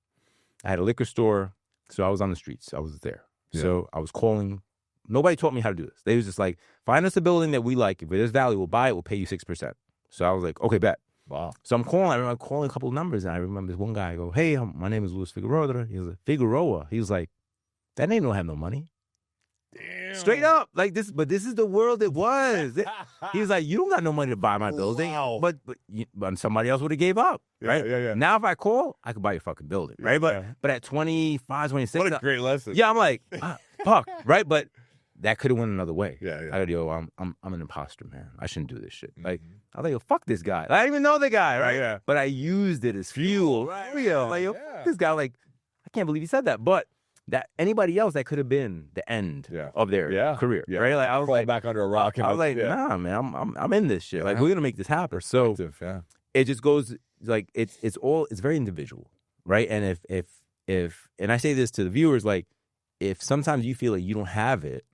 Speaker 1: I had a liquor store, so I was on the streets. I was there. Yeah. So I was calling. Nobody taught me how to do this. They was just like, find us a building that we like. If there's value, we'll buy it. We'll pay you 6%. So I was like, okay, bet.
Speaker 2: Wow.
Speaker 1: So I'm calling. I remember calling a couple of numbers, and I remember this one guy. I go, hey, my name is Luis Figueroa. He was like, Figueroa. He was like, that name don't have no money. Damn. Straight up, like this. But this is the world it was. He was like, you don't got no money to buy my building. Wow. But somebody else would have gave up, right?
Speaker 2: Yeah.
Speaker 1: Now if I call, I could buy your fucking building, right? But at 25, 26.
Speaker 2: What a great lesson.
Speaker 1: Yeah, I'm like, fuck, right? But that could have went another way.
Speaker 2: Yeah.
Speaker 1: I go, I'm an imposter, man. I shouldn't do this shit. Like, I was like, fuck this guy. I didn't even know the guy, right?
Speaker 2: Yeah.
Speaker 1: But I used it as fuel. Right. Like, fuck this guy. Like, I can't believe he said that. But that anybody else, that could have been the end of their career, right? Like, I was like,
Speaker 2: back under a rock.
Speaker 1: I was like, nah, man, I'm in this shit. Like, we're gonna make this happen. So it just goes like it's very individual, right? And if and I say this to the viewers, like, if sometimes you feel like you don't have it,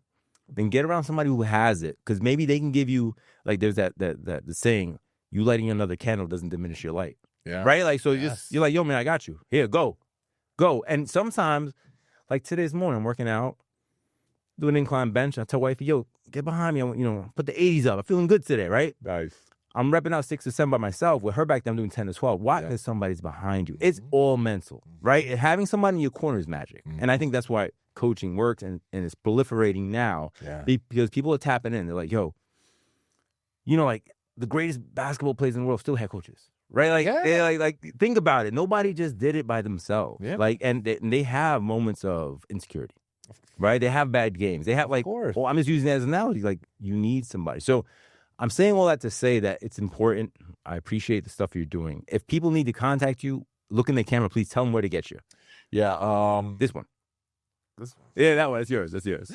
Speaker 1: then get around somebody who has it, because maybe they can give you, like, there's that the saying, you lighting another candle doesn't diminish your light, right? Like, so you're like, yo, man, I got you. Here, go. And sometimes, like today's morning, I'm working out, doing an incline bench. I tell wifey, yo, get behind me. Put the 80s up. I'm feeling good today, right?
Speaker 2: Nice.
Speaker 1: I'm repping out 6 to 7 by myself. With her back then, I'm doing 10 to 12. Why? Because somebody's behind you. It's all mental, right? Having somebody in your corner is magic. And I think that's why coaching works and it's proliferating now. Because people are tapping in. They're like, yo, like the greatest basketball players in the world still had coaches. Right, like think about it. Nobody just did it by themselves. Like, and they have moments of insecurity, right? They have bad games. They have, like, I'm just using that as an analogy. Like, you need somebody. So I'm saying all that to say that it's important. I appreciate the stuff you're doing. If people need to contact you, look in the camera. Please tell them where to get you.
Speaker 2: Yeah,
Speaker 1: this one. Yeah, that one. That's yours.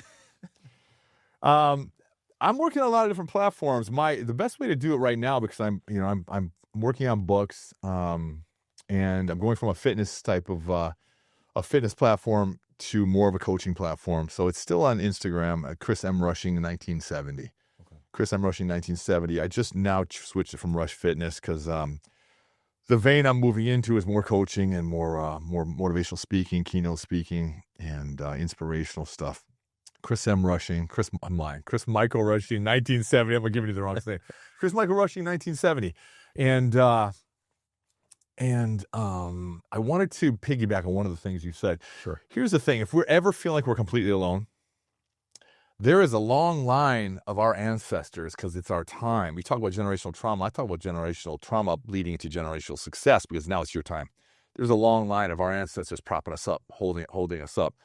Speaker 2: I'm working on a lot of different platforms. The best way to do it right now, because I'm working on books, and I'm going from a fitness type of a fitness platform to more of a coaching platform. So it's still on Instagram at Chris M. Rushing 1970. Okay. Chris M. Rushing 1970. I just now switched it from Rush Fitness because the vein I'm moving into is more coaching and more motivational speaking, keynote speaking, and inspirational stuff. Chris M. Rushing, Chris Michael Rushing, 1970. I'm gonna give you the wrong thing. Chris Michael Rushing, 1970, and And I wanted to piggyback on one of the things you said.
Speaker 1: Sure.
Speaker 2: Here's the thing. If we ever feel like we're completely alone, there is a long line of our ancestors because it's our time. We talk about generational trauma. I talk about generational trauma leading into generational success because now it's your time. There's a long line of our ancestors propping us up, holding us up.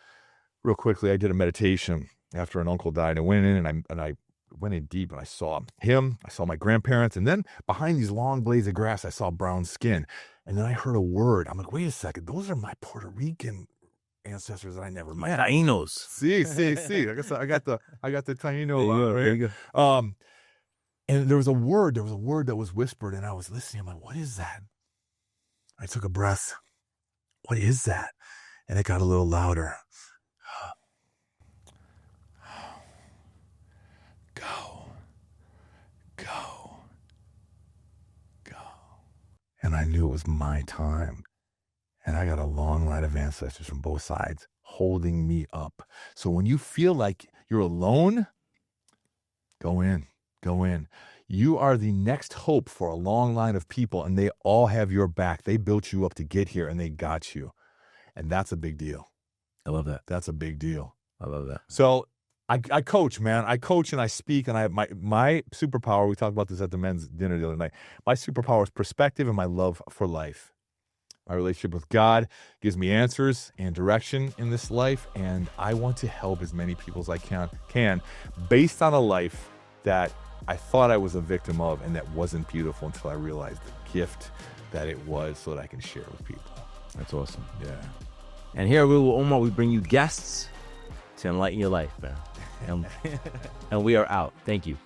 Speaker 2: Real quickly, I did a meditation after an uncle died. I went in and I went in deep and I saw him. I saw my grandparents. And then behind these long blades of grass, I saw brown skin. And then I heard a word. I'm like, wait a second. Those are my Puerto Rican ancestors that I never met.
Speaker 1: Tainos.
Speaker 2: See. I guess I got the Taino.
Speaker 1: Right? There you go.
Speaker 2: And there was a word that was whispered, and I was listening. I'm like, what is that? I took a breath. What is that? And it got a little louder. Go. And I knew it was my time. And I got a long line of ancestors from both sides holding me up. So when you feel like you're alone, go in. You are the next hope for a long line of people, and they all have your back. They built you up to get here, and they got you. And that's a big deal.
Speaker 1: I love that.
Speaker 2: That's a big deal.
Speaker 1: I love that.
Speaker 2: So I coach, man. I coach and I speak, and I my superpower, we talked about this at the men's dinner the other night. My superpower is perspective and my love for life. My relationship with God gives me answers and direction in this life, and I want to help as many people as I can based on a life that I thought I was a victim of and that wasn't beautiful until I realized the gift that it was so that I can share it with people.
Speaker 1: That's awesome.
Speaker 2: Yeah.
Speaker 1: And here, Omar, we bring you guests to enlighten your life, man. And we are out. Thank you.